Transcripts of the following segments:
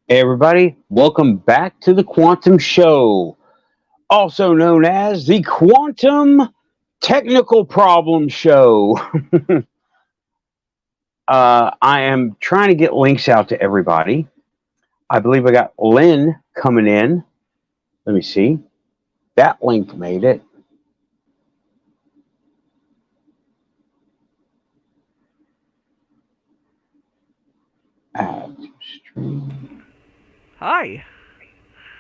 Hey everybody, welcome back to the Quantum Show, also known as the Quantum Technical Problem Show. I am trying to get links out to everybody. I believe I got Lynn coming in. Let me see. That link made it. Add to stream. Hi,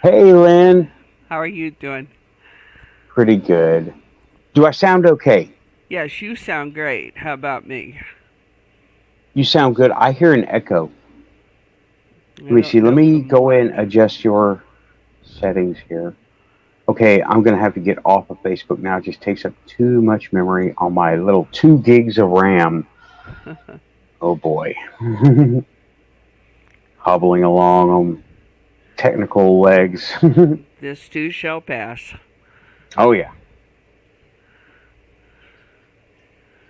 Hey Lynn, how are you doing? pretty good. Do I sound okay? Yes, you sound great. How about me? You sound good. I hear an echo. I Let me don't see. Let know me from go what. in and adjust your settings here. Okay, I'm going to have to get off of Facebook now. It just takes up too much memory on my little 2 gigs of RAM. Oh boy. Hobbling along on technical legs. This too shall pass. Oh yeah.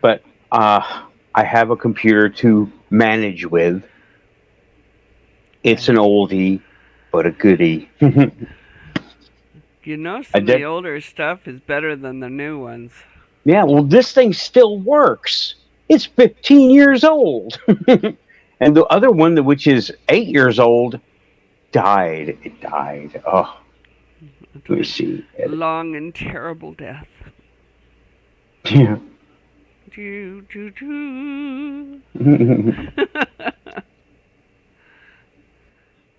But I have a computer to manage with. It's an Okay. oldie, but a goodie. You know, I some of the did. older stuff is better than the new ones. Yeah, well, this thing still works. It's 15 years old. And the other one, which is 8 years old, died. It died. Oh, let me see. Edit. Long and terrible death. Yeah. Doo, doo, doo.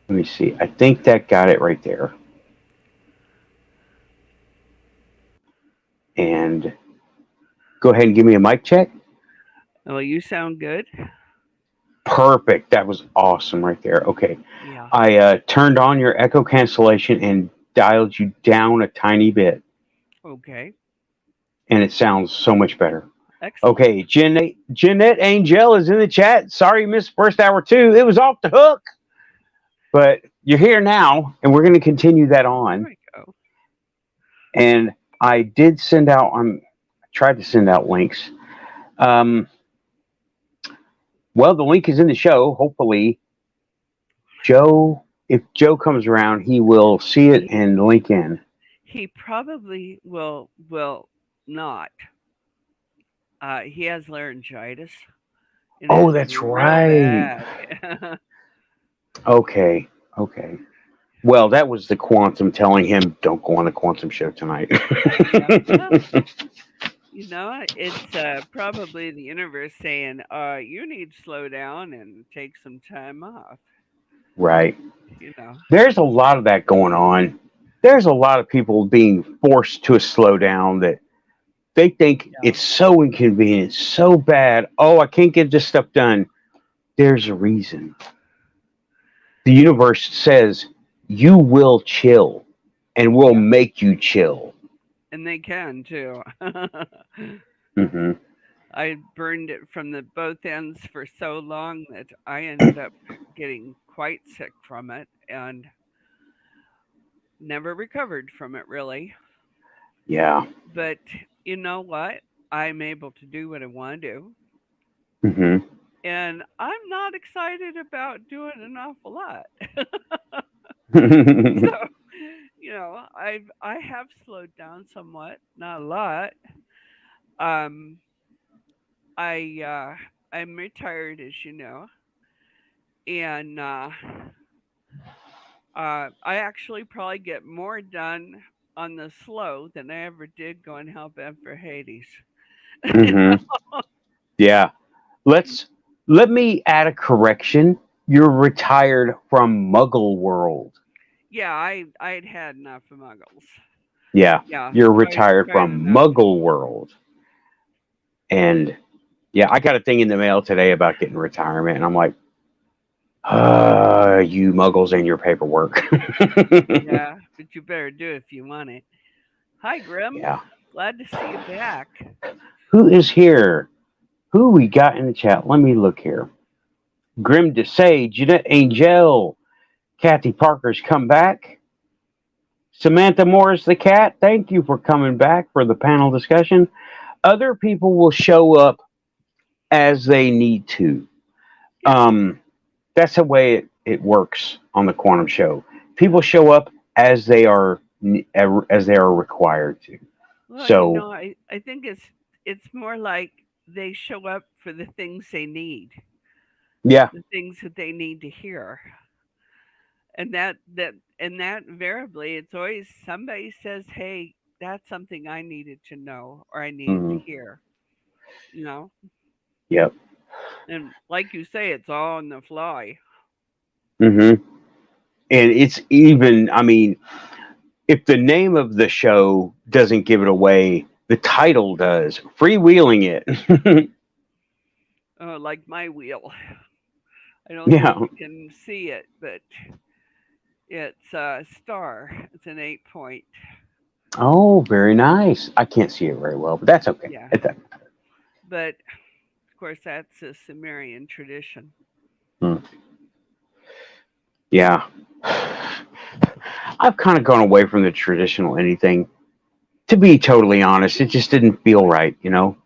Let me see. I think that got it right there. And go ahead and give me a mic check. Well, you sound good. Perfect. That was awesome right there. Okay. Yeah. I turned on your echo cancellation and dialed you down a tiny bit, Okay. and it sounds so much better. Excellent. Okay. Jeanette Angel is in the chat. Sorry you missed first hour too. It was off the hook, but you're here now, and we're going to continue that There on. we go. And I did send out. I tried to send out links. Um, well, the link is in the show. Hopefully, if Joe comes around, he will see it He and link in. he probably will not. He has laryngitis, and Oh, it's that's real right. bad. Okay, okay. Well, that was the quantum telling him, don't go on the quantum show tonight. Yeah. Well, it's probably the universe saying, you need to slow down and take some time off. Right. You know. There's a lot of that going on. There's a lot of people being forced to a slowdown that they think Yeah. it's so inconvenient, so bad. Oh, I can't get this stuff done. There's a reason. The universe says you will chill and will Yeah. make you chill. And they can too. Hmm. I burned it from the both ends for so long that I ended up getting quite sick from it and never recovered from it really. Yeah. But you know what? I'm able to do what I want to do. Hmm. And I'm not excited about doing an awful lot. So, I have slowed down somewhat, not a lot. Um, I'm retired, as you know, and I actually probably get more done on the slow than I ever did going help Ed for Hades. Hmm. Yeah. Let's let me add a correction. You're retired from Muggle World. Yeah, I'd had enough of Muggles. Yeah. Yeah, You're quite retired quite from enough. Muggle World. And yeah, I got a thing in the mail today about getting retirement, and I'm like, you Muggles and your paperwork. Yeah, but you better do it if you want it. Hi, Grim. Yeah. Glad to see you back. Who is here? Who we got in the chat? Let me look here. Grim Desay, Jeanette Angel, Kathy Parker's come back. Samantha Morris the cat, thank you for coming back for the panel discussion. Other people will show up as they need to. Yeah, That's the way it works on the quantum show. People show up as they are required to. Well, So I think it's more like they show up for the things they need, yeah. the things that they need to hear. And that invariably it's always somebody says, "Hey, that's something I needed to know or I needed to Mm-hmm. hear." You know? Yep. And like you say, it's all on the fly. Mm-hmm. And it's even. I mean, if the name of the show doesn't give it away, the title does. Freewheeling it. Like my wheel. I don't know if Yeah. you can see it, but it's a star. It's an 8 point. Oh, very nice. I can't see it very well, but that's okay. Yeah. At that. But of course, that's a Sumerian tradition. Hmm. Yeah. I've kind of gone away from the traditional anything. To be totally honest, it just didn't feel right, you know?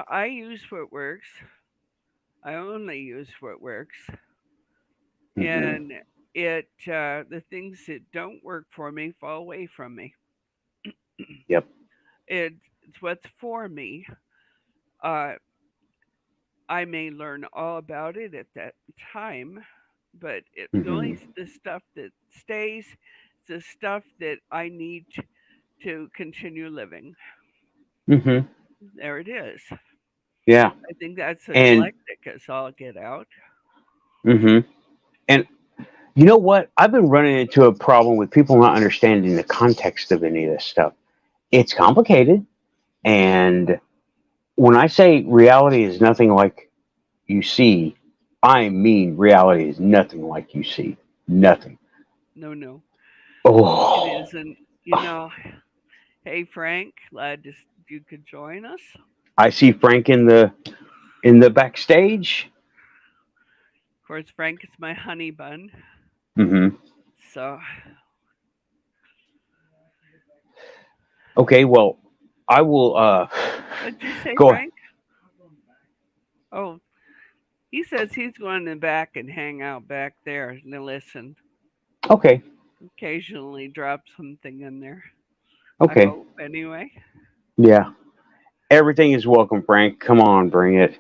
I use what works. I only use what works. Hmm. And the things that don't work for me fall away from me. Yep. It's what's for me. Uh, I may learn all about it at that time, but Hmm. the stuff that stays is the stuff that I need to continue living. Hmm. There it is. Yeah. I think that's And, eclectic as all get out. hmm, and you know what? I've been running into a problem with people not understanding the context of any of this stuff. It's complicated. And when I say reality is nothing like you see, I mean reality is nothing like you see. Nothing. No, no, it Oh, isn't. Hey Frank, glad you could join us. I see Frank in the backstage. Of course, Frank is my honey bun. Hmm. So, Okay, well, I will what did you say, go. Frank? Oh, he says he's going in the back and hang out back there and listen. Okay, Occasionally drop something in there. I okay, hope, anyway. yeah. Everything is welcome, Frank. Come on, bring it.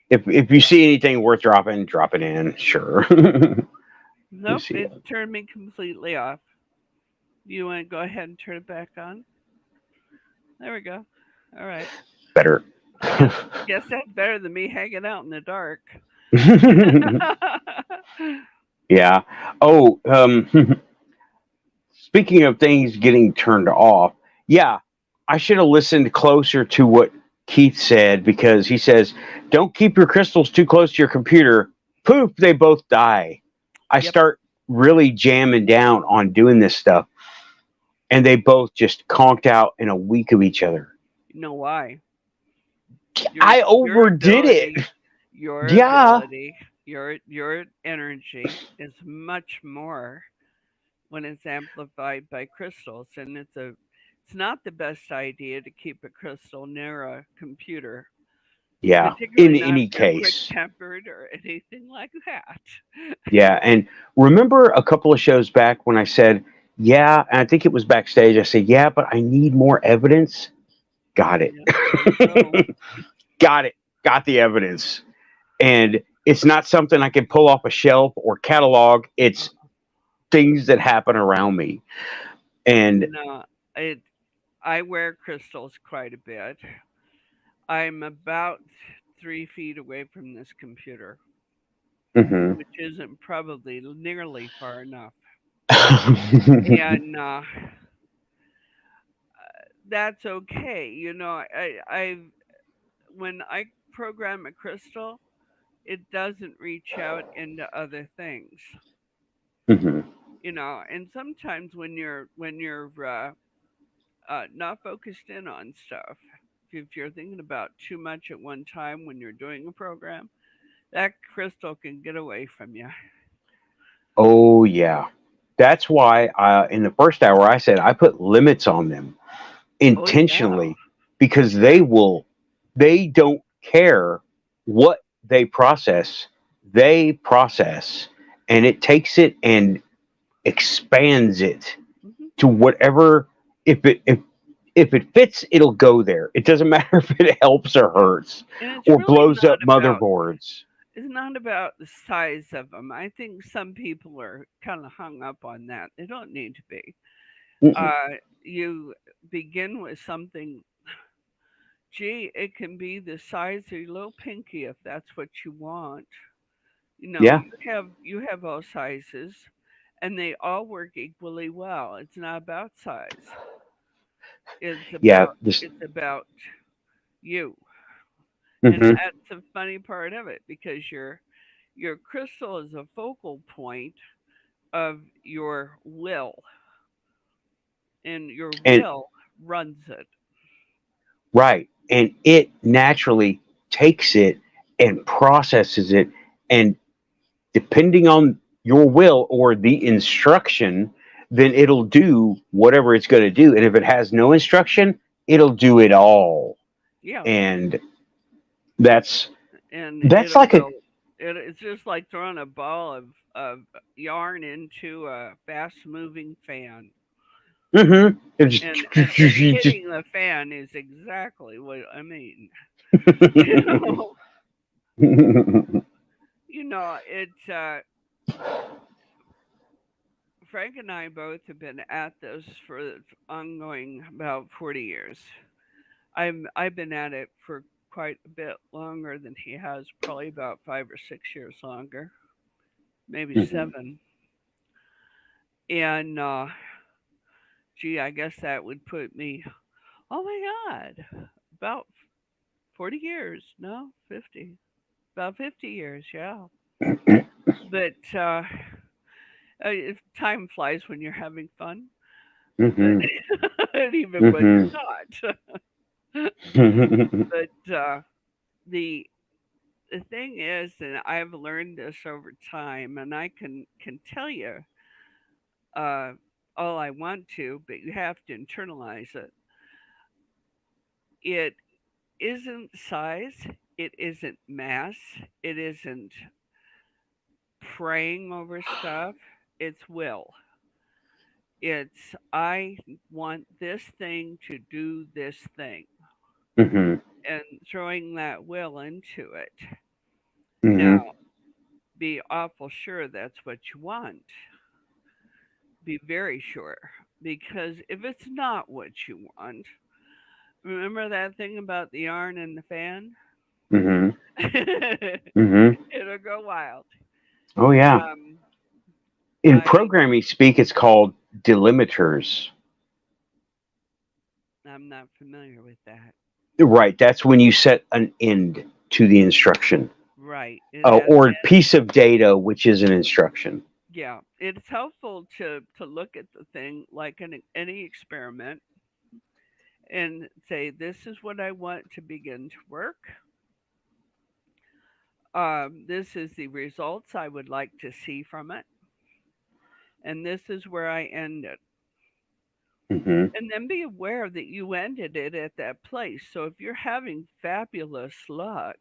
If you see anything worth dropping, drop it in. Sure. Let me Nope, see. it turned me completely off. You want to go ahead and turn it back on? There we go. All right. Better. I guess that's better than me hanging out in the dark. Yeah. Oh, speaking of things getting turned off, yeah, I should have listened closer to what Keith said because he says, don't keep your crystals too close to your computer. Poof, they both die. I Yep. start really jamming down on doing this stuff, and they both just conked out in a week of each other. You know why? I Your overdid it. ability, your Yeah. ability, your energy is much more when it's amplified by crystals, and it's not the best idea to keep a crystal near a computer, Yeah. particularly In not if any you're quick case. tempered or anything like that. Yeah. And remember a couple of shows back when I said, yeah, and I think it was backstage. I said, yeah, but I need more evidence. Got it. Yeah, there you go. Got it. Got the evidence. And it's not something I can pull off a shelf or catalog. It's things that happen around me. And No, it. I wear crystals quite a bit. I'm about 3 feet away from this computer, mhm. which isn't probably nearly far enough. Mhm. And that's okay. I when I program a crystal, it doesn't reach out into other things. And sometimes when you're not focused in on stuff, if you're thinking about too much at one time when you're doing a program, that crystal can get away from you. Oh yeah. That's why in the first hour I said I put limits on them Oh yeah, intentionally because they don't care what they process. they process, and it takes it and expands it Hmm. to whatever. If it fits, it'll go there. It doesn't matter if it helps or hurts And it's or really blows not up about motherboards. it's not about the size of them. I think some people are kind of hung up on that. They don't need to be. Mm-mm. Uh, you begin with something. Gee, it can be the size of your little pinky if that's what you want. Yeah, You have all sizes, and they all work equally well. It's not about size. It's yeah. about This. it's about you. And Hmm. that's the funny part of it because your crystal is a focal point of your will, and your And will runs it. right, and it naturally takes it and processes it, and depending on your will or the instruction, then it'll do whatever it's going to do. And if it has no instruction, it'll do it all. Yeah, And that's and that's it like a. will. It's just like throwing a ball of yarn into a fast moving fan, Mm-hmm. It just, and just hitting the fan is exactly what I mean. You know, it's Frank and I both have been at this for ongoing about 40 years. I've been at it for quite a bit longer than he has, probably about 5 or 6 years longer, maybe Mhm. 7. And gee, I guess that would put me. Oh my God, about 40 years? No, 50. About 50 years, yeah. But if time flies when you're having fun, but Mhm. and even when Mhm. you're not. Mhm. But the the thing is, and I've learned this over time, and I can tell you uh, all I want to, but you have to internalize it. It isn't size, it isn't mass, it isn't praying over stuff. It's will. It's I want this thing to do this thing, Mhm. and throwing that will into it. Mhm. Now, be awful sure that's what you want. Be very sure. Because if it's not what you want, remember that thing about the yarn and the fan? Mhm. Mhm. It'll go wild. Oh yeah. Um, In I programming speak, it's called delimiters. I'm not familiar with that. Right. That's when you set an end to the instruction, Right. It has or a piece of data, which is an instruction. yeah. It's helpful to look at the thing like any experiment and say this is what I want to begin to work. This is the results I would like to see from it, and this is where I end it. Mhm. And then be aware that you ended it at that place. So if you're having fabulous luck,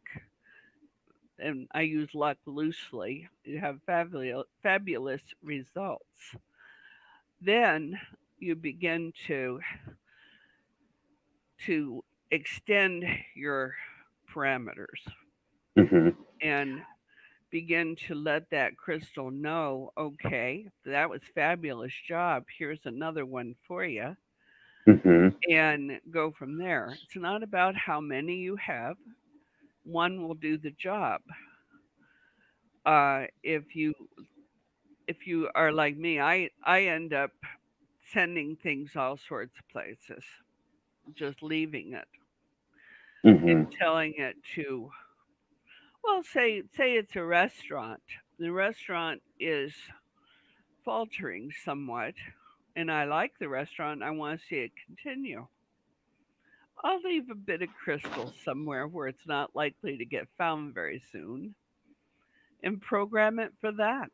and I use luck loosely, you have fabulous results, then you begin to extend your parameters Mhm. and begin to let that crystal know, okay, that was fabulous job. Here's another one for you, Mhm. and go from there. It's not about how many you have. One will do the job. If you are like me, I end up sending things all sorts of places, just leaving it and Mhm. telling it to, well, say it's a restaurant. The restaurant is faltering somewhat, and I like the restaurant. I want to see it continue. I'll leave a bit of crystal somewhere where it's not likely to get found very soon, and program it for that.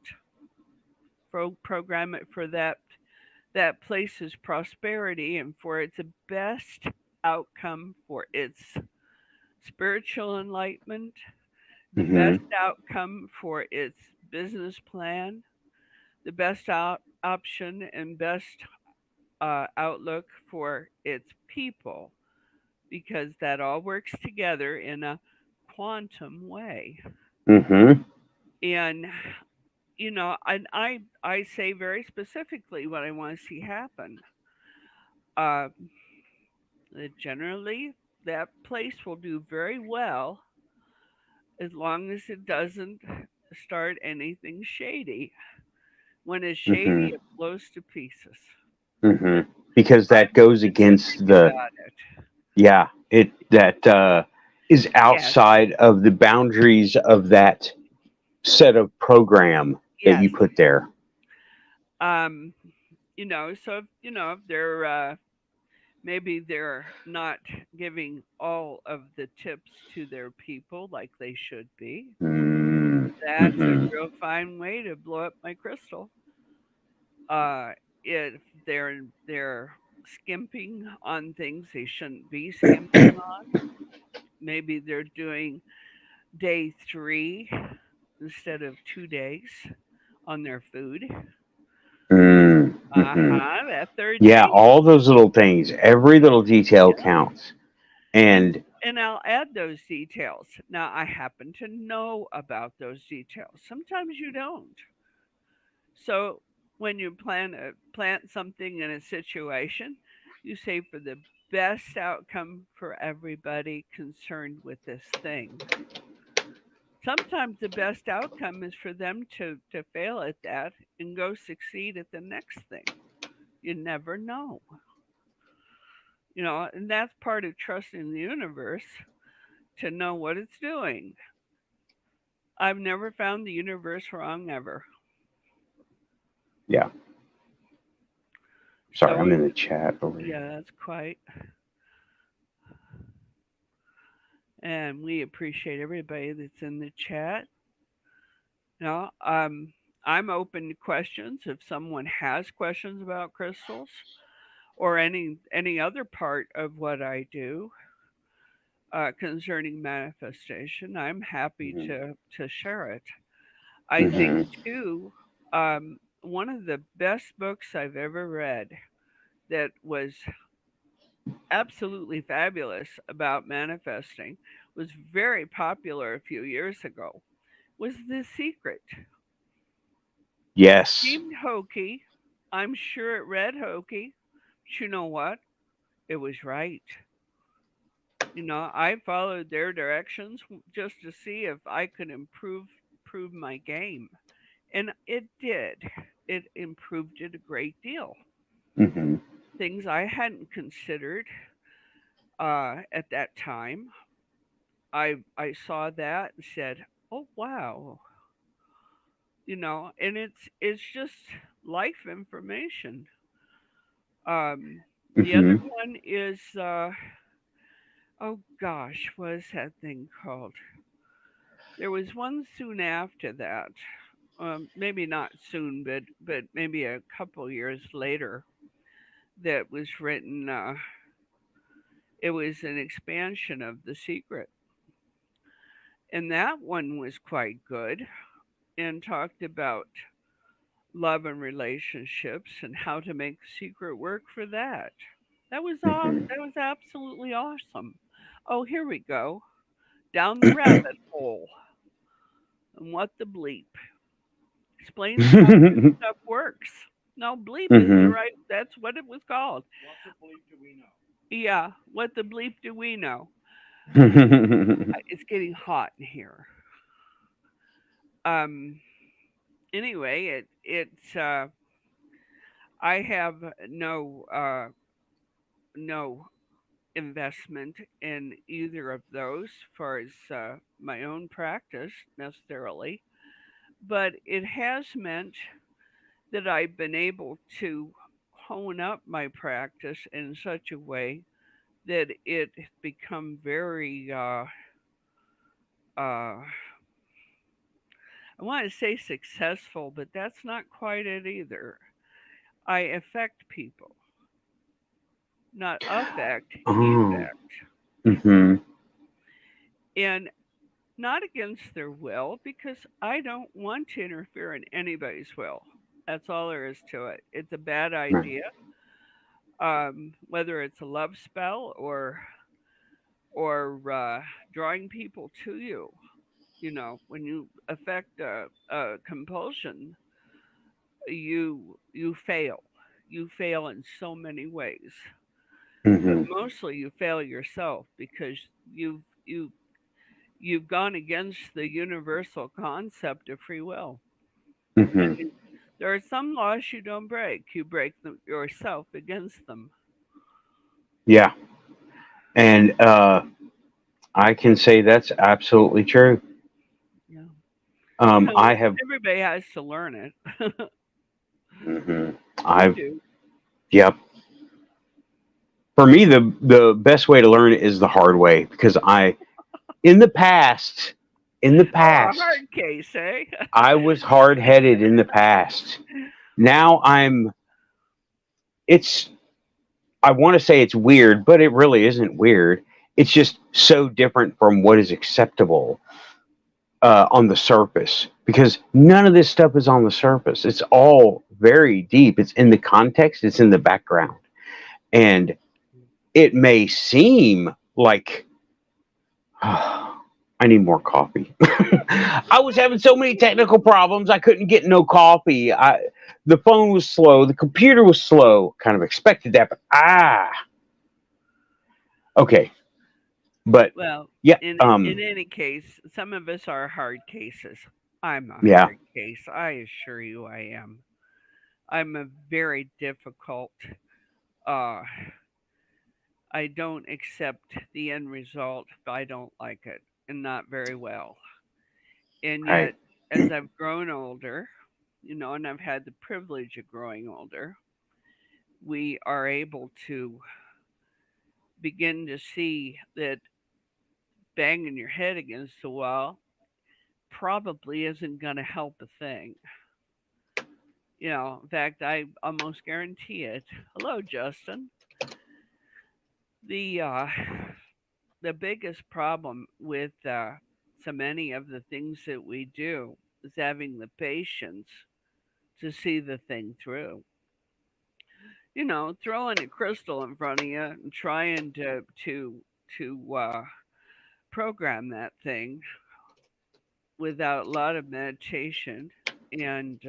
Program it for that place's prosperity and for its best outcome for its spiritual enlightenment, the Mm-hmm. best outcome for its business plan, the best option and best outlook for its people, because that all works together in a quantum way. Mm-hmm. And I say very specifically what I want to see happen. Uh, Generally, that place will do very well as long as it doesn't start anything shady. When it's shady, Mm-hmm. it blows to pieces. Mm-hmm. Because that I'm goes against specific the, about it. yeah, it that is Yes, outside of the boundaries of that set of program that yes. you put there. Um, so if they're maybe they're not giving all of the tips to their people like they should be. That's a Mm-hmm. real fine way to blow up my crystal. Uh, if they're skimping on things they shouldn't be skimping on, maybe they're doing day 3 instead of 2 days on their food. Mm-hmm. That third Yeah, day, all those little things, every little detail yeah. counts. And And and I'll add those details. Now I happen to know about those details. Sometimes you don't. So when you plant something in a situation, you say for the best outcome for everybody concerned with this thing. Sometimes the best outcome is for them to fail at that and go succeed at the next thing. You never know. And that's part of trusting the universe to know what it's doing. I've never found the universe wrong ever. yeah, sorry, So I'm in the chat over here. yeah, that's quite. And we appreciate everybody that's in the chat. You know, um, I'm open to questions. If someone has questions about crystals or any other part of what I do concerning manifestation, I'm happy Mm-hmm. to share it. I think Mm-hmm. too, one of the best books I've ever read that was absolutely fabulous about manifesting, was very popular a few years ago, was The Secret. It Yes. seemed hokey. I'm sure it read hokey. But you know what? It was right. I followed their directions just to see if I could improve my game. And it did. It improved it a great deal. Mm-hmm. Things I hadn't considered at that time. I saw that and said, "Oh wow," and it's just life information. The other Mm-hmm. one is oh gosh, what is that thing called? There was one soon after that. Maybe not soon, but maybe a couple years later that was written. It was an expansion of The Secret, and that one was quite good and talked about love and relationships and how to make the secret work for that. Mm-hmm. That was absolutely awesome. Oh, here we go. Down the rabbit hole. And what the bleep. Explains how this stuff works. No, bleep is the Mm-hmm. right, that's what it was called. Yeah, what the bleep do we know? It's getting hot in here. Um, anyway, I have no investment in either of those far as my own practice necessarily, but it has meant that I've been able to hone up my practice in such a way that it has become very, I want to say successful, but that's not quite it either. I affect people, not affect, Oh. effect. Mm-hmm. And not against their will, because I don't want to interfere in anybody's will. That's all there is to it. It's a bad Right. idea. Whether it's a love spell or drawing people to you. You know, when you affect a compulsion, you fail. You fail in so many ways, but Mm-hmm. mostly you fail yourself because you've you you've gone against the universal concept of free will. And Mm-hmm. there are some laws you don't break. You break them yourself against them. Yeah. And I can say that's absolutely true. Yeah. You know, I have. everybody has to learn it. Hmm. You I've. do. Yep. For me, the best way to learn it is the hard way because in the past, in the Oh, a past, hard case, eh? I was hard headed in the past. Now it's, I want to say it's weird, but it really isn't weird. It's just so different from what is acceptable on the surface because none of this stuff is on the surface. It's all very deep. It's in the context, it's in the background. And it may seem like I need more coffee. I was having so many technical problems. I couldn't get no coffee. The phone was slow. The computer was slow. Kind of expected that, but okay. But Well, yeah, in any case, some of us are hard cases. I'm a yeah, hard case. I assure you I am. I'm a very difficult uh I don't accept the end result if I don't like it, and not very well. And right. yet as I've grown older, and I've had the privilege of growing older, we are able to begin to see that banging your head against the wall probably isn't going to help a thing. In fact, I almost guarantee it. Hello, Justin. The uh, the biggest problem with so many of the things that we do is having the patience to see the thing through. Throwing a crystal in front of you and trying to program that thing without a lot of meditation and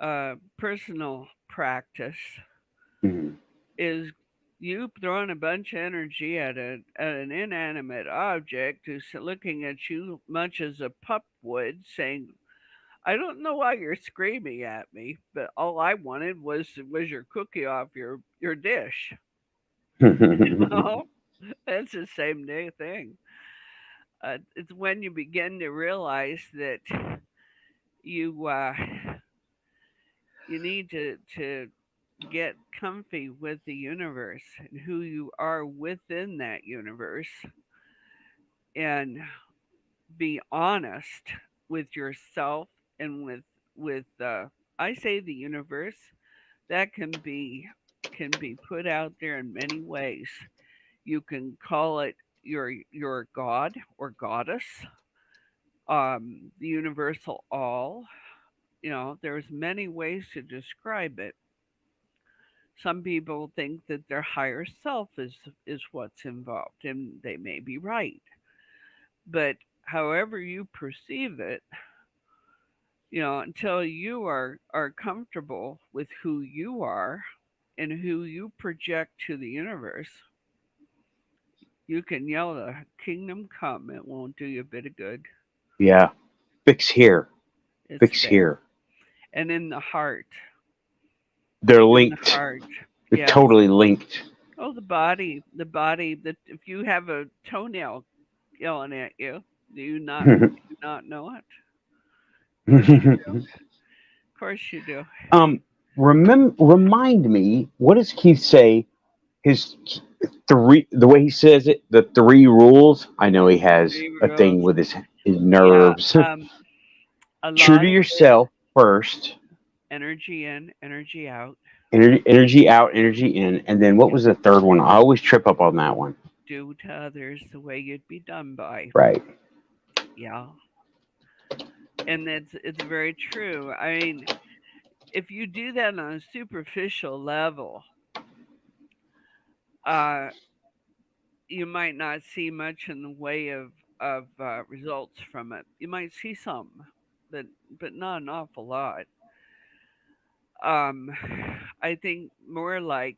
uh, personal practice Mhm. is you throwing a bunch of energy at an inanimate object who's looking at you much as a pup would, saying, "I don't know why you're screaming at me, but all I wanted was your cookie off your dish." Well, it's the same day thing. It's when you begin to realize that you you need to get comfy with the universe and who you are within that universe and be honest with yourself and with I say the universe that can be put out there in many ways. You can call it your god or goddess, the universal all. There's many ways to describe it. Some people think that their higher self is what's involved, and they may be right. But however you perceive it, until you are comfortable with who you are and who you project to the universe, you can yell the kingdom come. It won't do you a bit of good. Yeah, fix here, It's fix there. here. And in the heart. They're In the linked. heart. They're Yes. totally linked. Oh, the body that if you have a toenail yelling at you, do you not know it? Of course you do. Of course you do. um, remind me, what does Keith say? His the way he says it, the three rules. I know he has Three a thing rules. with his Yeah. nerves. A True lot to of it, yourself first. energy in, energy out. Energy out, energy in, and then what Yep. was the third one? I always trip up on that one. do to others the way you'd be done by. Right. Yeah. And it's very true. I mean, if you do that on a superficial level, uh, you might not see much in the way of results from it. You might see some, but not an awful lot. Um, I think more like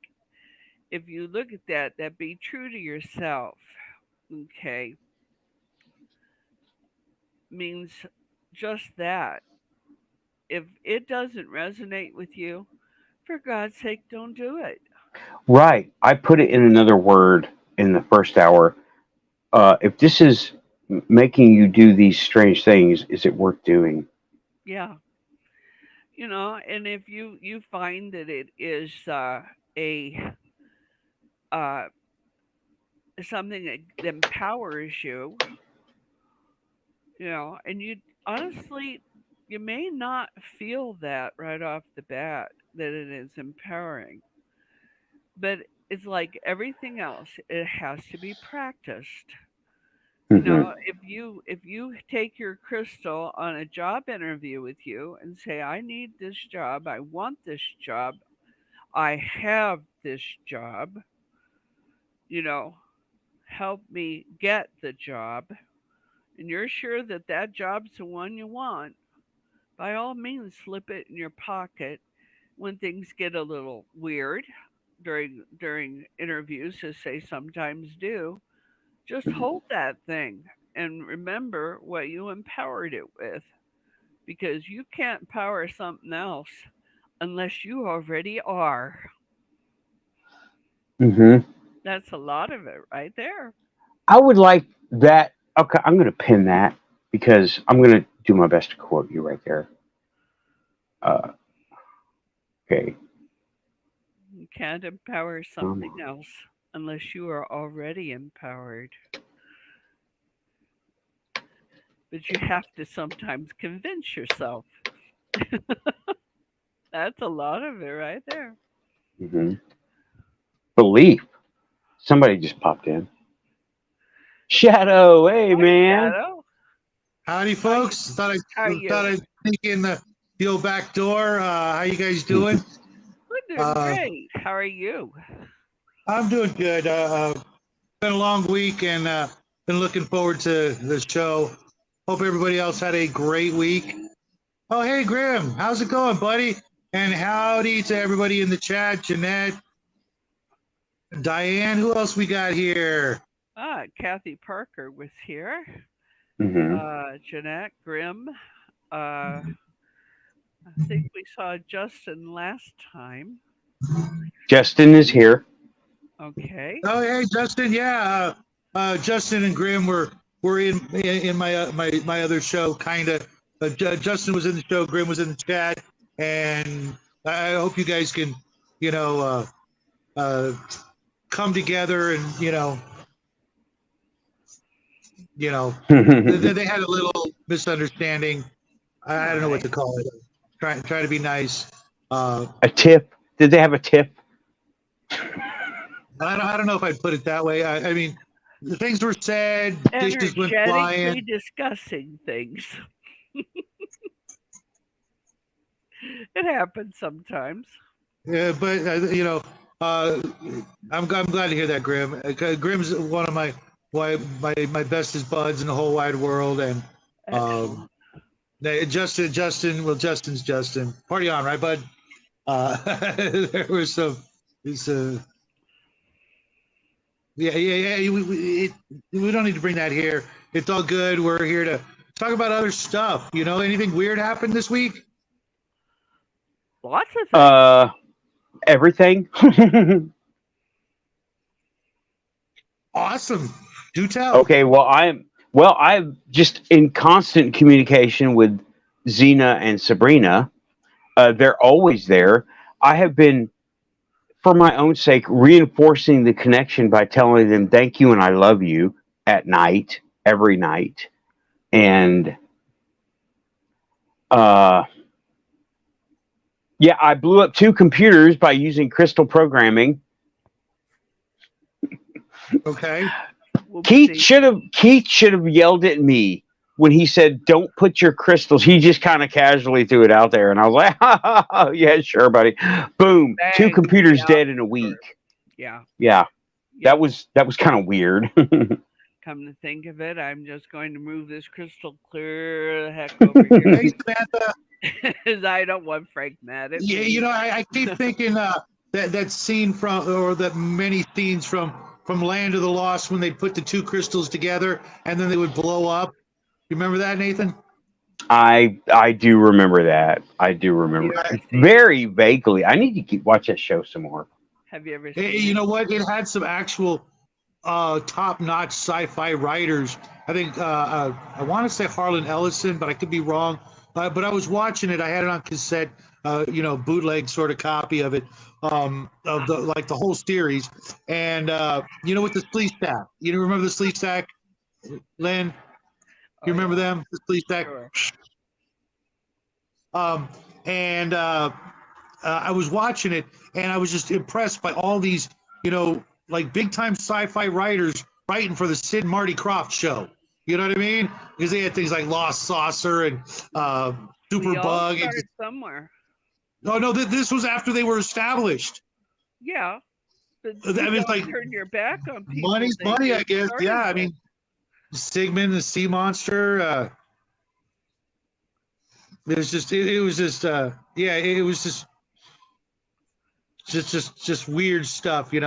if you look at that be true to yourself. Okay, means just that. If it doesn't resonate with you, for God's sake, don't do it. Right. I put it in another word in the first hour. If this is making you do these strange things, is it worth doing? Yeah, and if you find that it is a uh, something that empowers you, and you honestly, you may not feel that right off the bat that it is empowering, but it's like everything else, it has to be practiced. Hmm. If you take your crystal on a job interview with you and say, I need this job, I want this job, I have this job, you know, help me get the job, and you're sure that that job's the one you want, by all means slip it in your pocket when things get a little weird during interviews, as they sometimes do. Just hold that thing and remember what you empowered it with, because you can't power something else unless you already are. Hmm. That's a lot of it right there. I would like that. Okay, I'm going to pin that because I'm going to do my best to quote you right there. Uh, okay. You can't empower Um, something else unless you are already empowered. But you have to sometimes convince yourself. That's a lot of it right there. mhm. Belief. Somebody just popped in. Shadow. Hey, Hi, man. Shadow. Howdy, How you? folks. Thought How are you? I'd sneak in the old back door. How you guys doing? We're doing Uh, great. How are you? I'm doing good. Been a long week and been looking forward to the show. Hope everybody else had a great week. Oh, hey, Grim. How's it going, buddy? And howdy to everybody in the chat. Jeanette, Diane. Who else we got here? Kathy Parker was here. Hmm. Jeanette Grimm. I think we saw Justin last time. Justin is here. Okay. Oh, hey, Justin. Yeah, Justin and Grim were in my other show, kind of. Justin was in the show, Grim was in the chat, and I hope you guys can, you know, uh, come together and they had a little misunderstanding. All I don't know what right. to call it. Try to be nice. Uh, A tip. Did they have a tip? I don't know if I'd put it that way. I mean, the things were said, dishes went flying. Energetically discussing things. It happens sometimes. But uh, I'm glad to hear that, Grim. Grim's one of my bestest buds in the whole wide world, and um, Excellent. Justin's Justin. Party on, right, bud? There was some, it's yeah. We don't need to bring that here. It's all good. We're here to talk about other stuff. Anything weird happened this week? Lots of things. uh, Everything. Awesome. Do tell. Okay. I'm just in constant communication with Xena and Sabrina. They're always there. I have been, for my own sake, reinforcing the connection by telling them thank you and I love you at night, every night. And uh, yeah, I blew up two computers by using crystal programming. Okay. Keith Whoopsie. should have yelled at me when he said, "Don't put your crystals." He just kind of casually threw it out there, and I was like, ha, ha, ha, "Yeah, sure, buddy." Boom, two Bang. computers Yeah. dead in a week. Yeah. Yeah, Yep. that was kind of weird. Come to think of it, I'm just going to move this crystal clear the heck over here Hey, Samantha. because I don't want Frank mad at Yeah, me. I keep thinking that scene from, or that many scenes from Land of the Lost, when they put the two crystals together and then they would blow up. You remember that, Nathan? I do remember that. I do Have you remember ever seen it? very vaguely. I need to watch that show some more. Have you ever Hey, seen you it? know what? It had some actual top-notch sci-fi writers. I think I want to say Harlan Ellison, but I could be wrong. But I was watching it. I had it on cassette, bootleg sort of copy of it, of the like the whole series. And with the Sleeve Stack. You remember the Sleeve Stack, Lynn? You Oh remember yeah, them? The Sleeve Stack. sure. Um, and I was watching it, and I was just impressed by all these, like big time sci-fi writers writing for the Sid and Marty Krofft show. You know what I mean? Because they had things like Lost Saucer and We all Superbug. And start somewhere. oh no, this was after they were established. Yeah, but I you mean, it's don't like turn your back on people money's that money, you I guess. started Yeah, I with. mean, Sigmund the Sea Monster. It was just yeah, it was just weird stuff, and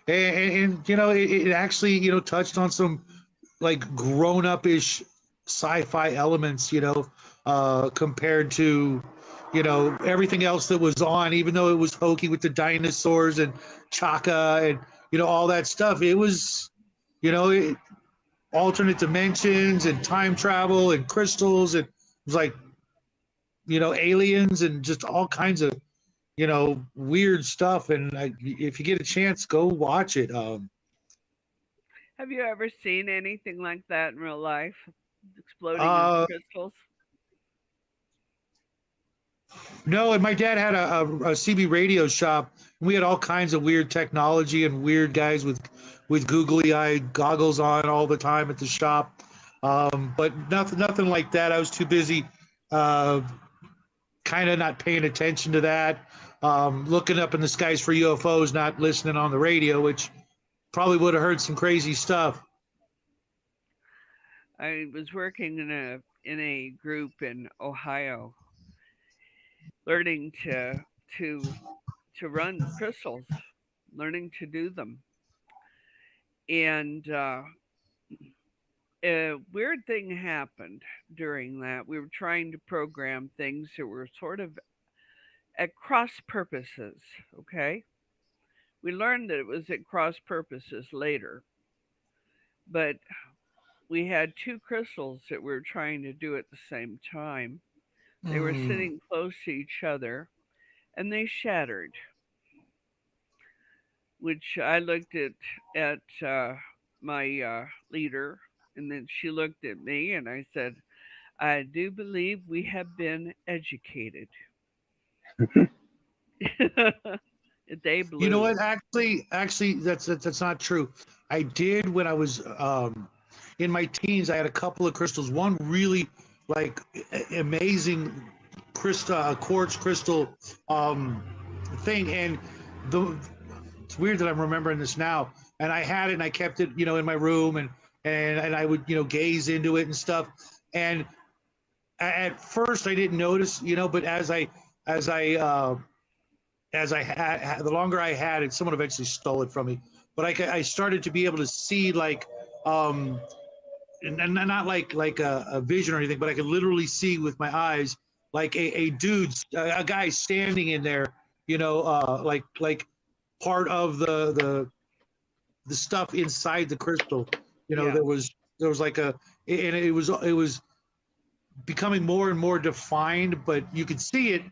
it actually touched on some like grown up ish sci-fi elements, compared to everything else that was on, even though it was hokey with the dinosaurs and Chaka and all that stuff. It was it, alternate dimensions and time travel and crystals, and it was like aliens and just all kinds of weird stuff. And if you get a chance, go watch it. Have you ever seen anything like that in real life? Exploding of Uh, crystals? no, and my dad had a CB radio shop. We had all kinds of weird technology and weird guys with googly eye goggles on all the time at the shop. But nothing like that. I was too busy, kind of not paying attention to that. Looking up in the skies for UFOs, not listening on the radio, which probably would have heard some crazy stuff. I was working in a group in Ohio, learning to to run crystals, learning to do them, and a weird thing happened during that. We were trying to program things that were sort of at cross purposes. Okay, we learned that it was at cross purposes later, but we had two crystals that we were trying to do at the same time. They were Mm. sitting close to each other and they shattered, which I looked at my leader, and then she looked at me and I said, I do believe we have been educated. They You know blew. what? Actually, that's not true. I did when I was in my teens. I had a couple of crystals. One really like amazing crystal, quartz crystal um, thing, and the it's weird that I'm remembering this now. And I had it, and I kept it, in my room, and I would, gaze into it and stuff. And at first, I didn't notice, but as I had the longer I had it, someone eventually stole it from me. But I started to be able to see like, um, and not like a vision or anything, but I could literally see with my eyes like a dude, a guy standing in there, like part of the stuff inside the crystal. Yeah. There was like and it was becoming more and more defined, but you could see it.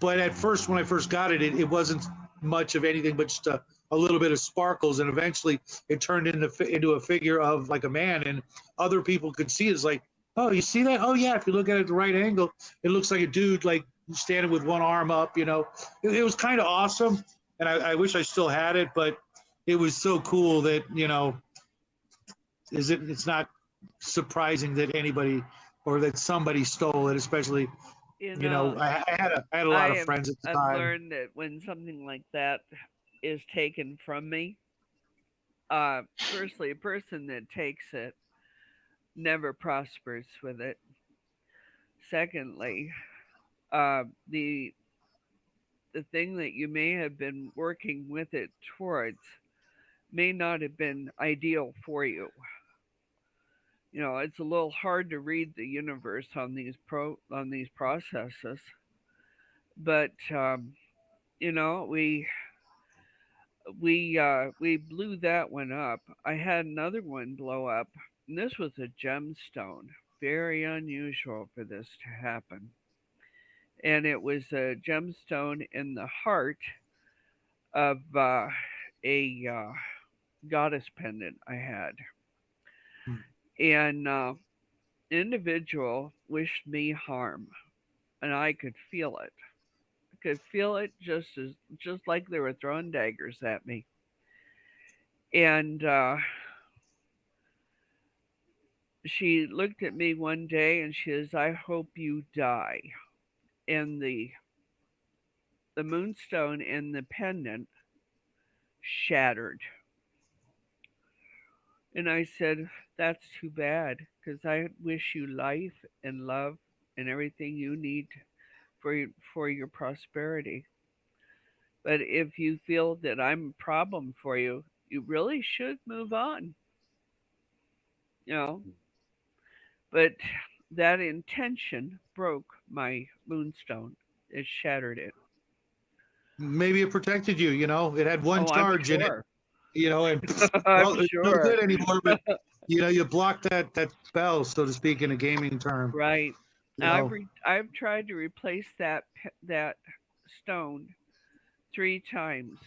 But at first, when I first got it, it wasn't much of anything but just a little bit of sparkles, and eventually it turned into a figure of like a man, and other people could see it. It's like, oh, you see that? Oh yeah, if you look at it at the right angle, it looks like a dude like standing with one arm up. It was kind of awesome, and I wish I still had it, but it was so cool that it's not surprising that anybody or that somebody stole it, especially You know, I had a lot of friends at the I've time. learned that when something like that is taken from me, firstly, a person that takes it never prospers with it. Secondly, uh, the the thing that you may have been working with it towards may not have been ideal for you. You know, it's a little hard to read the universe on these processes, but you know, we blew that one up. I had another one blow up, and this was a gemstone. Very unusual for this to happen. And it was a gemstone in the heart of a goddess pendant I had. And individual wished me harm, and I could feel it. I could feel it just like they were throwing daggers at me. And she looked at me one day and she says, "I hope you die." And the moonstone and the pendant shattered. And I said, "That's too bad, because I wish you life and love and everything you need for your prosperity. But if you feel that I'm a problem for you, you really should move on, you know." But that intention broke my moonstone. It shattered it. Maybe it protected you. It had one Oh, I'm charge in it. sure. And I'm well, it's no sure. good anymore. But you blocked that spell, so to speak, in a gaming term. Right. You know, I've tried to replace that stone 3 times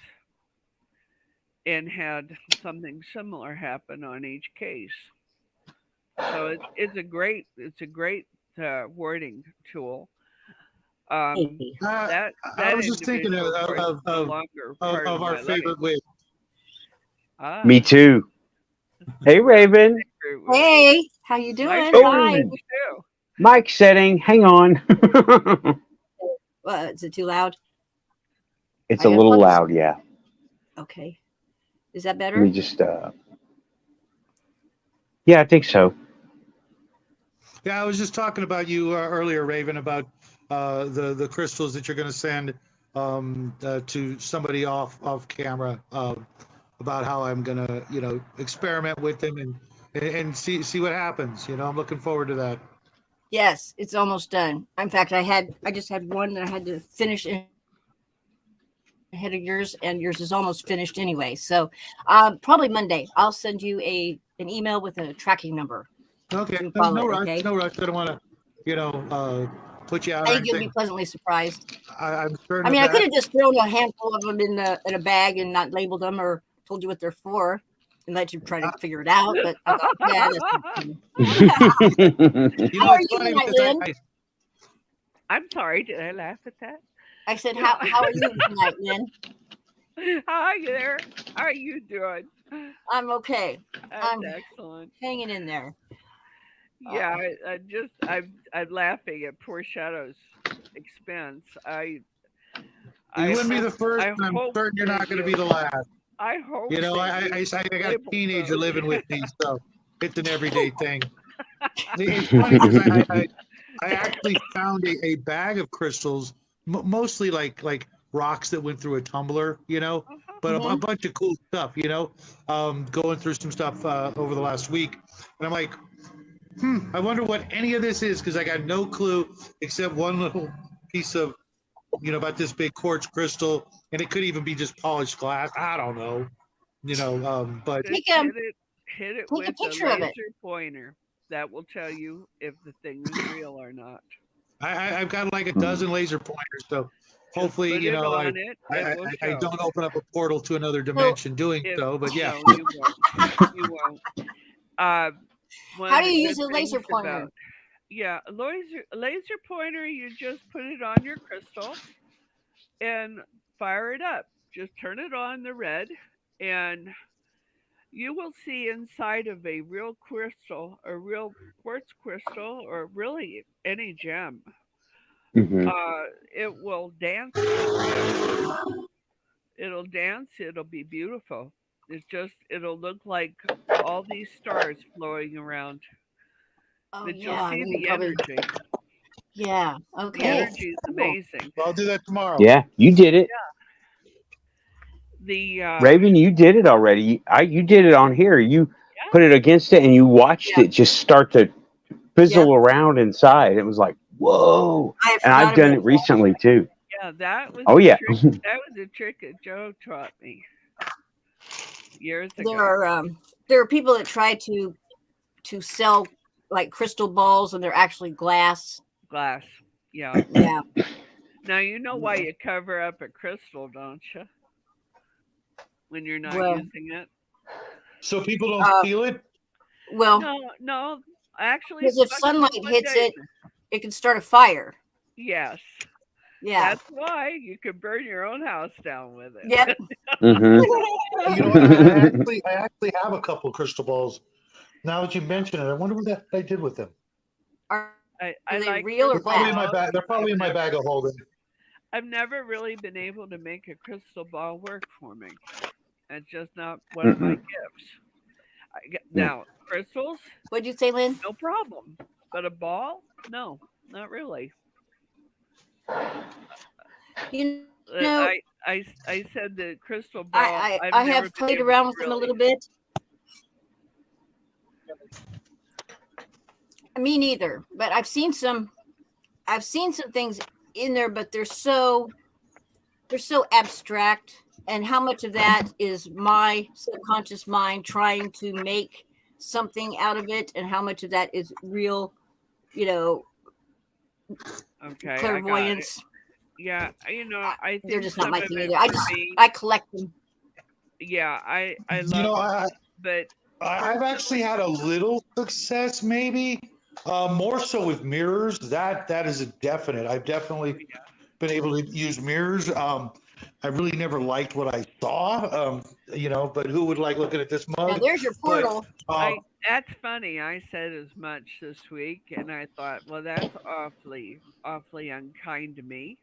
and had something similar happen on each case. So it's a great wording tool. I, I That was just thinking individual, of course, is no of longer part of of our my life. favorite witch. Me Ah, too. Hey, Raven. favorite witch. Hey, how you My doing? favorite Hi. Oh, witch too. mic setting. Hang on. Is it too loud? It's I a little unplugged. loud, yeah. Okay. Is that Let me better? just, yeah, I think so. Yeah, I was just talking about you earlier, Raven, about the crystals that you're going to send to somebody off camera, about how I'm going to experiment with them and see what happens. I'm looking forward to that. Yes, it's almost done. In fact, I just had one that I had to finish ahead of yours, and yours is almost finished anyway. So, probably Monday, I'll send you an email with a tracking number Okay, to no, follow no it. rush, Okay. no rush. I don't want to, put you out I or think you'll be anything. pleasantly surprised. I'm certain I of mean, I could that. have just thrown a handful of them in a bag and not labeled them or told you what they're for and let you try to figure it out. But I thought, yeah, that's not funny. How are It's you funny tonight, because Lynn? I'm sorry, did I laugh at that? I said, You know, how are you tonight, Lynn? hi there. How are you doing? I'm okay. That's I'm excellent. hanging in there. Yeah, I'm laughing at poor Shadow's expense. you wouldn't be the first, I and I'm hope certain you're that not going to be the last. I hope that I got a labeled teenager those. living with me, so it's an everyday thing. It's funny because I actually found a bag of crystals, mostly like rocks that went through a tumbler, but a Mm-hmm. bunch of cool stuff, going through some stuff over the last week. And I'm like, I wonder what any of this is because I got no clue except one little piece of, about this big quartz crystal, and it could even be just polished glass. I don't know, but Just Take hit it a with a picture of it. laser pointer. That will tell you if the thing is real or not. I've got like a dozen laser pointers, so Just hopefully, put it on it. It I, will I show. don't open up a portal to another So, dimension doing If so, but yeah. no, you won't. You won't. Uh, one how of do the you good use a things laser pointer? about laser pointer, you just put it on your crystal and fire it up. Just turn it on the red, and you will see inside of a real crystal, a real quartz crystal, or really any gem. Hmm. It will dance for you. It'll dance. It'll be beautiful. It'll look like all these stars flowing around, Oh but you'll yeah, I see need to the probably. energy. Yeah. The Okay. energy is Cool. amazing. I'll do that tomorrow. Yeah, you did it, The Raven. You did it already. You did it on here. You Yeah, put it against it, and you watched Yeah. it just start to Yep. fizzle around inside. It was like, whoa. I had And I've forgotten done about it recently too. yeah, that was Oh a yeah. trick. That was a trick that Joe taught me years that. ago. There are people that try to sell like crystal balls, and they're actually glass. Glass. Yeah. Yeah. Now you know why you cover up a crystal, don't you? When you're not Well. using it. So people don't Uh, steal it. well, No, no. Actually, because if it's sunlight much hits mundane. it, it can start a fire. Yes. Yeah. That's why you could burn your own house down with it. Yep. Hmm. You know what? I actually have a couple of crystal balls. Now that you mention it, I wonder what that I did with them. Are I they like real or They're probably crystal in my glass? balls. bag. They're probably in my bag of holding. I've never really been able to make a crystal ball work for me. It's just not one of my Mm-mm. gifts. Yeah. Now, crystals, What'd you say, Lynn? no problem. But a ball? No, not really. You Uh, know, I, I said the crystal ball, I've I never have been played able to around with them a really. little bit. Me neither, but I've seen some. I've seen some things in there, but they're so abstract. And how much of that is my subconscious mind trying to make something out of it, and how much of that is real, you know, Okay, I got it. clairvoyance? Yeah, I They're think just not some my of thing it either. for me, I collect them. yeah, I You love know, them, I, but I've actually personally, had a little success, maybe more so with mirrors. That is a definite. I've definitely yeah, been able to use mirrors. I really never liked what I saw. But who would like looking at this Now mug? there's your But portal. I that's funny. I said as much this week, and I thought, well, that's awfully unkind to me,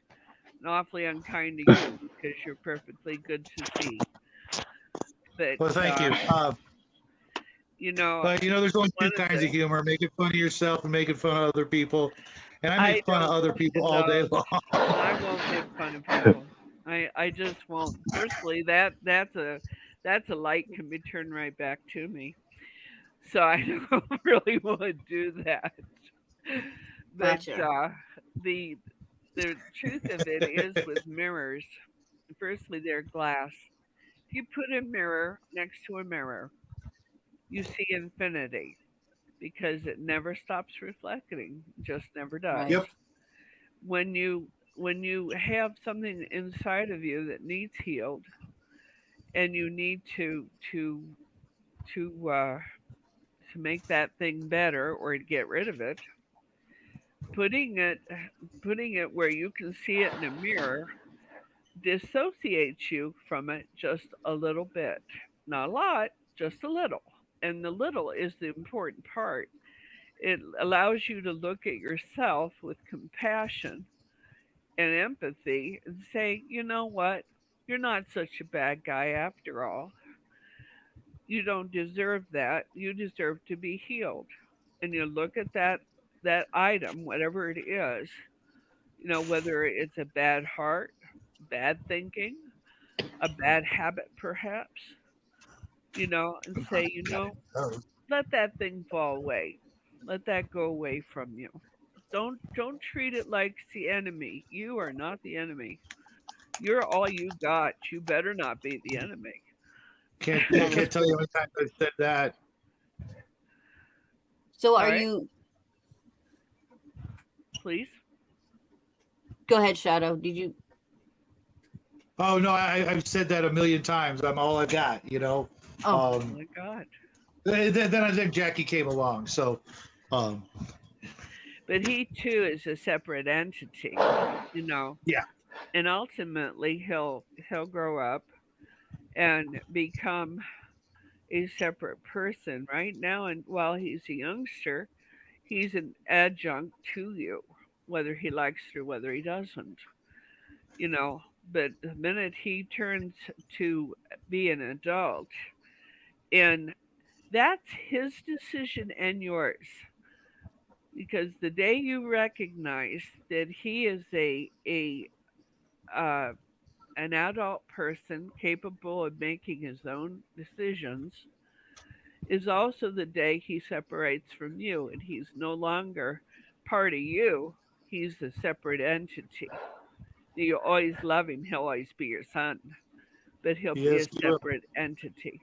and awfully unkind to you because you're perfectly good to see. But well, thank you. you know, But there's only one two of kinds the of humor: making fun of yourself and making fun of other people. And I I make fun of don't other believe people in all day those, long. and I won't make fun of people. I just won't. Personally, that's a light can be turned right back to me. So I don't really want to do that. But Gotcha. the the truth of it is with mirrors. Firstly, they're glass. If you put a mirror next to a mirror, you see infinity because it never stops reflecting. Just never does. Right. Yep. When you have something inside of you that needs healed and you need to to make that thing better or to get rid of it, putting it putting it where you can see it in a mirror dissociates you from it just a little bit. Not a lot, just a little. And the little is the important part. It allows you to look at yourself with compassion and empathy and say, you know what? You're not such a bad guy after all. You don't deserve that. You deserve to be healed. And you look at that item, whatever it is, whether it's a bad heart, bad thinking, a bad habit perhaps, and say, let that thing fall away. Let that go away from you. Don't treat it like it's the enemy. You are not the enemy. You're all you got. You better not be the enemy. Can't tell you how many times I've said that. So All are right, you? please. Go ahead, Shadow. Did you? Oh no, I've said that a million times. I'm all I got. Oh, Oh Um, my God. then Jackie came along. So, um, But he too is a separate entity, yeah. and ultimately he'll grow up and become a separate person right now. And while he's a youngster, he's an adjunct to you, whether he likes it or whether he doesn't, you know. But the minute he turns to be an adult, and that's his decision and yours, because the day you recognize that he is a uh, an adult person capable of making his own decisions is also the day he separates from you and he's no longer part of you. He's a separate entity. You always love him, he'll always be your son, but he'll be Yes, a you will. separate entity.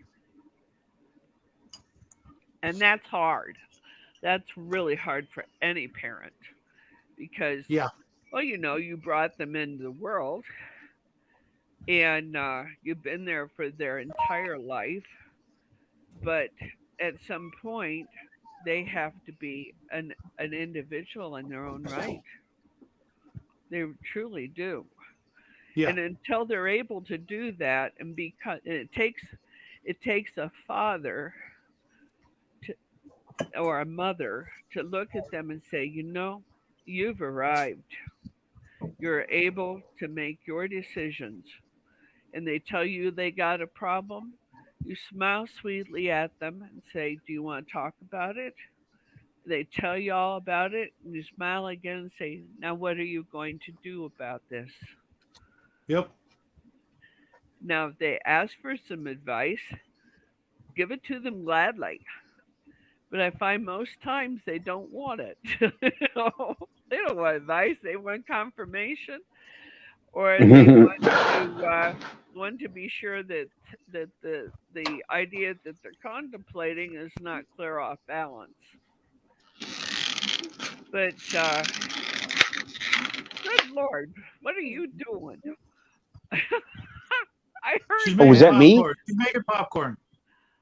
And that's hard. That's really hard for any parent because, Yeah. well, you know, you brought them into the world and you've been there for their entire life, but at some point they have to be an individual in their own right. They truly do. Yeah. And until they're able to do that, and because it takes a father to, or a mother to look at them and say, you know, you've arrived. You're able to make your decisions. And they tell you they got a problem, you smile sweetly at them and say, do you want to talk about it? They tell you all about it, and you smile again and say, now what are you going to do about this? Yep. Now, if they ask for some advice, give it to them gladly. But I find most times they don't want it. They don't want advice, they want confirmation, or they want to be sure that the idea that they're contemplating is not clear off balance. But good Lord, what are you doing? I She's heard Oh, was making that. that me? popcorn. She's making popcorn.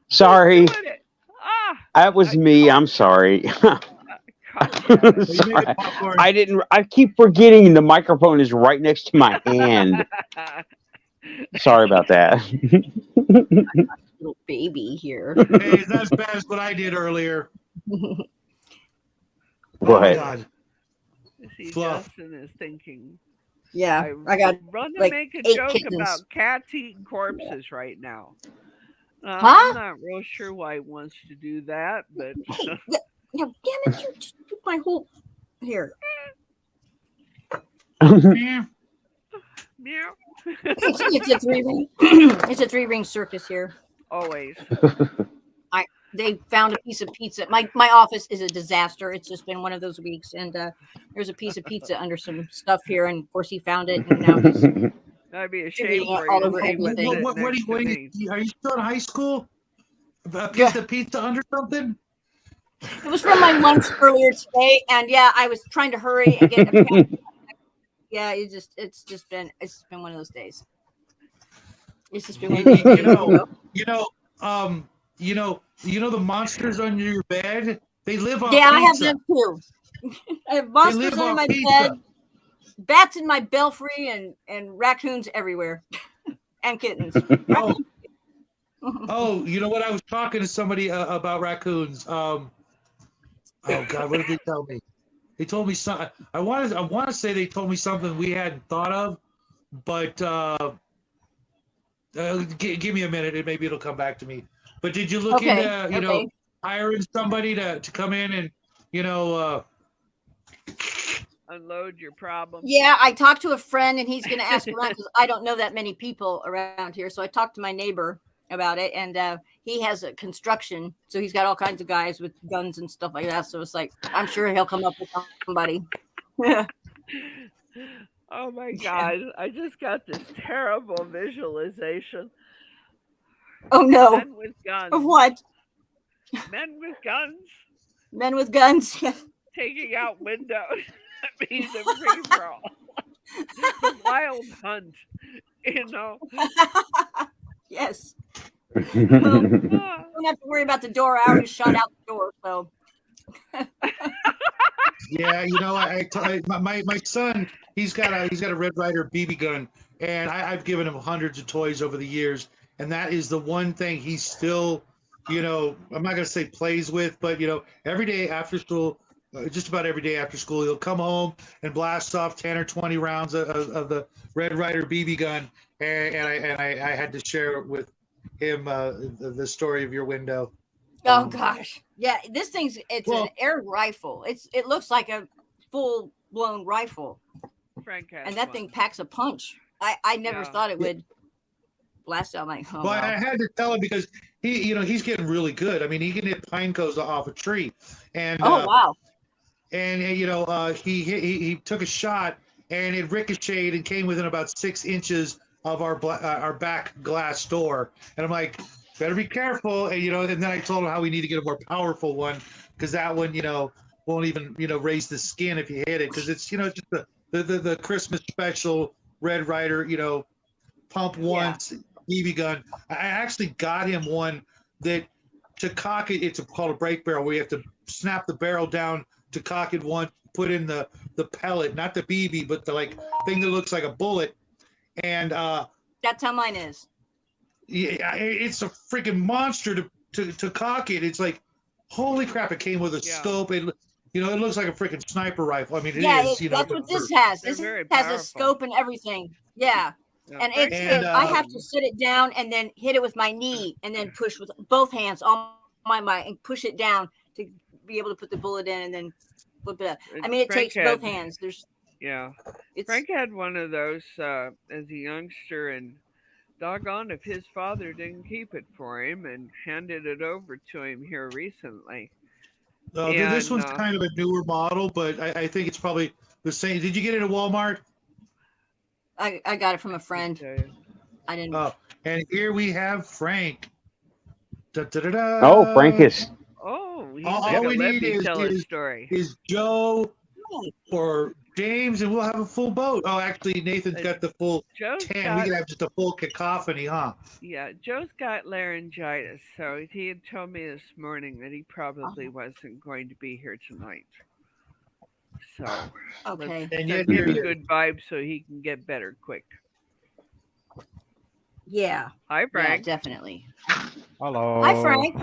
Who's Sorry. doing it? Ah, That was I me. call. I'm sorry. God damn Are you making Sorry. popcorn? I didn't. I keep forgetting the microphone is right next to my hand. it. Sorry about that. Little baby here. Hey, it's not as bad as what I did earlier. Oh my What? God. See, Fluff. Justin is thinking. Yeah, I I got run to like make a 8 joke kittens. about cats eating corpses right now. I'm Huh? not real sure why he wants to do that, but Hey, no, damn it! You just took my whole here. Yeah. meow. It's a 3-ring. It's a 3-ring circus here. Always. They found a piece of pizza. My office is a disaster. It's just been one of those weeks, and there's a piece of pizza under some stuff here, and of course he found it, and now he's That'd be a distributing shame it for all you to over see what's everything. What sitting are next to me. are you still in high school? A piece of pizza under something? It was from my lunch earlier today, and yeah, I was trying to hurry and get. Yeah, it's just been one of those days. It's just been one of those days. You know the monsters under your bed? They live on Yeah, pizza. I have them too. I have monsters live under on my pizza. bed, bats in my belfry, and raccoons everywhere, and kittens. Oh, you know what? I was talking to somebody about raccoons. Oh God, what did they tell me? They told me something. I want to say they told me something we hadn't thought of, but give me a minute and maybe it'll come back to me. But did you look into know hiring somebody to come in and Unload your problems. Yeah, I talked to a friend, and he's going to ask around because I don't know that many people around here. So I talked to my neighbor about it, and he has a construction, so he's got all kinds of guys with guns and stuff like that. So it's like I'm sure he'll come up with somebody. Oh my God! I just got this terrible visualization. Oh no! Men with guns. Of what? Men with guns. Men with guns. Taking out windows. That means a free for all. The wild hunt. You know. Yes. Well, don't have to worry about the door. I already shot out the door, so. Yeah, my son, he's got a Red Ryder BB gun, and I've given him hundreds of toys over the years, and that is the one thing he still, I'm not going to say plays with, but every day after school, just about every day after school, he'll come home and blast off 10 or 20 rounds of the Red Ryder BB gun, and I had to share with him the story of your window. Oh gosh, yeah, it's an air rifle. It looks like a full blown rifle, Frank has and that one. thing packs a punch. I never thought it would blast out my home. Well, I had to tell him because he's getting really good. I mean, he can hit pine cones off a tree, and wow. And he took a shot and it ricocheted and came within about 6 inches of our back glass door. And I'm like, better be careful. And and then I told him how we need to get a more powerful one because that one won't even raise the skin if you hit it because it's just the Christmas special Red Ryder pump once BB gun. I actually got him one that to cock it. It's called a break barrel where you have to snap the barrel down to cock it once, put in the pellet, not the BB, but the thing that looks like a bullet. And that's how mine is. Yeah, it's a freaking monster to cock it. It's like, holy crap! It came with a scope. It looks like a freaking sniper rifle. I mean, it is. That's what this has. This has a scope and everything. Yeah. And I have to sit it down and then hit it with my knee and then push with both hands on my mic and push it down to be able to put the bullet in and then flip it up. I mean, it takes both hands. Frank had one of those as a youngster, and doggone if his father didn't keep it for him and handed it over to him here recently. This one's kind of a newer model, but I think it's probably the same. Did you get it at Walmart? I got it from a friend. I didn't. Oh, and here we have Frank. Da-da-da-da. Oh, Frank is. Oh, all we need is Joe or James, and we'll have a full boat. Oh, actually, Nathan's got the full 10. We can have just a full cacophony, huh? Yeah, Joe's got laryngitis, so he had told me this morning that he probably wasn't going to be here tonight. So okay, and yet give a good vibe so he can get better quick. Yeah. Hi, Frank. Yeah, definitely. Hello. Hi, Frank.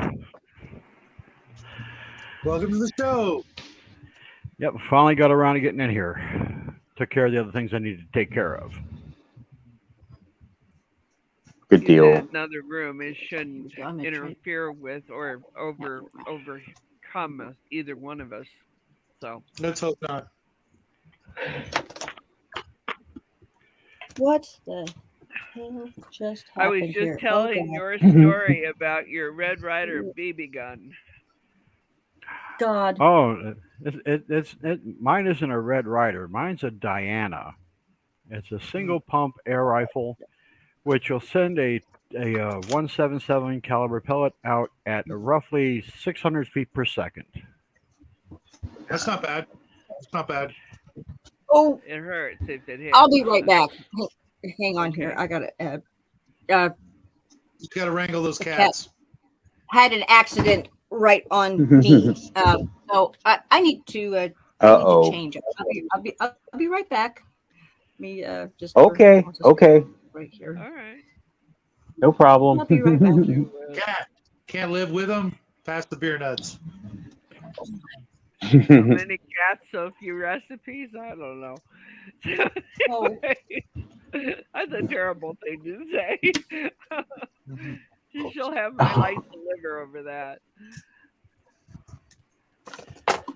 Welcome to the show. Yep, finally got around to getting in here. Took care of the other things I needed to take care of. Good deal. Another room. It shouldn't interfere with or overcome either one of us. So let's hope not. What the hell just happened? I was just here? telling your story about your Red Ryder BB gun. God. Oh, mine isn't a Red Ryder. Mine's a Diana. It's a single pump air rifle, which will send a 177 caliber pellet out at roughly 600 feet per second. That's not bad. It's not bad. Oh, it hurts if it hits. I'll be right back. Hang on here. I gotta. You gotta wrangle those cats. Had an accident right on me. So I need to. Change. I'll be right back. Me just. Okay. Okay. Right here. All right. No problem. I'll be right back. Cat can't live with them. Pass the beer nuts. So many cats, so few recipes. I don't know. That's a terrible thing to say. She'll have my life to liver over that.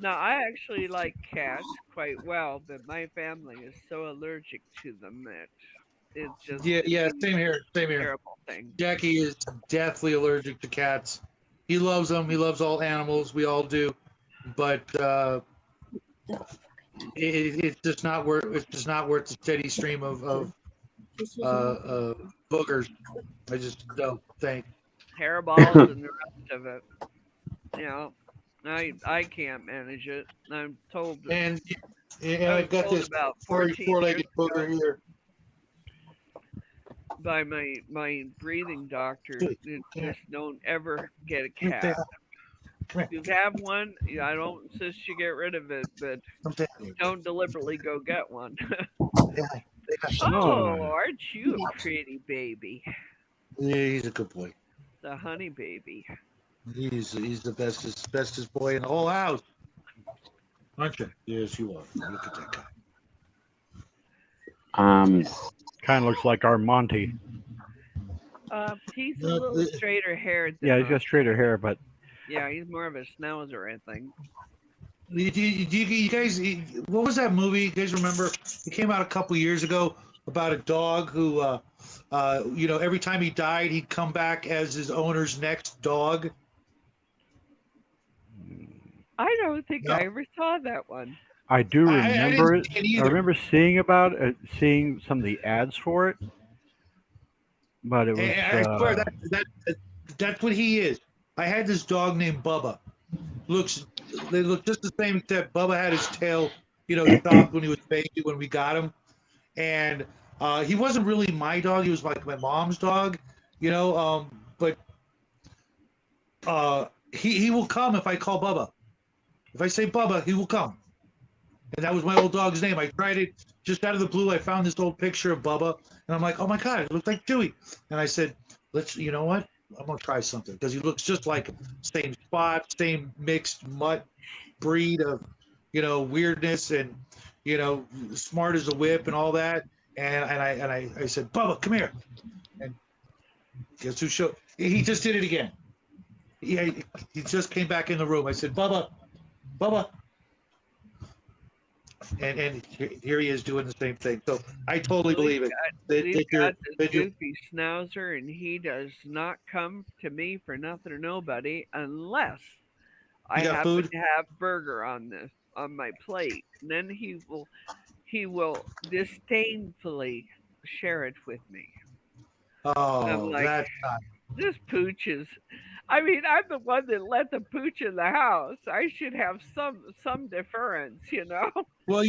Now, I actually like cats quite well, but my family is so allergic to them that it's just same here. Terrible thing. Jackie is deathly allergic to cats. He loves them. He loves all animals. We all do. But it's just not worth. It's just not worth the steady stream of boogers. I just don't think. Hairballs and the rest of it. I can't manage it. I'm told. And I've got this four-legged booger here. By my breathing doctor, just don't ever get a cat. If you have one, I don't insist you get rid of it, but don't deliberately go get one. Oh, aren't you a pretty baby? Yeah, he's a good boy. The honey baby. He's the bestest boy in the whole house, aren't you? Yes, you are. Look at that guy. Um, Kind of looks like our Monty. He's a No, little straighter haired than Yeah, he's got us. straighter hair, but Yeah, he's more of a schnauzer, I think. you guys, what was that movie? You guys remember? It came out a couple years ago about a dog who, every time he died, he'd come back as his owner's next dog. I don't think No, I ever saw that one. I do I didn't remember it. see it I either. remember seeing about it, seeing some of the ads for it, but it was And I swear that's what he is. I had this dog named Bubba. They look just the same, except Bubba had his tail, chopped when he was baby when we got him, and he wasn't really my dog. He was like my mom's dog, but he will come if I call Bubba. If I say Bubba, he will come. And that was my old dog's name. I tried it just out of the blue. I found this old picture of Bubba, and I'm like, oh my god, it looks like Chewy. And I said, you know what? I'm gonna try something because he looks just like same spot, same mixed mutt breed of, weirdness and, smart as a whip and all that. And I said, Bubba, come here. And guess who showed? He just did it again. He just came back in the room. I said, Bubba. And here he is doing the same thing. So I totally believe it. We've got this goofy schnauzer, and he does not come to me for nothing or nobody unless I happen to have burger on my plate. And then he will disdainfully share it with me. Oh, I'm like, that's not. this pooch is. I mean, I'm the one that let the pooch in the house. I should have some deference, Well,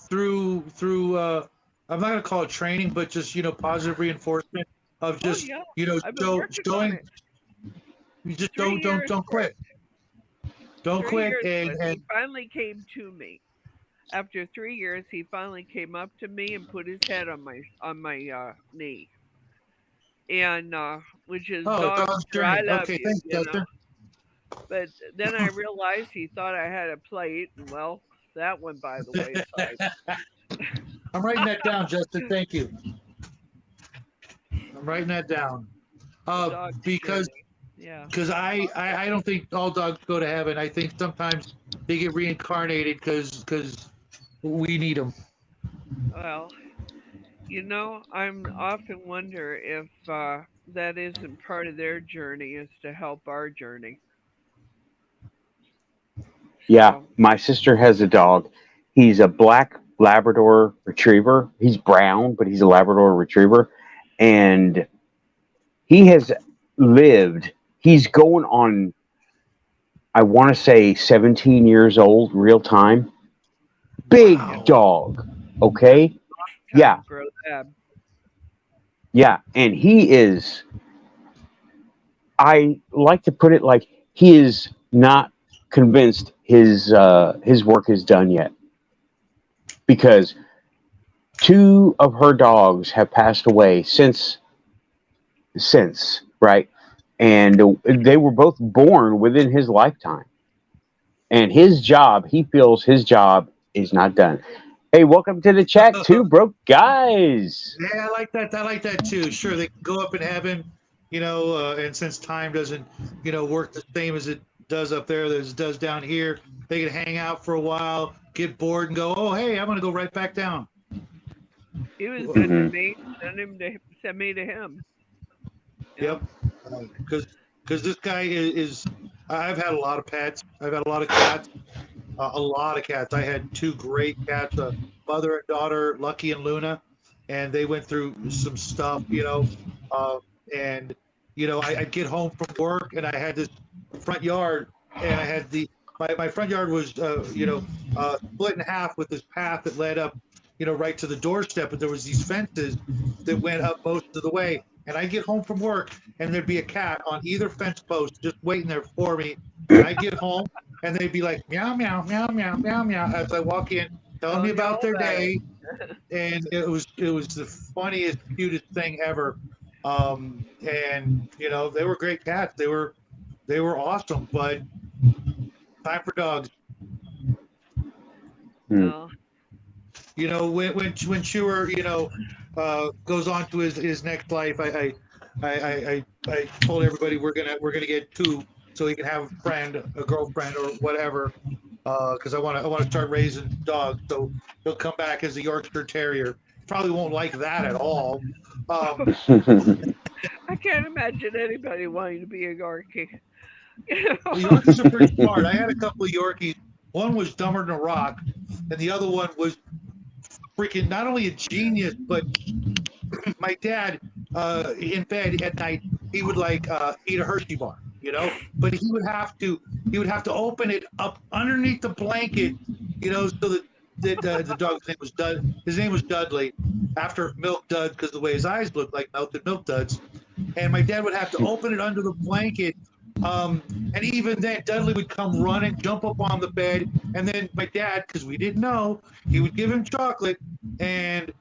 through I'm not gonna call it training, but just positive reinforcement of just yeah. I've been working on showing. it. You just 3 years don't quit. Don't 3 quit, years, but and he finally came to me. After 3 years, he finally came up to me and put his head on my knee, and which is dog dog's sure, I journey. love Okay, you, thanks, Justin. But then I realized he thought I had a plate, and well, that went by the wayside. I'm writing that down, Justin. Thank you. I'm writing that down. Dog Because journey. Yeah. because I don't think all dogs go to heaven. I think sometimes they get reincarnated because we need them. Well, I'm often wonder if that isn't part of their journey is to help our journey. yeah, So, my sister has a dog. He's a black Labrador Retriever. He's brown, but he's a Labrador Retriever, and he has lived. He's going on, I want to say, 17 years old, real time. Big Wow. dog. that's Okay. time Yeah. to grow that. Yeah. And he is, I like to put it like he is not convinced his work is done yet because two of her dogs have passed away since, right? And they were both born within his lifetime. And he feels his job is not done. Hey, welcome to the chat, Two Broke Guys. Yeah, I like that. I like that too. Sure, they can go up in heaven, and since time doesn't, work the same as it does up there, as it does down here, they can hang out for a while, get bored, and go, oh, hey, I'm going to go right back down. He was good to me. Send me to him. Yep. Because this guy is, I've had a lot of pets. I've had a lot of cats. A lot of cats. I had two great cats, mother and daughter, Lucky and Luna, and they went through some stuff, and I'd get home from work and I had this front yard, and I had my front yard was split in half with this path that led up, right to the doorstep, but there was these fences that went up most of the way. And I'd get home from work and there'd be a cat on either fence post just waiting there for me. And I'd get home and they'd be like, meow, meow, meow, meow, meow, meow, as I walk in, telling me about their day. and it was the funniest, cutest thing ever. And you know, they were great cats. They were awesome. But time for dogs. No. You know, when Chewer, you know, goes on to his next life, I told everybody we're gonna get two, so he can have a friend, a girlfriend, or whatever. Because I want to start raising dogs, so he'll come back as a Yorkshire Terrier. Probably won't like that at all. Um, I can't imagine anybody wanting to be a Yorkie. You well, know? Yorkies are pretty smart. I had a couple of Yorkies. One was dumber than a rock, and the other one was freaking not only a genius, but my dad, in bed at night, he would like eat a Hershey bar, you know, but he would have to open it up underneath the blanket, you know, so that the dog's name was his name was Dudley, after Milk Dud, because the way his eyes looked like melted milk duds, and my dad would have to open it under the blanket. And even then, Dudley would come running, jump up on the bed, and then my dad, because we didn't know, he would give him chocolate, and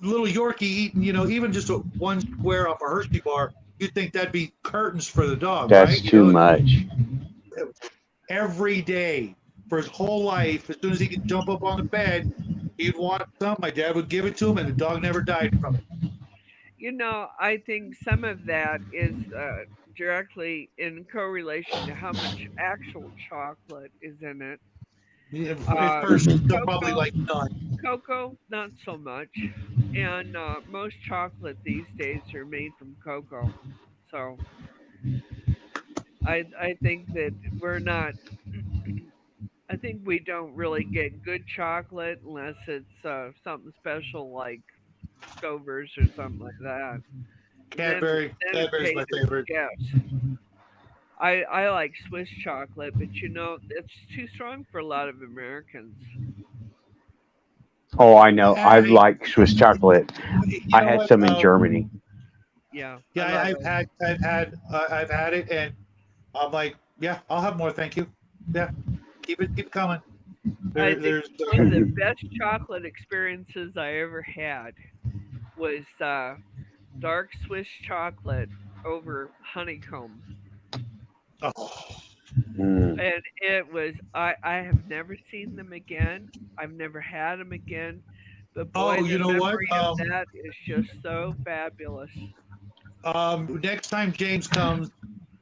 little Yorkie eating, you know, even just one square off a Hershey bar, you'd think that'd be curtains for the dog, That's right? You too know, much. every day for his whole life, as soon as he could jump up on the bed, he'd want some. My dad would give it to him, and the dog never died from it. You know, I think some of that is directly in correlation to how much actual chocolate is in it. At Uh, first, probably cocoa, like none. cocoa, not so much. And most chocolate these days are made from cocoa. So I think that we're not. I think we don't really get good chocolate unless it's something special like Stover's or something like that. And then it Cadbury's pays my its favorite. guess. I like Swiss chocolate, but you know it's too strong for a lot of Americans. Oh, I know. I I, like Swiss chocolate. you I know had what? some in Germany. Yeah, I Yeah, love it. I've had it, and I'm like, yeah, I'll have more, thank you. Yeah, keep it coming. I think There's one of the best chocolate experiences I ever had was dark Swiss chocolate over honeycomb. oh, Mm. And it was I have never seen them again. I've never had them again. But boy, you the know what? memory of that is just so fabulous. Next time James comes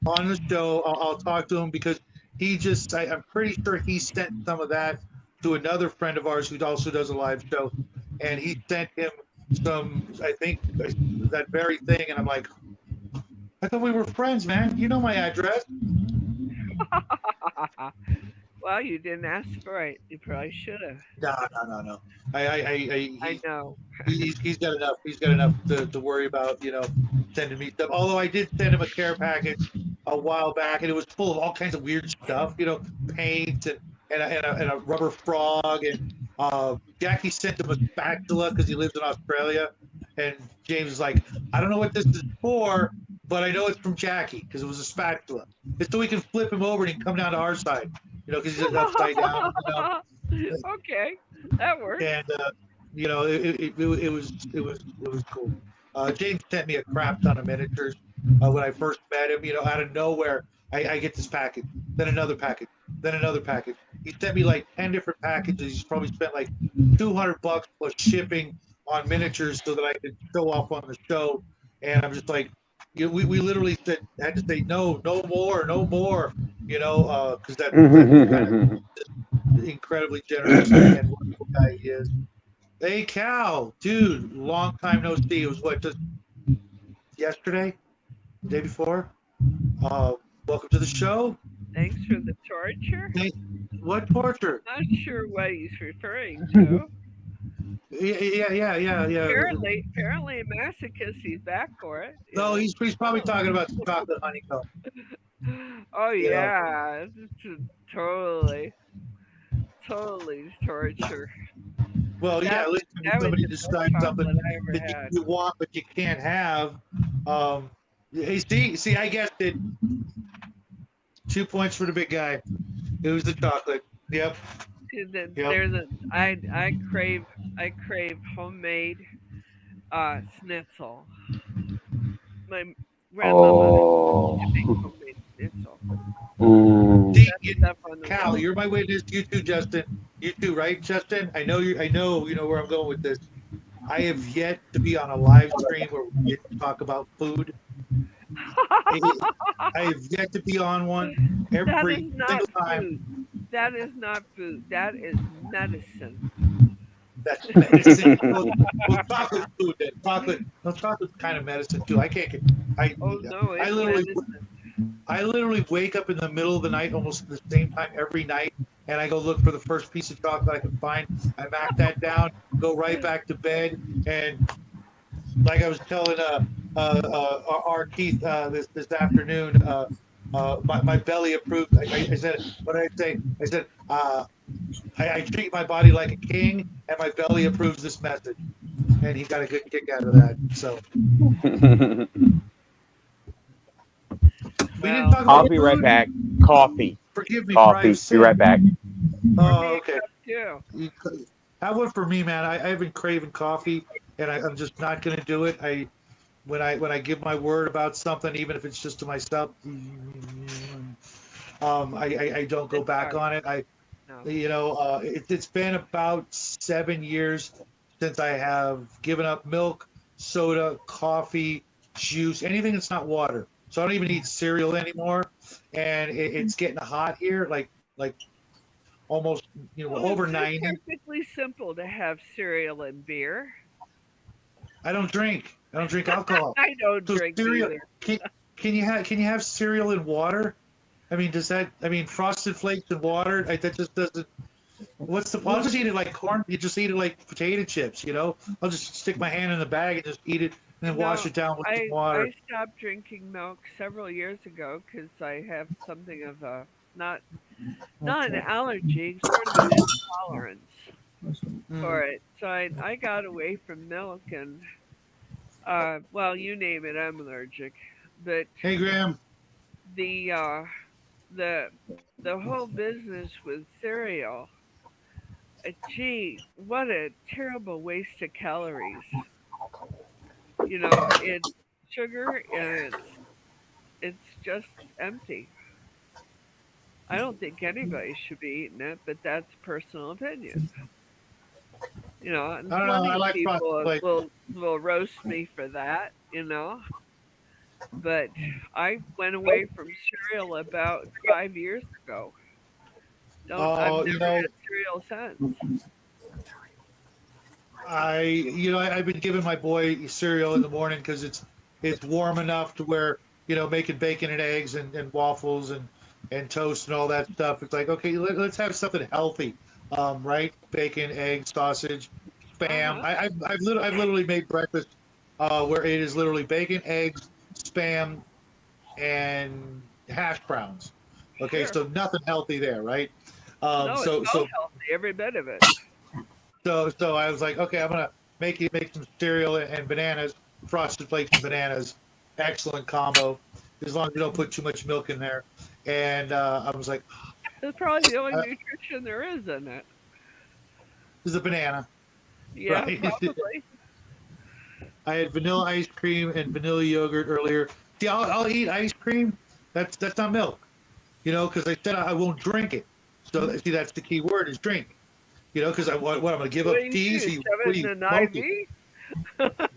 on the show, I'll talk to him because I'm pretty sure he sent some of that to another friend of ours who also does a live show, and he sent him some, I think, that very thing, and I'm like, I thought we were friends, man. You know my address. Well, you didn't ask for it. You probably should have. No, no, no, no. I I know. he's got enough. He's got enough to worry about, you know, sending me stuff. Although I did send him a care package a while back, and it was full of all kinds of weird stuff, you know, paint and a rubber frog. And Jackie sent him a spatula because he lives in Australia. And James is like, I don't know what this is for, but I know it's from Jackie because it was a spatula. It's so we can flip him over and he can come down to our side, you know, because he's upside down, you know. Okay, that works. And you know, it was cool. James sent me a crap ton of miniatures when I first met him. You know, out of nowhere, I get this package, then another package, then another package. He sent me like 10 different packages. He's probably spent like $200 plus shipping on miniatures so that I could show off on the show. And I'm just like, you know, we literally had to say no, no more, no more. You know, because that's the kind of incredibly generous and wonderful guy he is. Hey, Cal, dude, long time no see. It was what, just yesterday, the day before? Uh, Welcome to the show. Thanks for the torture. Hey, what torture? Not sure what he's referring to. Yeah. Apparently, a masochist. He's back for it. You No, know. he's probably talking about the chocolate honeycomb. Oh You know. yeah, totally, totally torture. Well, yeah. That Listen, that if was somebody the best decides something chocolate I ever that had. you want but you can't have, hey, see, I guessed it. 2 points for the big guy. It was the chocolate. Yep. Dude, Yep. there's a I crave homemade schnitzel. My grandmama used to make Oh. homemade schnitzel. See, That stuff on the Cal, stove. you're my witness. You too, Justin. You too, right, Justin? I know you. I know you know where I'm going with this. I have yet to be on a live stream where we get to talk about food. I I have yet to be on one. That Every is not single time. food. That is not food. That is medicine. That's medicine. Well, chocolate food then. Chocolate. No, chocolate's kind of medicine too. I can't get. I Oh no, I it's literally medicine. I literally wake up in the middle of the night almost at the same time every night, and I go look for the first piece of chocolate I can find. I knock that down, go right back to bed, and like I was telling our Keith this afternoon, my belly approved. I said, what did I say? I said, I treat my body like a king, and my belly approves this message, and he got a good kick out of that. So we didn't Well, talk about I'll be right food. back. Coffee. Forgive me, for I Coffee. have Be sinned. right back. Oh, okay. me too. Have one for me, man. I've been craving coffee, and I'm just not gonna do it. When I give my word about something, even if it's just to myself, I don't go It's back hard. on it. No. It's been about 7 years since I have given up milk, soda, coffee, juice, anything that's not water. So I don't even eat cereal anymore, and it's getting hot here, like almost Well, over it's 90. perfectly simple to have cereal and beer. I don't drink. I don't drink alcohol. I don't So drink cereal. either. Can you have cereal in water? I mean, does that? I mean, Frosted Flakes and water. That just doesn't. What's the? I'll just eat it like corn. You just eat it like potato chips. I'll just stick my hand in the bag and just eat it, and then wash No, it down with some I water. I stopped drinking milk several years ago because I have something of a not an allergy, sort of an intolerance for it. So I got away from milk and well, you name it, I'm allergic. But Hey, Graham. the uh the the whole business with cereal, gee, what a terrible waste of calories. It's sugar and it's just empty. I don't think anybody should be eating it, but that's personal opinion. And I don't know. I plenty of like Frosted people Flakes. will roast me for that. But I went away from cereal about 5 years ago. I've Oh, never had cereal since. I've been giving my boy cereal in the morning because it's warm enough to where making bacon and eggs and waffles and toast and all that stuff. It's like, okay, let's have something healthy, right? Bacon, eggs, sausage, spam. Uh-huh. I've literally made breakfast where it is literally bacon, eggs, spam, and hash browns. Okay, Sure. so nothing healthy there, right? No, it's So all so healthy, every bit of it. so I was like, okay, I'm gonna make some cereal and bananas, Frosted Flakes and bananas. Excellent combo, as long as you don't put too much milk in there. And I was like, It's probably the only uh, nutrition there is in it. this is a banana, Yeah, right? probably. I had vanilla ice cream and vanilla yogurt earlier. See, I'll eat ice cream. That's not milk, because I said I won't drink it. So see, that's the key word is drink. Because I'm going to give What up do you teas. do? What Shove are it you in an smoking? IV?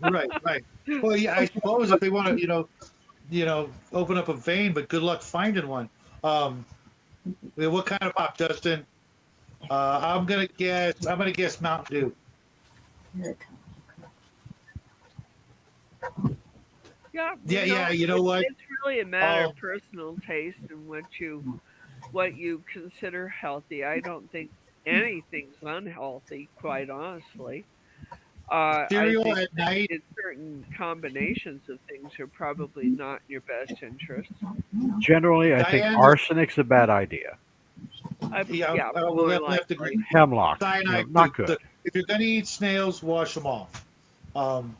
Right. Well, yeah, I suppose if they want to, open up a vein, but good luck finding one. What kind of pop, Justin? I'm gonna guess Mountain Dew. Yeah, Yeah. You know what? it's really a matter Oh. of personal taste and what you consider healthy. I don't think anything's unhealthy, quite honestly. I Cereal think at night. certain combinations of things are probably not in your best interest. Generally, I think Diane, arsenic's a bad idea. Yeah, we'll more have to likely. Hemlock, cyanide. not good. If you're gonna eat snails, wash them off. Um,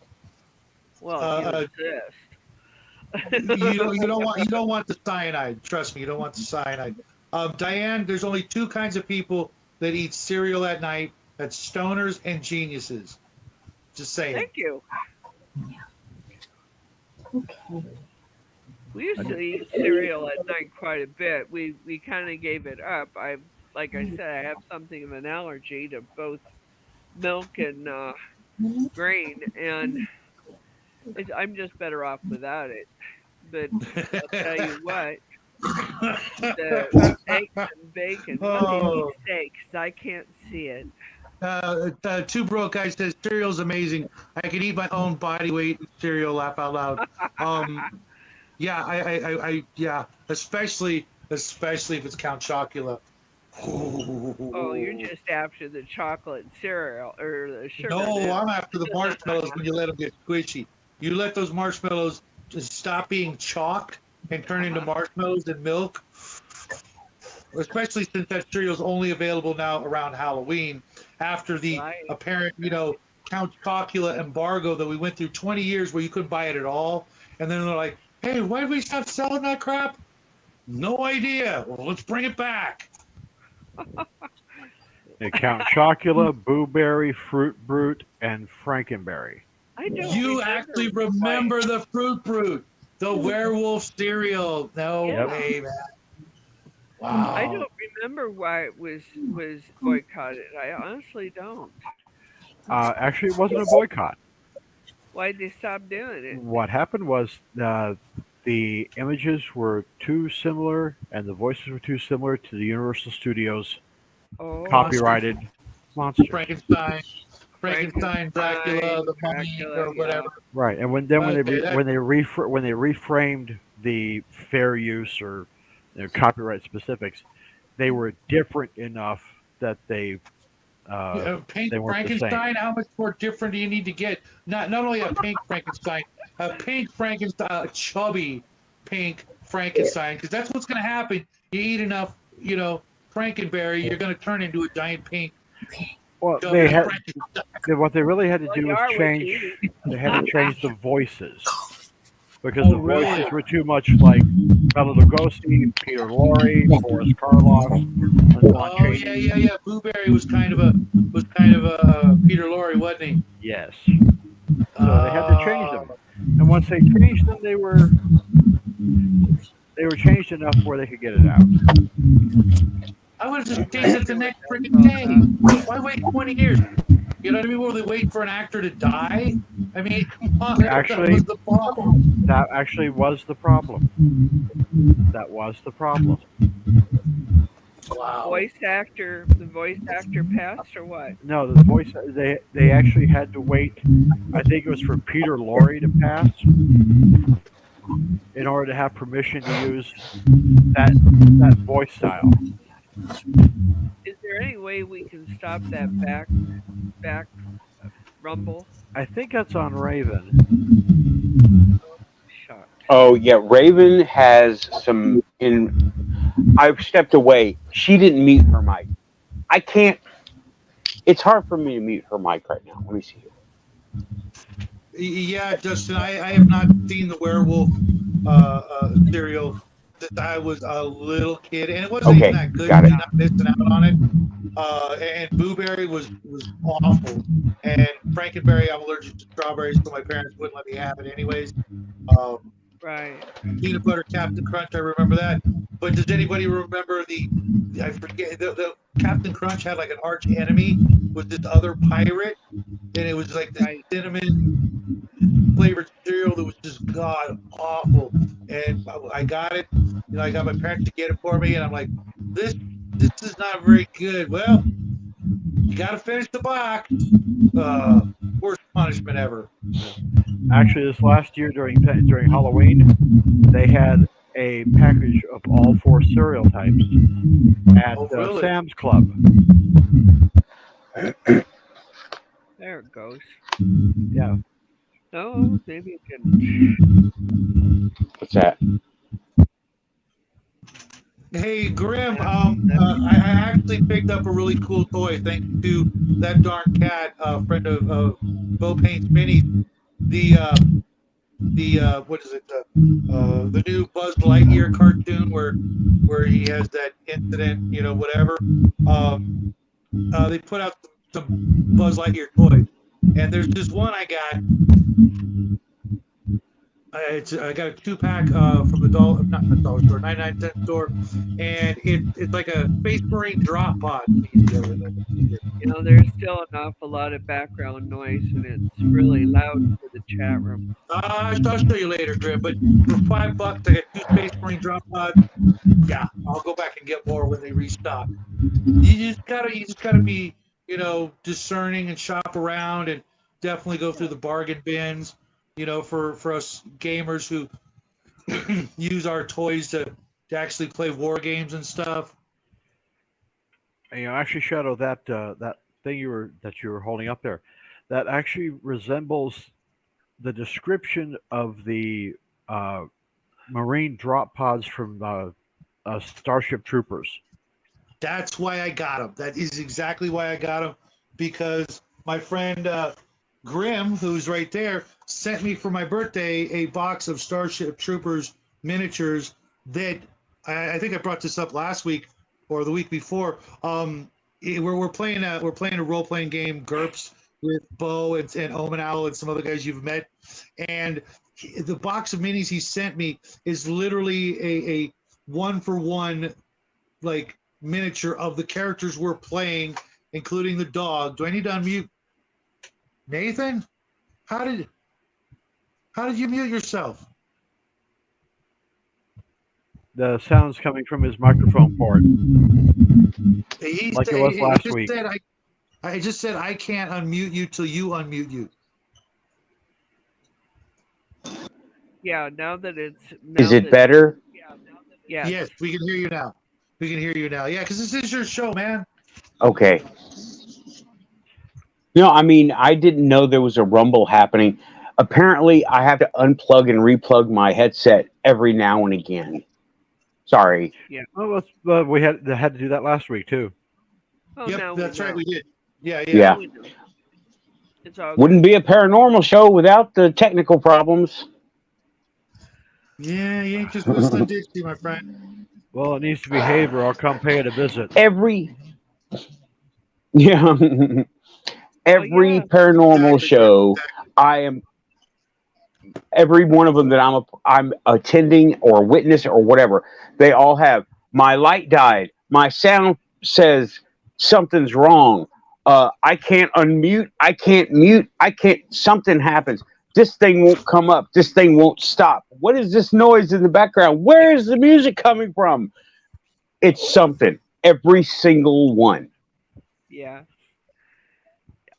Well, if uh, you you don't want the cyanide. Trust me, you don't want the cyanide. Diane, there's only two kinds of people that eat cereal at night. That's stoners and geniuses. Just saying. Thank you. Okay. We used to eat cereal at night quite a bit. We kind of gave it up. Like I said, I have something of an allergy to both milk and grain, and I'm just better off without it. But I'll tell you what, the eggs and bacon. What do you Oh. say? 'Cause I can't see it. Two Broke Guy says cereal's amazing. I can eat my own body weight in cereal. Laugh out loud. Yeah, yeah, especially if it's Count Chocula. Oh, you're just after the chocolate cereal or the sugar. No, now. I'm after the marshmallows when you let them get squishy. You let those marshmallows just stop being chalked and turn into marshmallows and milk. Especially since that cereal's only available now around Halloween after the apparent, Count Chocula embargo that we went through 20 years where you couldn't buy it at all. And then they're like, hey, why did we stop selling that crap? No idea. Well, let's bring it back. They count Chocula, Boo Berry, Fruit Brute, and Frankenberry. I don't You remember actually remember the Fruit Brute, the werewolf cereal. No way, man. Wow. I don't remember why it was boycotted. I honestly don't. Actually, it wasn't a boycott. Why'd they stop doing it? What happened was the images were too similar and the voices were too similar to the Universal Studios copyrighted monsters. Frankenstein, Dracula, the Mummy, or whatever. Right, and when they reframed the fair use or copyright specifics, they were different enough that they Pink they weren't the Frankenstein. same. How much more different do you need to get? Not only a pink Frankenstein, a chubby pink Frankenstein, because that's what's going to happen. You eat enough, Frankenberry, you're going to turn into a giant pink. Well, what they really had to do was change. They had to change the voices because the voices were too much like Bela Lugosi, Peter Lorre, Boris Karloff. Oh yeah. Blueberry was kind of a Peter Lorre, wasn't he? Yes. So they had to change them, and once they changed them, they were changed enough where they could get it out. I would have just changed it the next freaking day. Why wait 20 years? You know what I mean? Will they wait for an actor to die? I mean, come on, Actually, that was the problem. That actually was the problem. That was the problem. Wow. The voice actor passed or what? No, the voice they actually had to wait. I think it was for Peter Lorre to pass in order to have permission to use that voice style. Is there any way we can stop that back rumble? I think that's on Raven. Shocked. Oh yeah, Raven has some. I've stepped away. She didn't mute her mic. I can't. It's hard for me to mute her mic right now. Let me see here. Yeah, Justin, I have not seen the werewolf serial since I was a little kid, and it wasn't even that good. Got it. Not missing out on it. And Blueberry was awful, and Frankenberry, I'm allergic to strawberries, so my parents wouldn't let me have it anyways. Right. Peanut Butter Captain Crunch, I remember that. But does anybody remember I forget, the Captain Crunch had like an arch enemy with this other pirate, and it was like this cinnamon flavored cereal that was just god awful. And I got it, I got my parents to get it for me, and I'm like, this is not very good. Well, you got to finish the box. Worst punishment ever. Actually, this last year during Halloween, they had a package of all 4 cereal types at really? Sam's Club. There it goes. Yeah. No, maybe it can. What's that? Hey, Grim, I actually picked up a really cool toy thanks to that darn cat, friend of Bo Paint's Minis. The what is it? The new Buzz Lightyear cartoon where he has that incident, whatever. they put out some Buzz Lightyear toys, and there's this one I got. I got a 2-pack from the not the dollar store, 99-cent store, and it's like a Space Marine drop pod. There's still an awful lot of background noise, and it's really loud for the chat room. I'll show you later, Grim. But for $5, I got 2 Space Marine drop pods. Yeah, I'll go back and get more when they restock. You just gotta be, discerning and shop around, and definitely go through the bargain bins. For us gamers who use our toys to actually play war games and stuff. Actually, Shadow, that thing you were holding up there, that actually resembles the description of the Marine drop pods from Starship Troopers. That's why I got them. That is exactly why I got them, because my friend Grim, who's right there, sent me for my birthday a box of Starship Troopers miniatures that I think I brought this up last week or the week before. We're playing a role playing game, GURPS, with Bo and Omen Owl and some other guys you've met, and the box of minis he sent me is literally a 1-for-1 like miniature of the characters we're playing, including the dog. Do I need to unmute Nathan? How did you mute yourself? The sound's coming from his microphone port, It was last week. I just said I can't unmute you till you unmute you. Yeah, now that it's... Is it better? Yeah. Yes, we can hear you now. Yeah, because this is your show, man. Okay. I didn't know there was a rumble happening. Apparently, I have to unplug and replug my headset every now and again. Sorry. Yeah. Oh, we had to do that last week too. Oh, Yep, that's right, we did. Yeah. Yeah. It's all Wouldn't be a paranormal show without the technical problems. Yeah, you ain't just whistling Dixie, my friend. Well, it needs to behave, or I'll come pay it a visit. Every paranormal show, every one of them that I'm attending or witness or whatever, they all have, my light died, my sound says something's wrong, I can't unmute, I can't mute, something happens, this thing won't come up, this thing won't stop, what is this noise in the background, where is the music coming from? It's something, every single one. Yeah.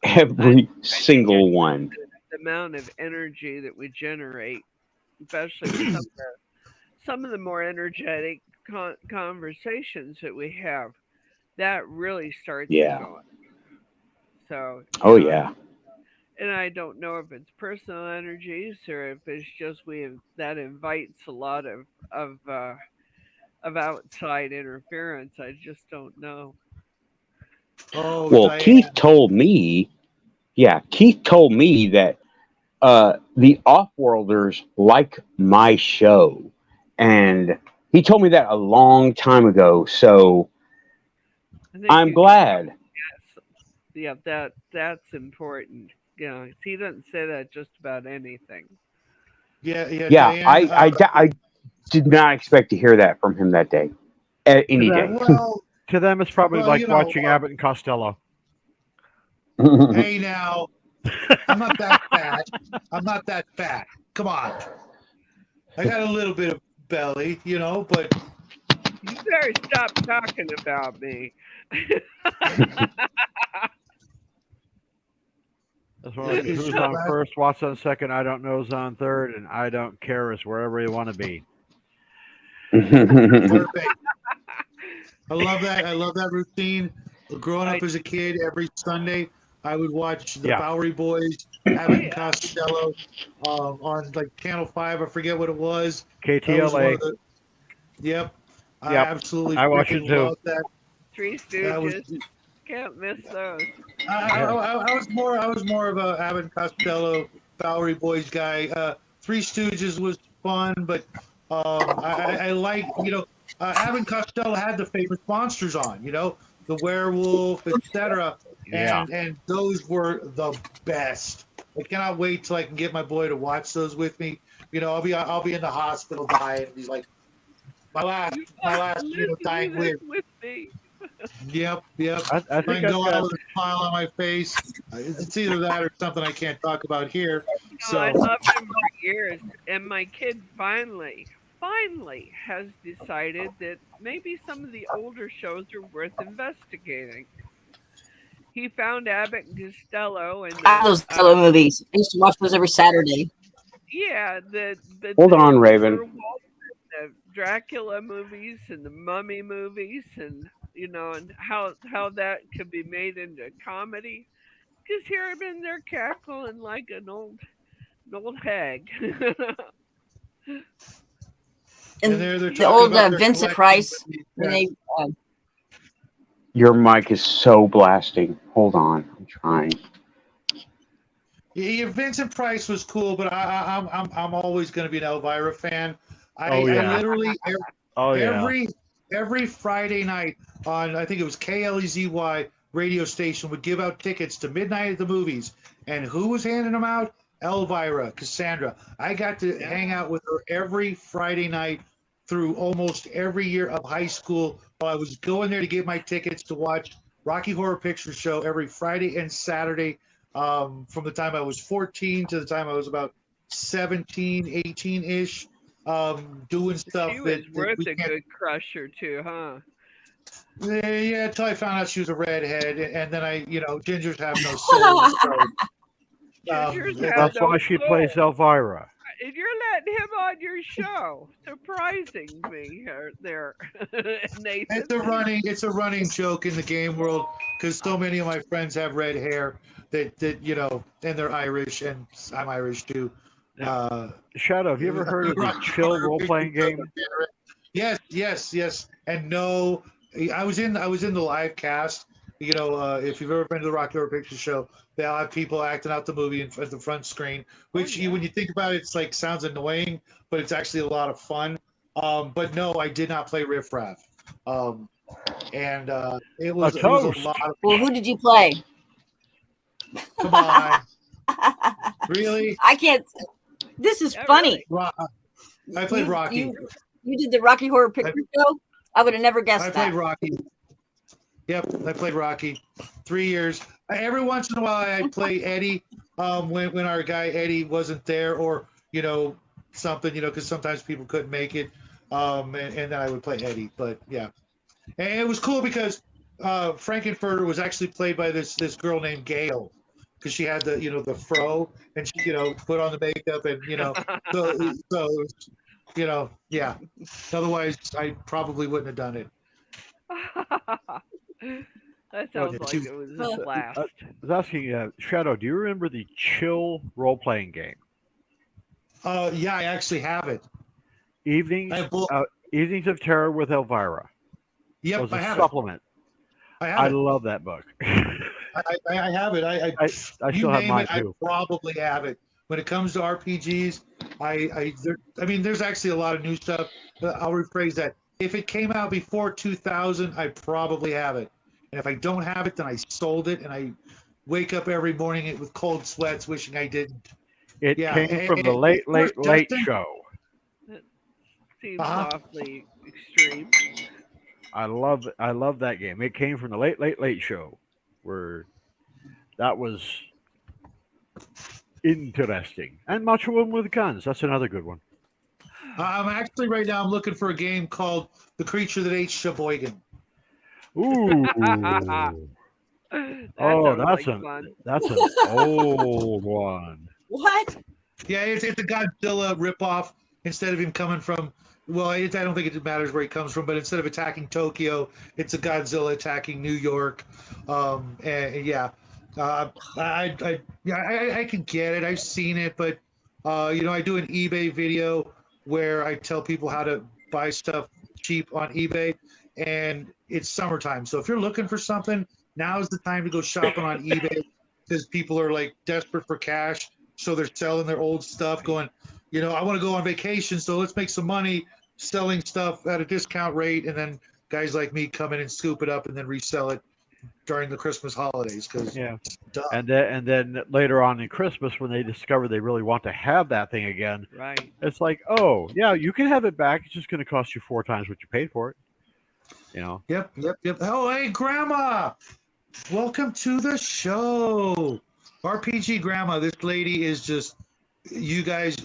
Every single one. The amount of energy that we generate, especially with some of the more energetic conversations that we have, that really starts going. So. Yeah. And I don't know if it's personal energies or if it's just that invites a lot of outside interference. I just don't know. Oh, well, Diane. Keith told me that the off-worlders like my show, and he told me that a long time ago. So I'm glad. Yes, yeah, that's important. Yeah, he doesn't say that just about anything. Yeah. Diane, I did not expect to hear that from him that day. Any day. Well, to them, it's probably like watching Abbott and Costello. Hey, now, I'm not that fat. Come on. I got a little bit of belly, but... You better stop talking about me. That's one. Who's on first, what's on second, I don't know is on third, and I don't care is wherever you want to be. Perfect. I love that routine. Growing up as a kid, every Sunday, I would watch the Bowery Boys, Abbott and Costello, on like Channel 5. I forget what it was. KTLA. Yep. I absolutely watched it too. That. Three Stooges. Can't miss those. I was more of a Abbott and Costello, Bowery Boys guy. Three Stooges was fun, but I like, Abbott and Costello had the famous monsters on, the werewolf, etc. Yeah. And those were the best. I cannot wait till I can get my boy to watch those with me. You know, I'll be in the hospital dying. He's like, my last Listen dying to this wish. with me. Yep. I I think can I've go out got. with a smile on my face. It's either that or something I can't talk about here. No, I So loved him for years, and my kid finally has decided that maybe some of the older shows are worth investigating. He found Abbott and Costello and I love those Costello movies. I used to watch those every Saturday. yeah, Hold the on, Raven. werewolf, the Dracula movies and the mummy movies, and and how that could be made into comedy. Just hear him in there cackling like an old hag. and And they're the talking old about their Vincent collections. Price, when they Your mic is so blasting. Hold on, I'm trying. Yeah, Vincent Price was cool, but I'm always going to be an Elvira fan. Oh I yeah. literally Oh yeah. every Friday night on, I think it was KLEZY radio station, would give out tickets to Midnight at the Movies, and who was handing them out? Elvira, Cassandra. I got to hang out with her every Friday night through almost every year of high school. While I was going there to get my tickets to watch Rocky Horror Picture Show every Friday and Saturday, from the time I was 14 to the time I was about 17, 18-ish, doing stuff She was that worth we a can't. good crusher too, huh? Yeah, until I found out she was a redhead, and then gingers have no soul. So, Gingers have That's no why she soul. plays Elvira. And you're letting him on your show. Surprising me there, Nathan. it's a running joke in the game world because so many of my friends have red hair that and they're Irish, and I'm Irish too. Shadow, have you ever heard of the Chill role playing game? Yes. And no, I was in the live cast. If you've ever been to the Rocky Horror Picture Show, they'll have people acting out the movie at the front screen, which when you think about it, it's like sounds annoying, but it's actually a lot of fun. But no, I did not play Riff Raff. And it was a lot of. Well, who did you play? Come on, really? I can't. This is Yeah, funny. really. I played Rocky. You did the Rocky Horror Picture Show. I would have never guessed I that. played Rocky. Yep, I played Rocky 3 years. Every once in a while, I play Eddie when our guy Eddie wasn't there, or something, because sometimes people couldn't make it, and then I would play Eddie. But yeah, and it was cool because Frankenfurter was actually played by this girl named Gail, because she had the fro, and she put on the makeup, and so yeah. Otherwise, I probably wouldn't have done it. That sounds like it was a blast. I was asking Shadow, do you remember the Chill role playing game? Yeah, I actually have it. Evenings of Terror with Elvira. Yep, was I a have supplement. it. I love that book. I have it. I still have mine too. I probably have it. When it comes to RPGs, there's actually a lot of new stuff. I'll rephrase that. If it came out before 2000, I probably have it. And if I don't have it, then I sold it, and I wake up every morning with cold sweats wishing I didn't. It came from the late show. That seems awfully extreme. I love that game. It came from the late show, where that was interesting. And Macho Woman with Guns. That's another good one. I'm actually right now. I'm looking for a game called The Creature That Ate Sheboygan. Ooh. Fun. That's an old one. What? Yeah, it's a Godzilla ripoff. Instead of him coming from, I don't think it matters where he comes from, but instead of attacking Tokyo, it's a Godzilla attacking New York. And yeah, I can get it. I've seen it, but I do an eBay video where I tell people how to buy stuff cheap on eBay, and it's summertime. So if you're looking for something, now's the time to go shopping on eBay, because people are like desperate for cash. So they're selling their old stuff going, I want to go on vacation. So let's make some money selling stuff at a discount rate and then guys like me come in and scoop it up and then resell it during the Christmas holidays. Because Yeah. And then later on in Christmas, when they discover they really want to have that thing again, Right. it's like, oh yeah, you can have it back. It's just going to cost you 4 times what you paid for it. You know. Yep. Oh, hey, Grandma, welcome to the show. RPG Grandma, this lady is just, you guys.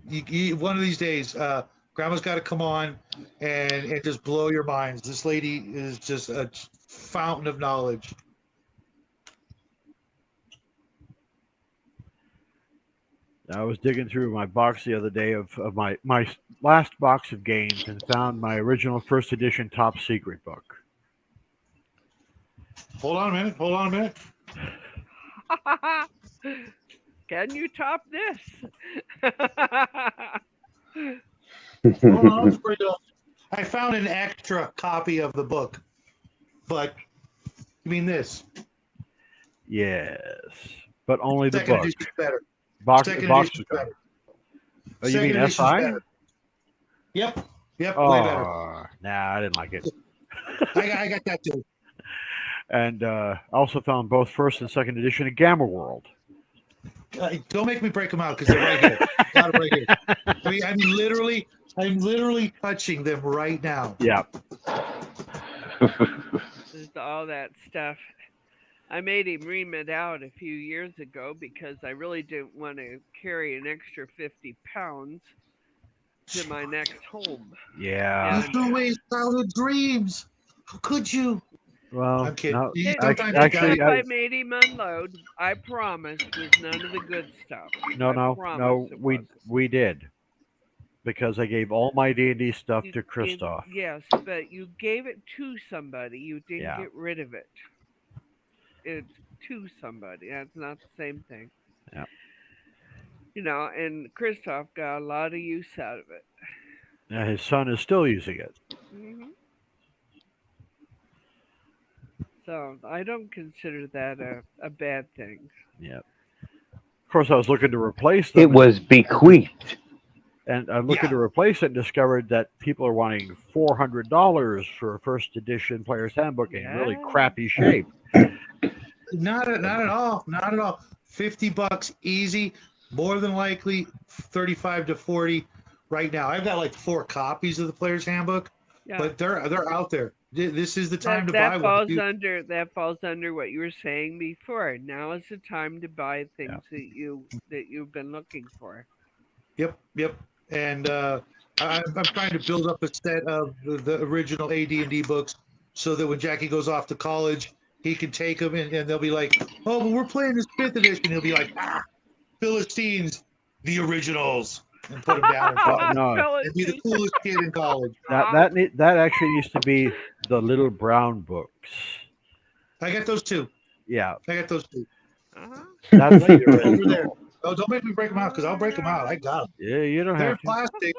One of these days, Grandma's got to come on and just blow your minds. This lady is just a fountain of knowledge. I was digging through my box the other day of my last box of games and found my original first edition top secret book. Hold on a minute. Can you top this? Hold on, let's bring it up. I found an extra copy of the book, but you mean this? Yes, but only the Second book. edition's better. Box Second box edition's was better. Oh, you Second mean edition's SI? better. Yep, way better. Oh, nah, I didn't like it. I got that too. And I also found both first and second edition of Gamma World. Don't make me break them out because they're right here. Got them right here. I mean, I'm literally touching them right now. Yeah. There's all that stuff. I made him ream it out a few years ago because I really didn't want to carry an extra 50 pounds to my next home. Yeah. You threw away his childhood dreams. How could you? Well, I'm kidding. no, Sometimes actually, I made him unload, I promise, was none of the good stuff. no, we did, because I gave all my D&D stuff to Christoph. Yes, but you gave it to somebody. You didn't get rid of it. It's to somebody. That's not the same thing. Yeah. You know, and Christoph got a lot of use out of it. Now his son is still using it. Mm-hmm. So I don't consider that a bad thing. Yeah. Of course, I was looking to replace them. It was bequeathed. And I'm looking to replace it and discovered that people are wanting $400 for a first edition player's handbook in really crappy shape. Not at all. Not at all. $50 easy. More than likely 35 to 40 right now. I've got like 4 copies of the player's handbook, but they're out there. This is the time to buy one. That falls under what you were saying before. Now is the time to buy things that you've been looking for. Yep. And I'm trying to build up a set of the original AD&D books so that when Jackie goes off to college, he can take them and they'll be like, oh, but we're playing this 5th edition. He'll be like, Philistines, the originals, and put them down in college. And be the coolest kid in college. That actually needs to be the little brown books. I got those too. Yeah. I got those too. That's over there. Oh, don't make me break them out because I'll break them out. I got them. Yeah, you don't have to. Plastic.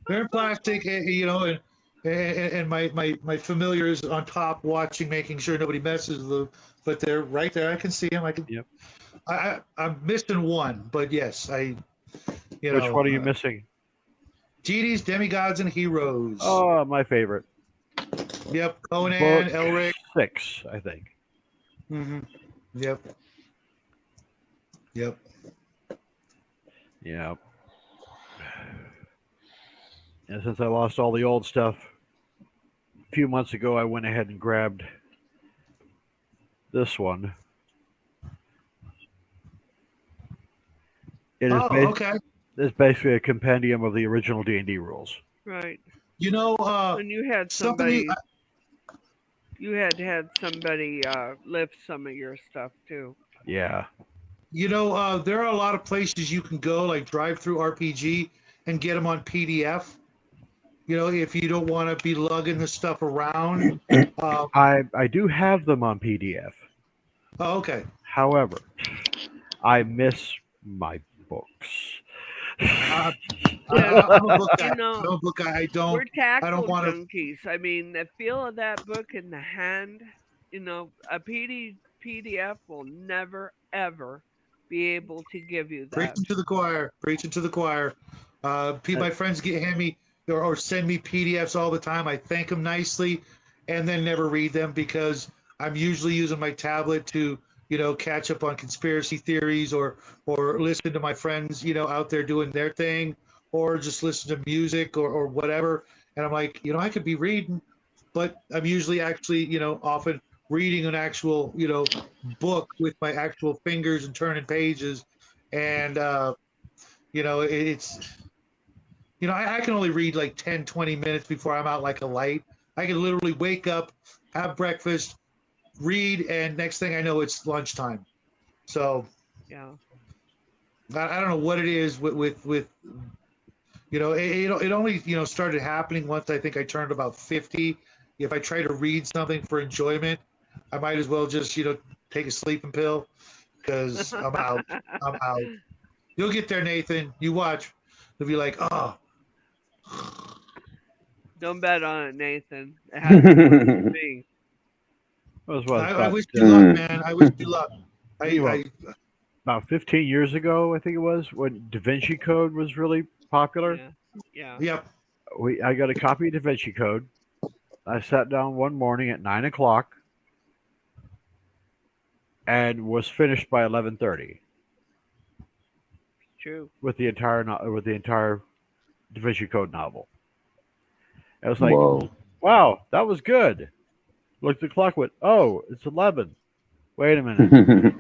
They're in plastic, you know, and my familiars on top watching, making sure nobody messes with them. But they're right there. I can see them. Yep. I'm missing one, but yes, Which one are you missing? GD's Demigods and Heroes. Oh, my favorite. Yep, Conan, Book Elric. 6, I think. Mm-hmm. Yep. Yeah. And since I lost all the old stuff, a few months ago I went ahead and grabbed this one. It is It's basically a compendium of the original D&D rules. Right. You know, when you had somebody, you had somebody lift some of your stuff too. Yeah. You know, there are a lot of places you can go, like Drive Through RPG, and get them on PDF. You know, if you don't want to be lugging the stuff around. I do have them on PDF. Oh, okay. However, I miss my books. I'm a book guy. You know, I'm a book guy. I don't. We're tackle I don't want junkies. I mean, the feel of that book in the hand. You know, a PDF will never ever be able to give you that. Preaching to the choir. Preaching to the choir. My friends hand me or send me PDFs all the time. I thank them nicely, and then never read them because I'm usually using my tablet to catch up on conspiracy theories or listen to my friends out there doing their thing or just listen to music or whatever. And I'm like, I could be reading, but I'm usually actually often reading an actual book with my actual fingers and turning pages, and it's I can only read like 10, 20 minutes before I'm out like a light. I can literally wake up, have breakfast, read, and next thing I know, it's lunchtime. So Yeah. I don't know what it is with it only started happening once I think I turned about 50. If I try to read something for enjoyment, I might as well just take a sleeping pill because I'm out. I'm out. You'll get there, Nathan. You watch. You'll be like, oh. Don't bet on it, Nathan. It hasn't worked for me. It was I about wish you luck, man. I wish you luck. about 15 years ago, I think it was, when Da Vinci Code was really popular. Yeah. Yeah. Yep. I got a copy of Da Vinci Code. I sat down one morning at 9 o'clock and was finished by 11:30 True. with the entire Da Vinci Code novel. I was like, Whoa. wow, that was good. Looked at the clock, went, oh, it's 11. Wait a minute.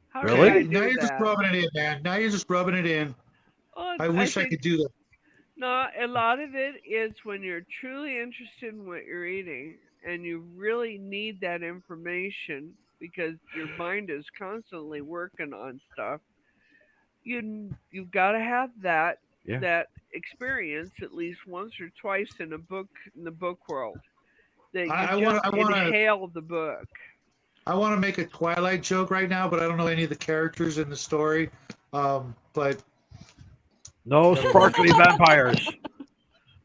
How Really? did I Now do you're just that? rubbing it in, man. Now you're just rubbing it in. Oh, I I wish I think could do that. no. A lot of it is when you're truly interested in what you're reading, and you really need that information because your mind is constantly working on stuff. You've got to have Yeah. that experience at least once or twice in the book world that you I want just to. inhale the book. I want to make a Twilight joke right now, but I don't know any of the characters in the story. But No never mind. sparkly vampires.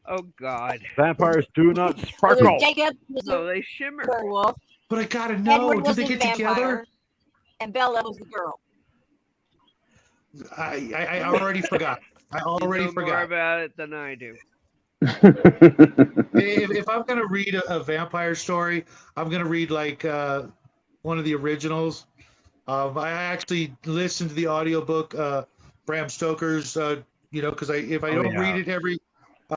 Oh God, Vampires do not Well, there's sparkle. Jacob was no, the they shimmer. werewolf, But I gotta know. Edward Did was they the get together? vampire, and Bella was the girl. I already forgot. I You already know more forgot. about it than I do. If I'm gonna read a vampire story, I'm gonna read like one of the originals. I actually listened to the audiobook, Bram Stoker's. Because if I Oh don't read yeah. it every,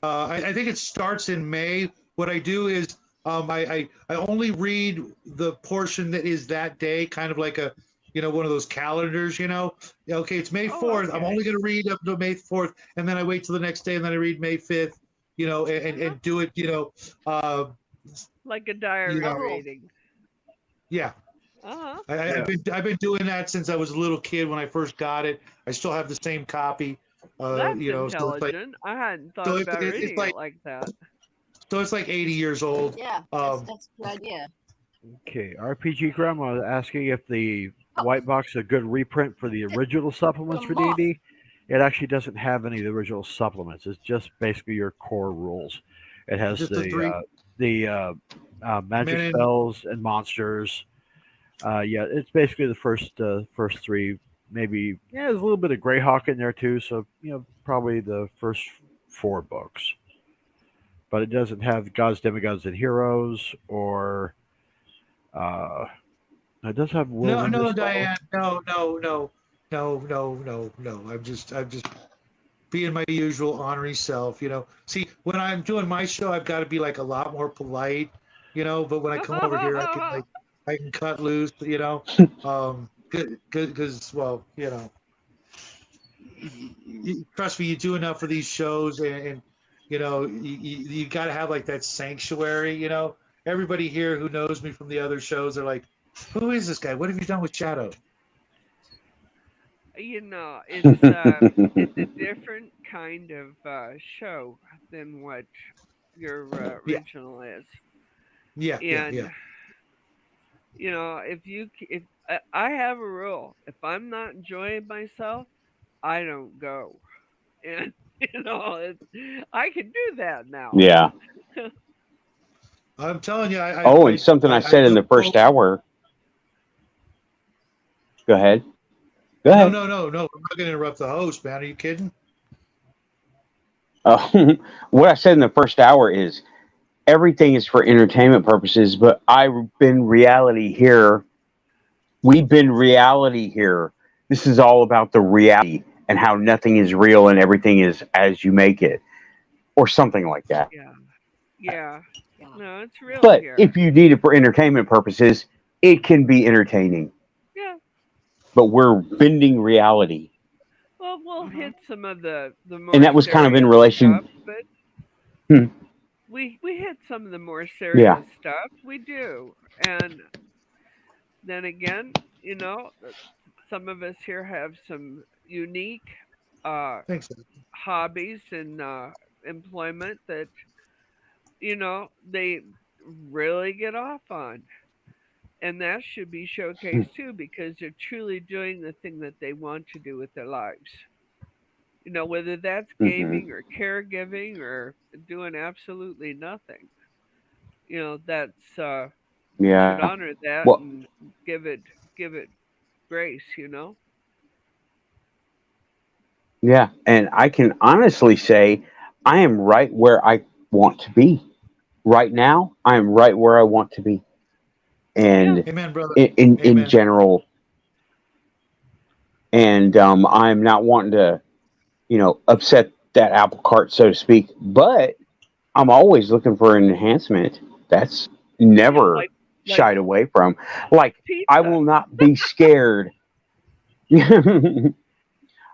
I think it starts in May. What I do is I only read the portion that is that day, kind of like a one of those calendars. Okay, it's May Oh, 4th. I'm okay. only going to read up to May 4th, and then I wait till the next day, and then I read May 5th. Uh-huh. And do it. Uh, Like a you diary know, Oh, reading. yeah. Uh-huh. I've Yeah. been doing that since I was a little kid when I first got it. I still have the same copy. That's So it's like intelligent. I hadn't thought so about it's reading it like like that. so it's like 80 years old. yeah, Um, that's a good idea. Okay. RPG Grandma is asking if the Oh, white box is a good reprint for the original put supplements for them off. D&D. It actually doesn't have any of the original supplements. It's just basically your core rules. It has just the three the magic men in. spells and monsters. Yeah, it's basically the first three. Maybe there's a little bit of Greyhawk in there too. So probably the first four books. But it doesn't have gods, demigods, and heroes, or uh, it does have No, wilderness no, though. Diane. No. I'm just being my usual ornery self. See, when I'm doing my show, I've got to be like a lot more polite. But when I come over here, I can cut loose. Because well, trust me, you do enough for these shows, and you got to have like that sanctuary. Everybody here who knows me from the other shows are like, who is this guy? What have you done with Shadow? It's a different kind of show than what your Yeah, original is. yeah. And if I have a rule, if I'm not enjoying myself, I don't go. And I can do that now. Yeah. I'm telling you, Oh, and something I I said in look the first forward. hour. Go ahead. Go No, ahead. no. I'm not going to interrupt the host, man. Are you kidding? What I said in the first hour is everything is for entertainment purposes, but I've been reality here. We've been reality here. This is all about the reality and how nothing is real and everything is as you make it, or something like that. Yeah. Yeah. Yeah. No, it's real But here. if you need it for entertainment purposes, it can be entertaining. Yeah. But we're bending reality. Well, we'll Mhm. hit some of the And more that was kind of in serious relation. stuff, but Hmm, we hit some of the more yeah. serious stuff. We do. And then again, some of us here have some unique uh Thanks. hobbies and employment that they really get off on. And that should be showcased too because they're truly doing the thing that they want to do with their lives. Whether that's Hmm. gaming or caregiving or doing absolutely nothing. That's we should Yeah. honor that Well, and give it grace. yeah. And I can honestly say I am right where I want to be. Right now, I am right where I want to be. Yeah. And Amen, brother. in Amen. general, and I'm not wanting to, upset that apple cart, so to speak. But I'm always looking for an enhancement. That's Yeah, never like shied away from. Like I pizza. will not be scared.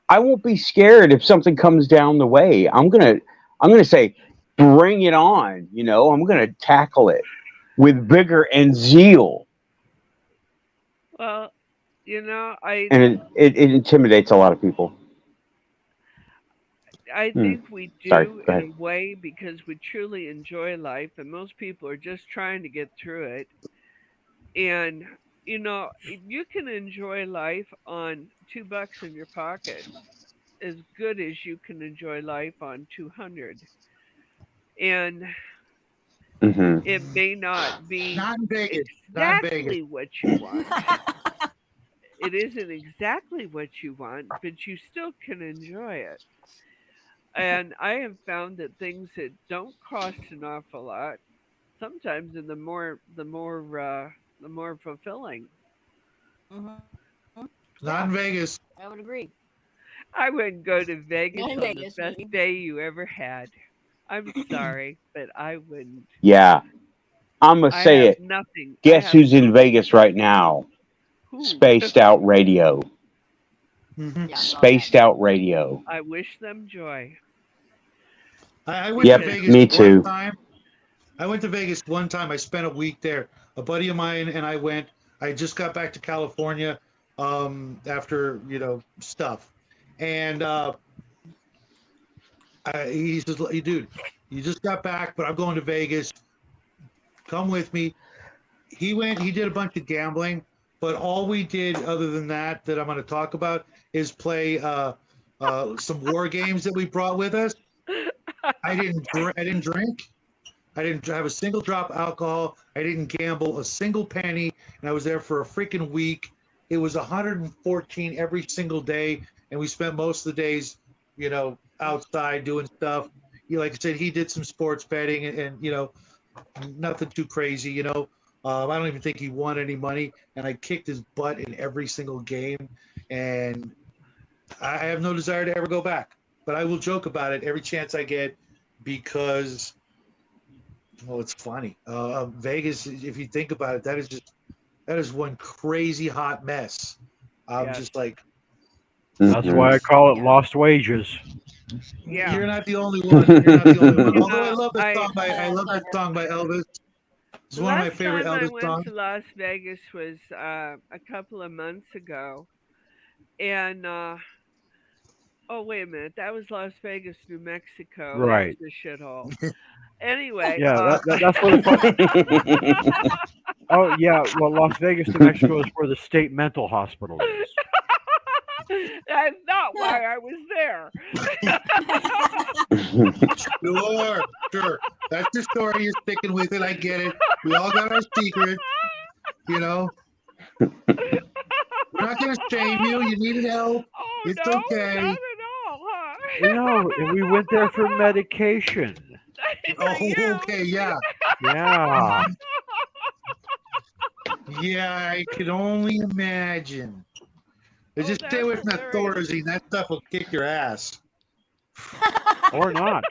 I won't be scared if something comes down the way. I'm gonna say, bring it on. I'm gonna tackle it with vigor and zeal, Well, you know, I and it intimidates a lot of people. I Hmm. think we Sorry, do go in ahead. a way because we truly enjoy life and most people are just trying to get through it. And you can enjoy life on $2 in your pocket as good as you can enjoy life on 200. And Hmm. it may not be Not in Vegas. Not in Vegas. exactly what you want. It isn't exactly what you want, but you still can enjoy it. And I have found that things that don't cost an awful lot sometimes are the more fulfilling. Mhm. Not Yeah, in Vegas. I would agree. I wouldn't go to Vegas Not in on the Vegas, best maybe. day you ever had. I'm sorry, but I wouldn't. Yeah, I'm gonna I say have it. nothing. I Guess have who's in nothing. Vegas right now? Who? Spaced Out Radio. Hmm. Yeah, I saw that. Spaced Out Radio. I wish them joy I went to Yep, because Vegas me one too. time. I went to Vegas one time. I spent a week there. A buddy of mine and I went. I just got back to California after stuff, and he says, "Hey, dude, you just got back, but I'm going to Vegas. Come with me." He went. He did a bunch of gambling, but all we did, other than that I'm going to talk about, is play some war games that we brought with us. I didn't. I didn't drink. I didn't have a single drop of alcohol. I didn't gamble a single penny, and I was there for a freaking week. It was 114 every single day, and we spent most of the days, outside doing stuff. Like I said, he did some sports betting, and nothing too crazy. I don't even think he won any money, and I kicked his butt in every single game, and I have no desire to ever go back. But I will joke about it every chance I get because well, it's funny. Vegas, if you think about it, that is one crazy hot mess. I'm yes, just like, That's Hmm. why I call it Yeah. lost wages. yeah. you're not the only one. You're not the only one. You Although I know, love the I song I love that song by Elvis. It's the one of my last favorite time I Elvis went songs. to Las Vegas was a couple of months ago, and oh wait a minute, that was Las Vegas, New Mexico. That was Right. a shithole. Anyway, Yeah, that's where the oh yeah, well Las Vegas, New Mexico is where the state mental hospital is. that's not why I was there. Sure, sure. That's the story. You're sticking with it. I get it. We all got our secrets. You know, we're not going to shame you. You needed help. Oh It's no, not okay. at all, huh? No, and we went there for medication. Oh, You. okay, yeah. Yeah. Yeah, I can only imagine. Oh, Just stay that's away from that hilarious. Thorazine. That stuff will kick your ass. Or not.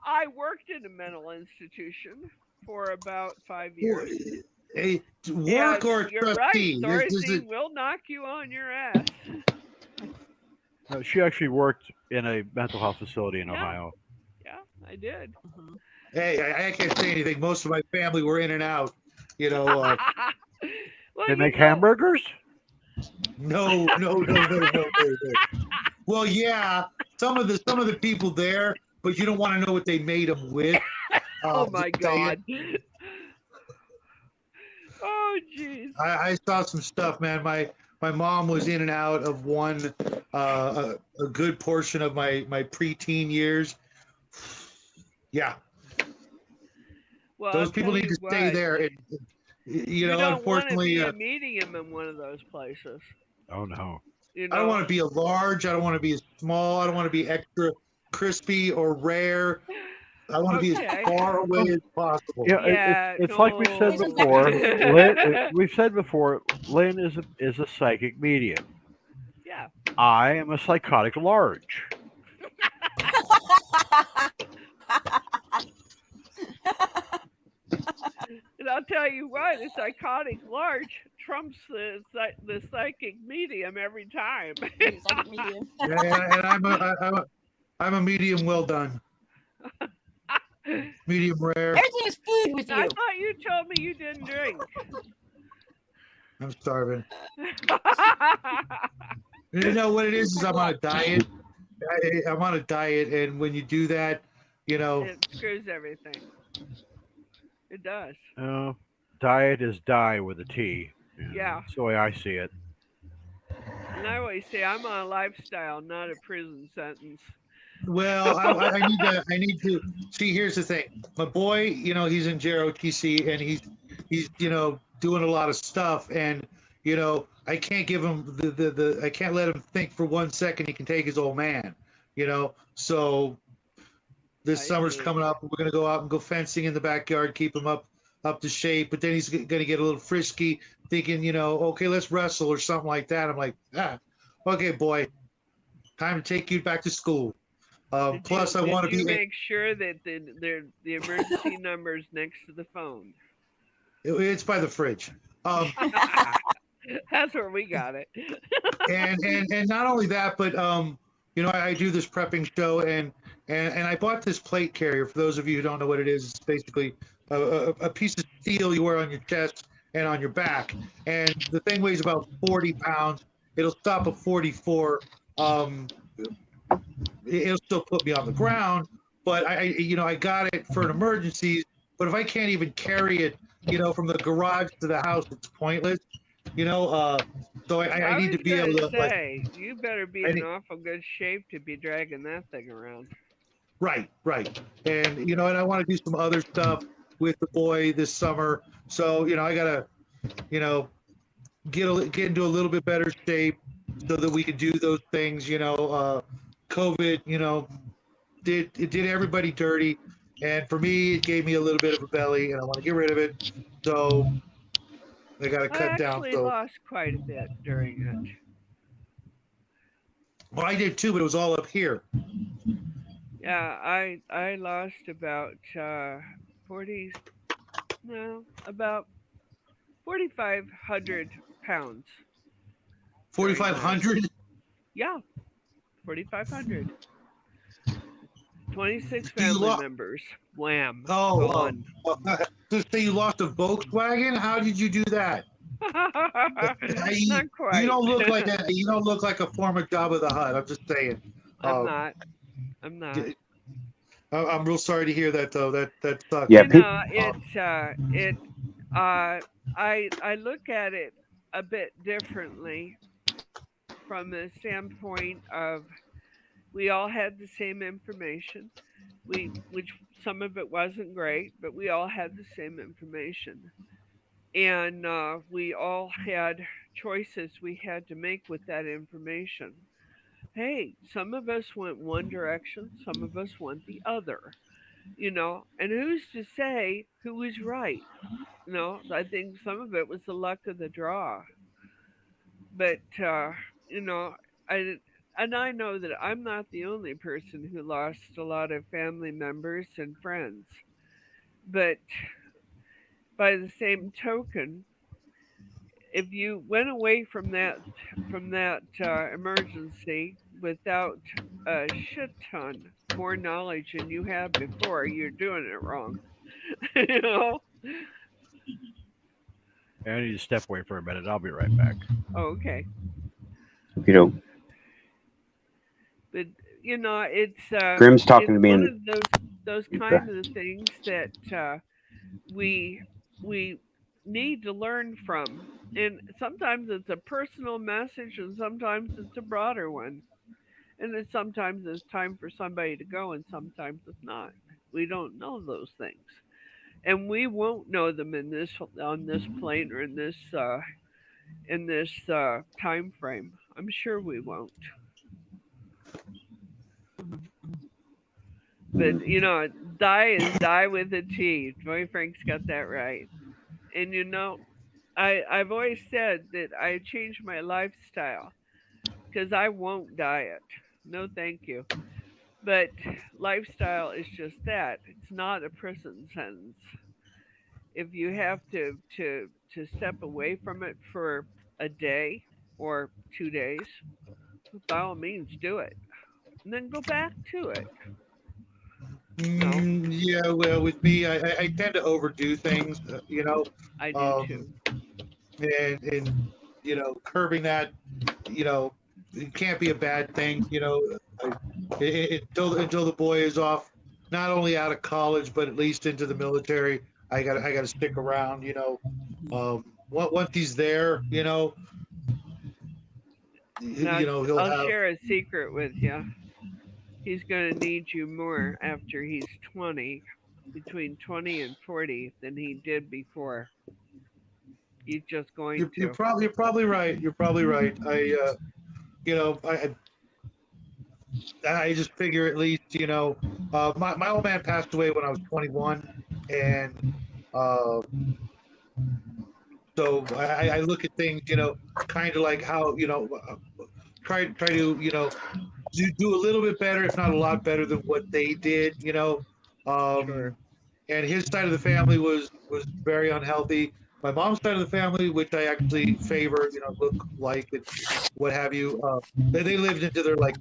I worked in a mental institution for about 5 Well, years. a And work or a you're right. trustee? Thorazine will knock you on your ass. No, she actually worked in a mental health facility in Yeah. Ohio. Yeah, I did. Hey, I can't say anything. Most of my family were in and out. You know, Well, They you make know, hamburgers? no. Well, yeah, some of the people there, but you don't want to know what they made them with. Oh Just my saying. God. Oh jeez. I saw some stuff, man. My mom was in and out of one a good portion of my preteen years. Yeah, Well, those I'll people tell need you to stay what. there. And, you You know, don't want to unfortunately, be a medium in one of those places. Oh no. You I don't want know. to be a large. I don't want to be a small. I don't want to be extra crispy or rare. I want to be as Okay. far away as possible. Yeah, Yeah. it's like we said Isn't before. that We've said before, Lynn is a psychic medium. Yeah. I am a psychotic large. And I'll tell you what, a psychotic large trumps the psychic medium every time. Psychic medium. And I'm a medium well done, medium rare. Everything is food with I you. thought you told me you didn't drink. I'm starving. You know what it is I'm on a diet. I'm on a diet, and when you do that, you know, It screws everything. It does. Diet is die with a T. Yeah. That's the way I see it. And I always say I'm on a lifestyle, not a prison sentence. well, I need to see. Here's the thing, my boy, you know, he's in JROTC, and he's you know doing a lot of stuff, and you know, I can't give him the I can't let him think for 1 second he can take his old man, you know. So this I summer's see. coming up. We're gonna go out and go fencing in the backyard, keep him up to shape. But then he's gonna get a little frisky, thinking, you know, okay, let's wrestle or something like that. I'm like, okay, boy, time to take you back to school. Plus, I want to Did you be. make sure that the emergency number's next to the phone? It's by the fridge. That's where we got it. And not only that, but you know, I do this prepping show, and I bought this plate carrier. For those of you who don't know what it is, it's basically a piece of steel you wear on your chest and on your back, and the thing weighs about 40 pounds. It'll stop at 44. It'll still put me on the ground, but you know, I got it for an emergency. But if I can't even carry it, you know, from the garage to the house, it's pointless. You know, so I need to was be able gonna to like, say you better be I in need, awful good shape to be dragging that thing around. right, and you know, and I want to do some other stuff with the boy this summer. So you know, I gotta, you know, get into a little bit better shape so that we can do those things. You know, COVID, you know, did everybody dirty, and for me, it gave me a little bit of a belly, and I want to get rid of it. So I got to I cut down. actually So lost quite a bit during it. well, I did too, but it was all up here. Yeah, I lost about 40 no about 4,500 pounds during that. 4,500. Yeah, 4,500. 26 So you family lost. members. Wham, Oh, gone. so you lost a Volkswagen? How did you do that? Not You quite. don't look like a former Jabba the Hutt. I'm just saying. I'm Uh, not. I'm not. I'm real sorry to hear that though. That sucks. Yeah, You people. know, I look at it a bit differently from the standpoint of we all had the same information. Which some of it wasn't great, but we all had the same information, and we all had choices we had to make with that information. hey, some of us went one direction, some of us went the other, and who's to say who was right? I think some of it was the luck of the draw. But you know, I and I know that I'm not the only person who lost a lot of family members and friends. But by the same token, if you went away from that emergency without a shit ton more knowledge than you had before, you're doing it wrong. you know? I need to step away for a minute. I'll be right back. Oh, okay. You know, But it's Grim's talking it's to me, one and of those kind of things that we we need to learn from. And sometimes it's a personal message, and sometimes it's a broader one. And then sometimes it's time for somebody to go, and sometimes it's not. We don't know those things, and we won't know them in this on this plane or in this time frame. I'm sure we won't. But die is die with a T. Joy Frank's got that right. And I've always said that I changed my lifestyle because I won't diet. No, thank you. But lifestyle is just that. It's not a prison sentence. If you have to step away from it for a day or 2 days, by all means do it, and then go back to it. No, Yeah, well, with me, I tend to overdo things, I do um, too. and curbing that, you know, it can't be a bad thing, until the boy is off, not only out of college but at least into the military. I got to stick around, once he's there, Now he'll I'll have. share a secret with you. He's going to need you more after he's 20, between 20 and 40, than he did before. He's just going You're to. probably right. You're probably right. You know, I I just figure at least, my old man passed away when I was 21, and uh, so I look at things, kind of like how, try to, do a little bit better, if not a lot better than what they did, Sure. um, and his side of the family was very unhealthy. My mom's side of the family, which I actually favor, look like and what have you, they lived into their like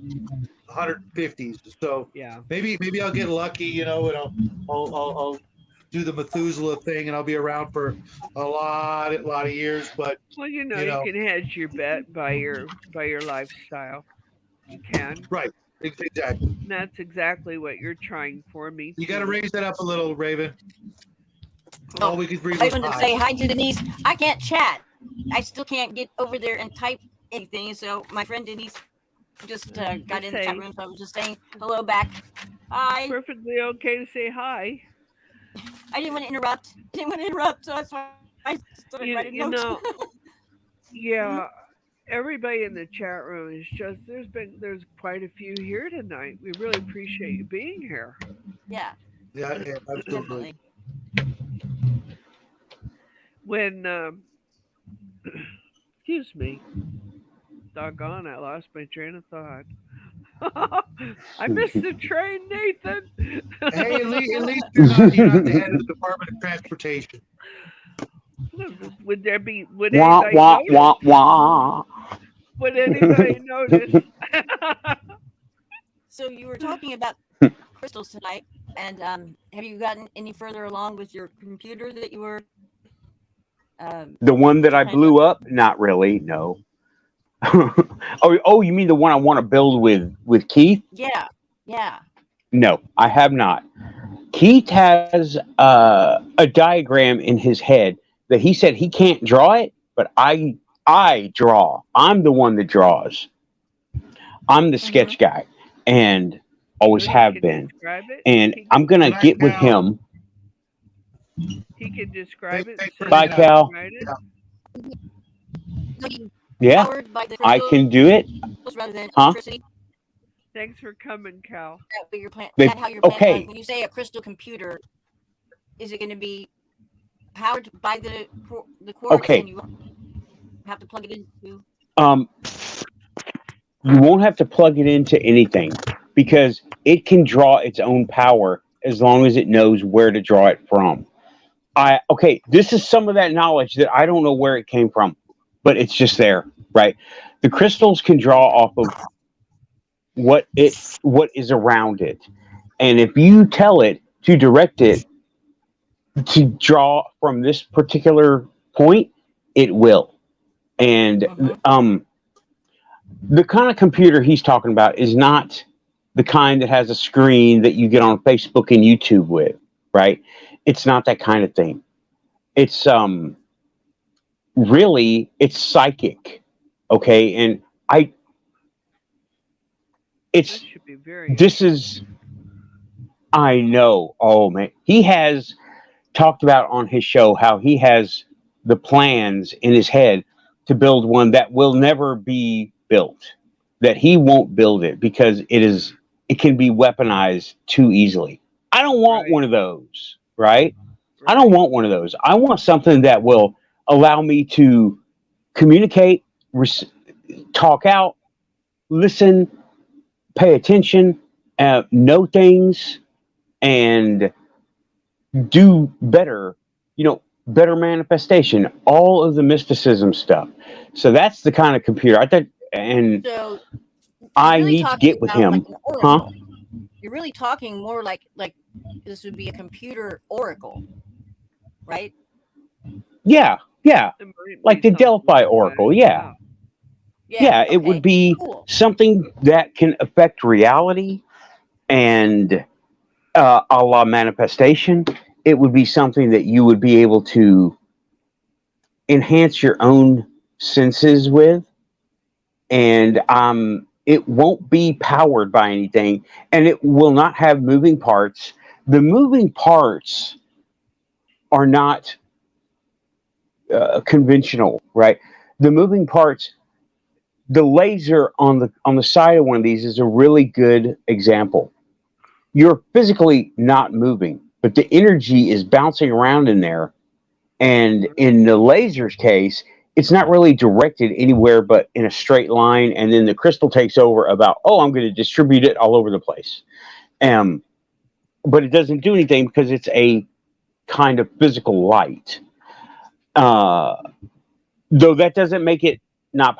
150s. So Yeah. maybe I'll get lucky, and I'll do the Methuselah thing, and I'll be around for a lot of years. But Well, you you know, can hedge your bet by your lifestyle. You can. right? Exactly. And that's exactly what you're trying for me You got to too. raise that up a little, Raven. Oh, All we could read I was just wanted to hi. say hi to Denise. I can't chat. I still can't get over there and type anything. So my friend Denise just got Just in the chat say room. So I was just saying hello back. Hi. perfectly okay to say hi. I didn't want to interrupt. So that's why I started You writing you notes. know, Mhm. yeah. Everybody in the chat room is just there's quite a few here tonight. We really appreciate you being here. Yeah, Yeah, absolutely. definitely. When excuse me, doggone, I lost my train of thought. I missed the train, Nathan. Hey, at least you're not the head of the Department of Transportation. Would wah anybody wah notice? wah wah. Would anybody notice? So you were talking about crystals tonight, and have you gotten any further along with your computer that you were The one that I trying to? blew up? Not really. No. Oh, you mean the one I want to build with Keith? Yeah, yeah. No, I have not. Keith has a diagram in his head that he said he can't draw it, but I draw. I'm the one that draws. I'm the Mm-hmm. sketch guy, and So always he have can been. describe it. And He I'm gonna Black get with Cow. him. he can describe it Thanks for so Bye, you hanging out. can Cal. write it. Yeah. So you Yeah, powered by the I crystals can do it. rather than Huh? electricity? Thanks for coming, Cal. That what your plan? They- That how your plan? okay. When you say a crystal computer, is it going to be powered by the quartz, Okay. and you have to plug it into? You won't have to plug it into anything because it can draw its own power as long as it knows where to draw it from. Okay, this is some of that knowledge that I don't know where it came from, but it's just there, right? The crystals can draw off of what is around it. And if you tell it to direct it to draw from this particular point, it will. And the kind of computer he's talking about is not the kind that has a screen that you get on Facebook and YouTube with, right? It's not that kind of thing. It's really it's psychic, okay? And That it's should be very this is I know. Oh man, he has talked about on his show how he has the plans in his head to build one that will never be built. That he won't build it because it can be weaponized too easily. I don't want Right. one of those, right? I don't want one of those. I want something that will allow me to communicate, talk out, listen, pay attention, know things, and do better, better manifestation, all of the mysticism stuff. So that's the kind of computer I think, and So I really need to talking get with about him. like an Huh? oracle. You're really talking more like this would be a computer oracle, right? Yeah, yeah. It might Like be the something Delphi like that. Oracle, yeah. Yeah, it would Okay. be Cool. something that can affect reality and a la manifestation. It would be something that you would be able to enhance your own senses with, and it won't be powered by anything, and it will not have moving parts. The moving parts are not conventional, right? The moving parts, the laser on the side of one of these is a really good example. You're physically not moving, but the energy is bouncing around in there. And in the laser's case, it's not really directed anywhere but in a straight line. And then the crystal takes over about, oh, I'm going to distribute it all over the place. But it doesn't do anything because it's a kind of physical light. Though that doesn't make it not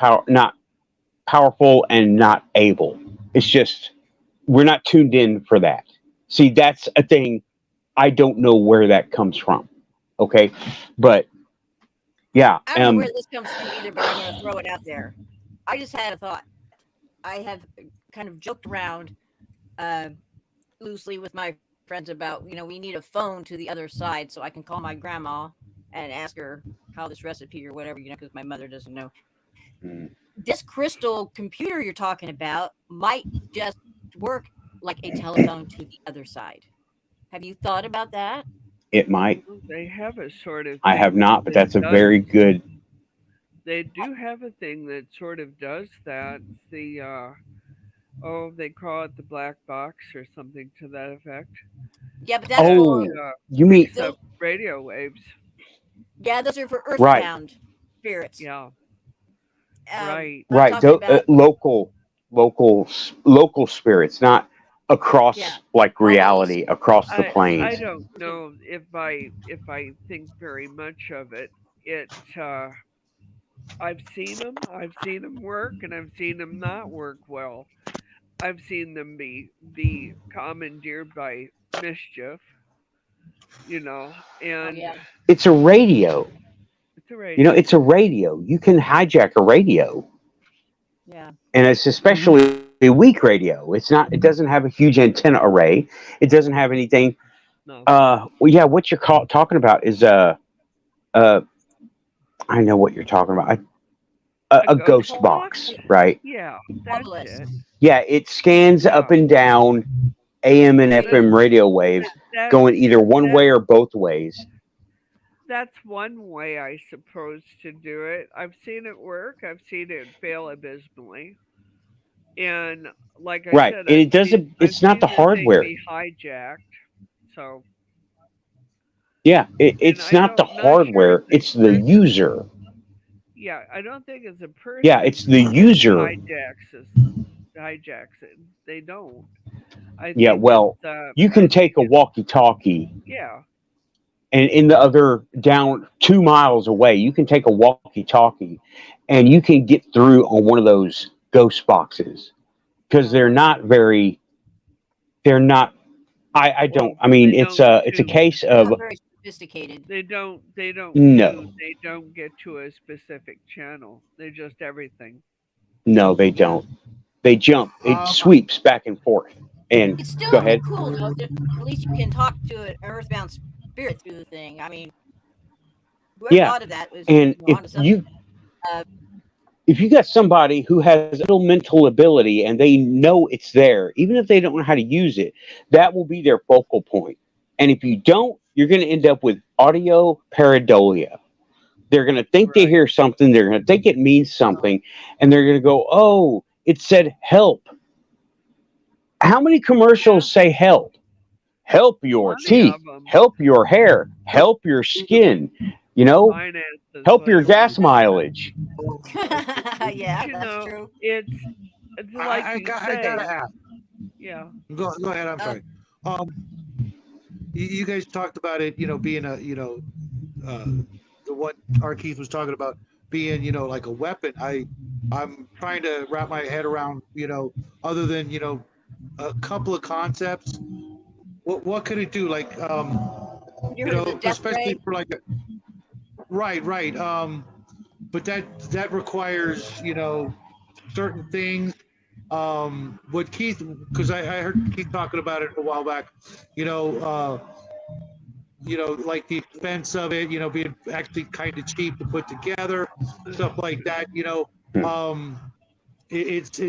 powerful and not able. It's just we're not tuned in for that. See, that's a thing. I don't know where that comes from. Okay, but yeah, I don't know where this comes from either, but I'm going to throw it out there. I just had a thought. I have kind of joked around loosely with my friends about, we need a phone to the other side so I can call my grandma and ask her how this recipe or whatever, because my mother doesn't know. This crystal computer you're talking about might just work like a telephone to the other side. Have you thought about that? it might. They have a sort of I have thing not, but that that's a does. very good. They do have a thing that sort of does that. The they call it the black box or something to that effect. Yeah, but that's That Oh, for you mean picks up radio waves. those are for right, earthbound spirits. Yeah, I'm right. right? talking about Local spirits, not across yeah, like all those. reality across the I planes. don't know if I think very much of it. It I've seen them. I've seen them work, and I've seen them not work well. I've seen them be commandeered by mischief, Oh and yeah, It's a radio. it's a radio. It's a radio. You can hijack a radio, yeah. and it's especially a weak radio. It's not. It doesn't have a huge antenna array. It doesn't have anything. No, Well, yeah. What you're talking about is uh, I know what you're talking about. a A ghost ghost box. box, right? Yeah, that's Obelisk. it. Yeah, it scans up Yeah, and down AM and See, FM radio waves, that's going either one that way or both ways. that's one way I suppose to do it. I've seen it work. I've seen it fail abysmally. And like I Right. said, And it doesn't. I've It's not seen the the thing hardware. be hijacked. So, Yeah, and it's I not the don't, not sure hardware. it's It's a the person. user. Yeah, I don't think it's a Yeah, person it's the that user. hijacks it. They don't. I Yeah. think it's Well, you can take a walkie-talkie, yeah. and in the other down 2 miles away, you can take a walkie-talkie, and you can get through on one of those ghost boxes because they're not very. They're not. I don't. I mean, They it's don't a tune. case They're not of very sophisticated. They don't no, tune. They don't get to a specific channel. They're just everything. no, they Yeah. don't. They jump. It Um, sweeps back and forth. And It's go still ahead. cool though. That at least you can talk to an earthbound spirit through the thing. I mean, whoever Yeah, thought of that was and onto something. if you got somebody who has a little mental ability and they know it's there, even if they don't know how to use it, that will be their focal point. And if you don't, you're going to end up with audio pareidolia. They're going to think they Right. hear something, they're going to think it means something, and they're going to go, oh, it said help. How many commercials say help? Help your Plenty teeth, of them. help your hair, help your skin, Finances, help your whatever. gas mileage. Yeah, You that's know, true. it's like I you gotta say. ask. Yeah. Go ahead. I'm sorry. Um, you guys talked about it, being the what our Keith was talking about being, like a weapon. I'm trying to wrap my head around, other than, a couple of concepts. What could it do? Like, You heard of the death especially ray? for like right. But that requires, certain things. What Keith, because I heard Keith talking about it a while back, like the expense of it, being actually kind of cheap to put together, stuff like that. It's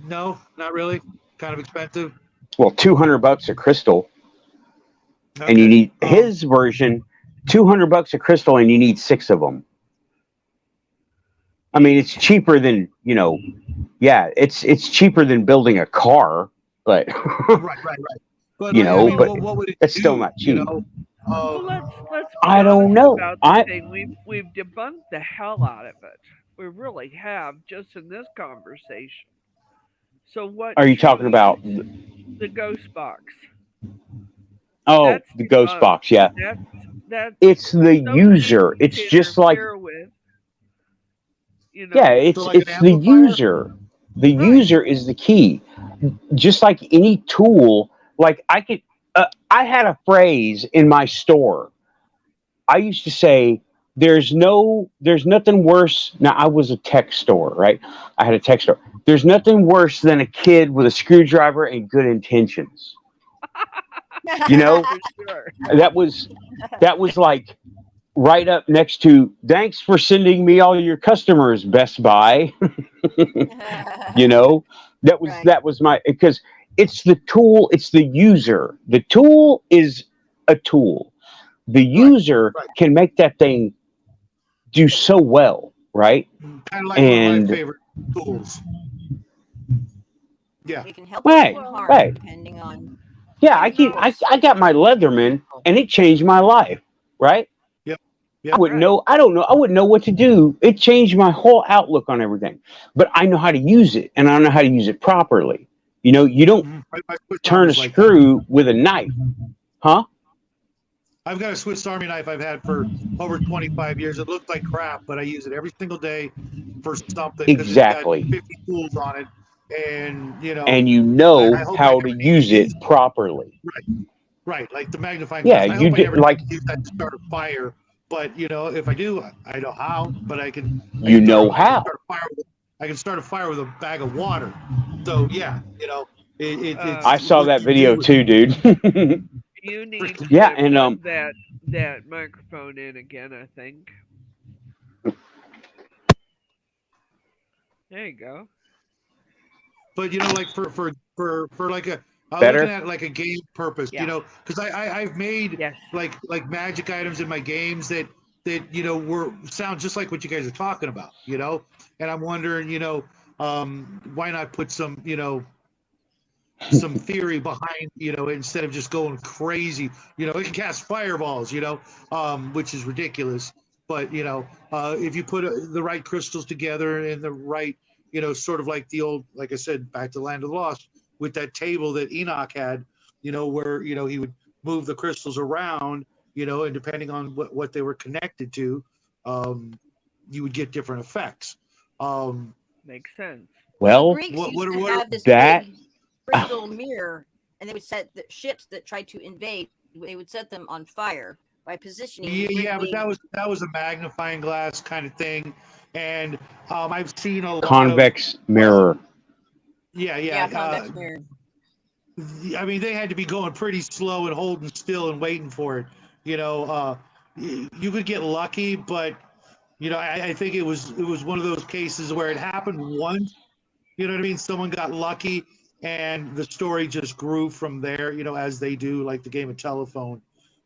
no, not really, kind of expensive. Well, $200 a crystal, and you Okay. need his version, $200 a crystal, and you need 6 of them. I mean, it's cheaper than yeah, it's cheaper than building a car, but Right. But you like, I know, mean, but what would it it's still do? not cheap. Well, let's be I don't honest know. about the thing. We've debunked the hell out of it. We really have, just in this conversation. So what Are you talking truly about? is the ghost box? Oh, That's the ghost debunked. box. Yeah, That's it's the so few user. It's can just like interfere with. yeah, So it's like an it's the amplifier? user. The Right. user is the key. Just like any tool, like I had a phrase in my store. I used to say, there's nothing worse. Now I was a tech store, right? I had a tech store. There's nothing worse than a kid with a screwdriver and good intentions. You know, For sure. that was like right up next to thanks for sending me all your customers, Best Buy. you know, Right. that was my because it's the tool, it's the user. The tool is a tool. The Right. user can make that thing do so well, right? Kind of like one of my And favorite tools. Yeah. It can help or right, it can harm, right. depending on Yeah, how I you keep use I got my Leatherman and it changed my life, right? Yep. I Yep. wouldn't Right. know. I don't know. I wouldn't know what to do. It changed my whole outlook on everything. But I know how to use it, and I know how to use it properly. You don't My Swiss turn a Army's like that. screw with a knife, huh? I've got a Swiss Army knife I've had for over 25 years. It looks like crap, but I use it every single day for something because it's got Exactly. 50 tools on it, and And you I know hope I how never to need use use it properly. right, like the magnifying Yeah, glass. I you hope I did never like use that to start a fire. But if I do, I know how. But I can you know how. start a fire. I can start a fire with a bag of water. So yeah, it's I saw what that you video do too, dude. You need to Yeah, and plug that microphone in again, I think. There you go. But like for like a looking better. at like a game purpose, Yeah. because I've made Yes. like magic items in my games that were sound just like what you guys are talking about, and I'm wondering, Why not put some, some theory behind, instead of just going crazy. It can cast fireballs, which is ridiculous. But if you put the right crystals together and the right, sort of like the old, like I said, back to Land of the Lost, with that table that Enoch had, where he would move the crystals around, and depending on what they were connected to, you would get different effects. Makes sense. Well, the Well, Greeks used to what have this that big crystal mirror, and they would set the ships that tried to invade. They would set them on fire by positioning. Yeah, but that was a magnifying glass kind of thing, and I've seen a lot convex of mirror. yeah. Convex mirror. I mean, they had to be going pretty slow and holding still and waiting for it. You could get lucky, but I think it was one of those cases where it happened once. You know what I mean? Someone got lucky, and the story just grew from there. As they do, like the game of telephone.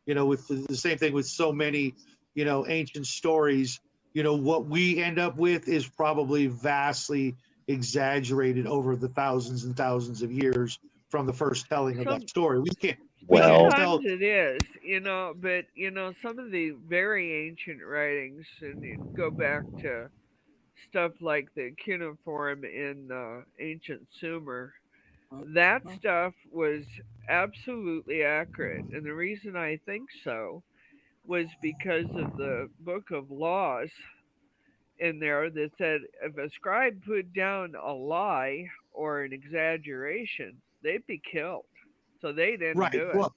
With the same thing with so many, ancient stories. What we end up with is probably vastly exaggerated over the thousands and thousands of years from the first telling of that story. We can't Well, tell. Sometimes it is, but some of the very ancient writings, and you go back to stuff like the cuneiform in ancient Sumer, that stuff was absolutely accurate. And the reason I think so was because of the book of laws in there that said if a scribe put down a lie or an exaggeration, they'd be killed. So they didn't Right. do it. Well,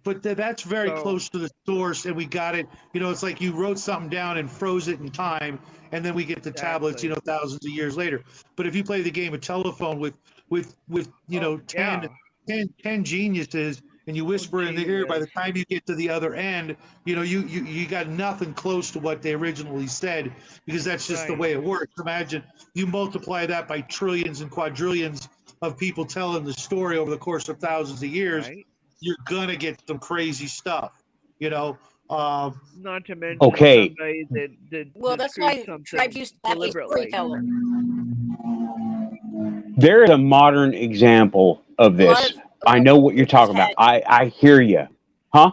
but that's very So close to the source, and we got it. It's like you wrote something down and froze it in time, and then we get the tablets, exactly. thousands of years later. But if you play the game of telephone with Oh 10, yeah. 10 geniuses, and you whisper in the ear, by the Jesus. time you get to the other end, you got nothing close to what they originally said, because that's just the Right. way it works. Imagine you multiply that by trillions and quadrillions of people telling the story over the course of thousands of years. Right. You're gonna get some crazy stuff, you know. Um, Not to mention okay, somebody Well, that that's screwed why tribes something used to have a deliberately. storyteller. there is a modern example of A lot this. of I know what you're cultures talking about. had I hear you. Huh?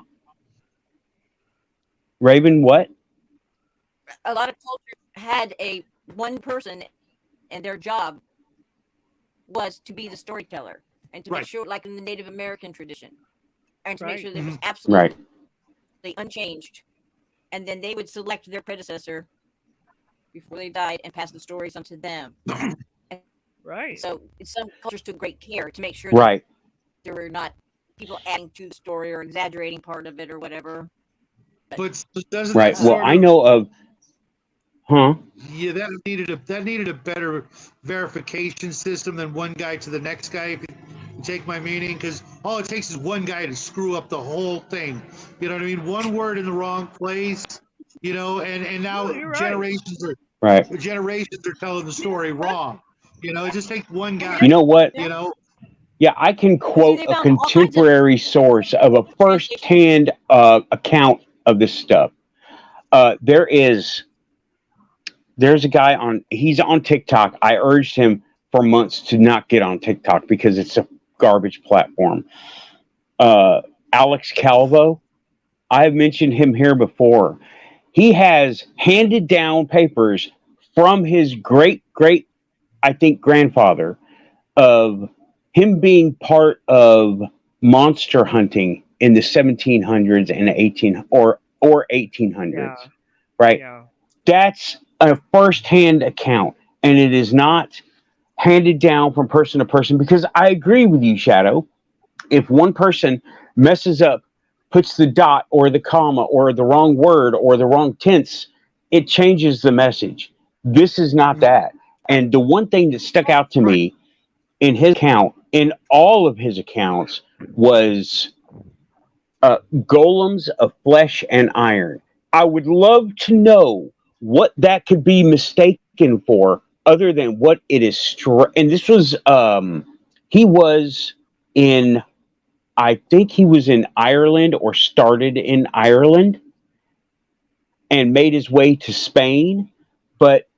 Raven, what? a lot of cultures had a one person, and their job was to be the storyteller and to make Right. sure, like in the Native American tradition, and to make Right. sure that it was Mhm. absolutely Right. unchanged. And then they would select their predecessor before they died and pass the stories on to them. And Right. so some cultures took great care to make sure that Right. there were not people adding to the story or exaggerating part of it or whatever. but doesn't Right. that Well, sort I of know of. Huh? yeah, that needed a better verification system than one guy to the next guy. If you take my meaning, because all it takes is one guy to screw up the whole thing. You know what I mean? One word in the wrong place. And now No, you're right. Right. generations are telling the story wrong. It just takes one Well, guy. You know what? You know, Yeah, I can well, see, quote they a found all kinds of contemporary source of a translations. first-hand account of this stuff. There's a guy he's on TikTok. I urged him for months to not get on TikTok because it's a garbage platform. Alex Calvo, I have mentioned him here before. He has handed down papers from his great, I think, grandfather of him being part of monster hunting in the 1700s and 1800s, Yeah. right? Yeah. That's a first-hand account, and it is not handed down from person to person, because I agree with you, Shadow. If one person messes up, puts the dot or the comma or the wrong word or the wrong tense, it changes the message. This is not that. And the one thing that stuck out to me in his account, in all of his accounts, was golems of flesh and iron. I would love to know what that could be mistaken for, other than what it is. And this was, he was in, I think he was in Ireland, or started in Ireland and made his way to Spain. But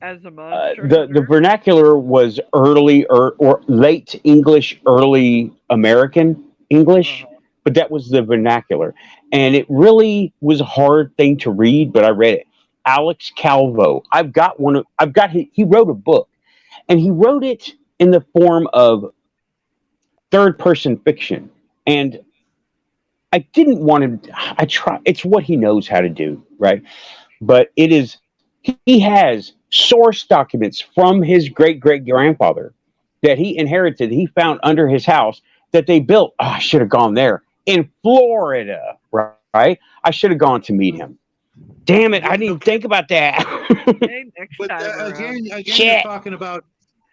As a monster the hunter? vernacular was early or late English, early American English, Uh-huh. but that was the vernacular, and it really was a hard thing to read. But I read it. Alex Calvo. I've got one. I've got. He wrote a book, and he wrote it in the form of third person fiction, and I didn't want him. I try. It's what he knows how to do, right? But it is. He has source documents from his great great grandfather that he inherited. He found under his house that they built. Oh, I should have gone there in Florida, right? I should have gone to meet him. Damn it! I didn't even think about that. Hey, next But time around. again, Shit.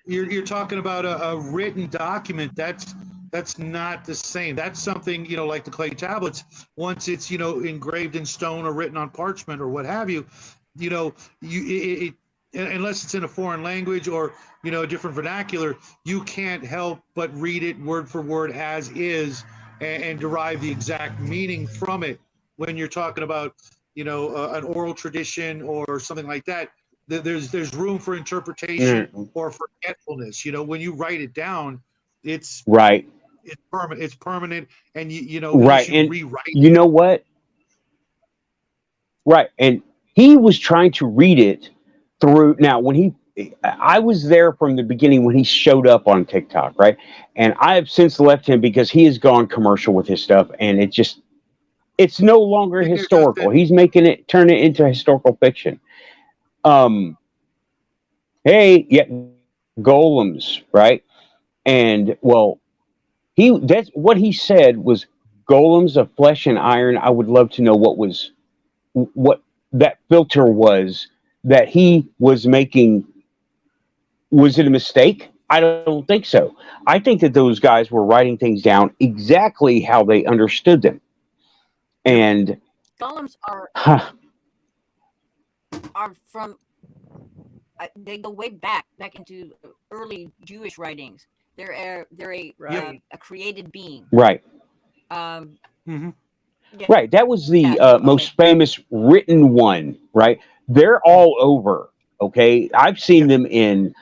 you're talking about a written document. That's not the same. That's something, like the clay tablets. Once it's, engraved in stone or written on parchment or what have you, unless it's in a foreign language or a different vernacular, you can't help but read it word for word as is, and derive the exact meaning from it. When you're talking about an oral tradition or something like that, there's room for interpretation Mm, or forgetfulness. When you write it down, it's right, it's permanent. It's permanent, and right, unless you and rewrite you it. know what? Right, and he was trying to read it through. Now, when I was there from the beginning when he showed up on TikTok, right? And I have since left him because he has gone commercial with his stuff, and it's no longer Take care, Justin. historical. He's making it turn it into historical fiction. Um, hey, yeah, golems, right? And well, that's what he said was golems of flesh and iron. I would love to know what that filter was that he was making. Was it a mistake? I don't think so. I think that those guys were writing things down exactly how they understood them. Yep. And Golems huh, are from they go way back into early Jewish writings. They're Yep. Right. a created being. right, Um, Mm-hmm. yeah, right. That was yeah. the So okay, most famous written one, right? They're all over. Okay, I've seen Yep. them in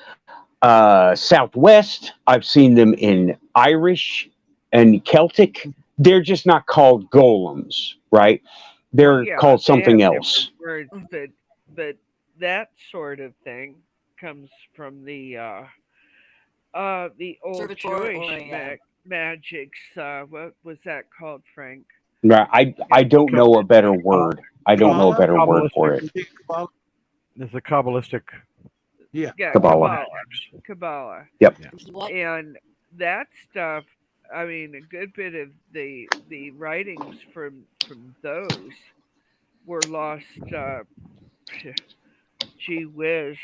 Southwest. I've seen them in Irish and Celtic. They're just not called golems, right? Well, They're yeah, called they something have different else. words, Mm. but that sort of thing comes from the old Conservatory or Jewish magics. What was that called, Frank? Right. I And don't know a better word. I don't know a Kabbalah. better word Kabbalistic. for it. Kabbalah. There's a Kabbalistic Yeah. yeah, Kabbalah. Kabbalah, Yep. Yeah. what? and that stuff. I mean, a good bit of the writings from those were lost. Gee whiz,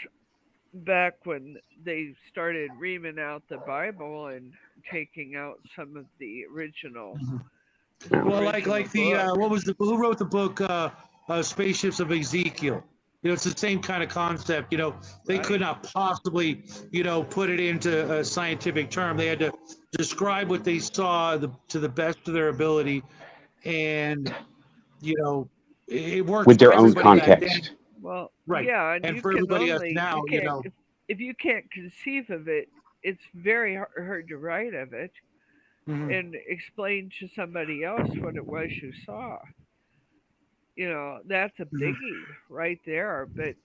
back when they started reaming out the Bible and taking out some of the Well, original like the books. what was the who wrote the book Spaceships of Ezekiel? It's the same kind of concept. They could Right. not possibly, put it into a scientific term. They had to describe what they saw to the best of their ability, and you know, it worked With for their own everybody back then, context. Well, right? yeah, and And you for can everybody else only now, you can't if you can't conceive of it, it's very hard to write of it mhm, and explain to somebody else what it was you saw. That's a mhm, biggie right there. But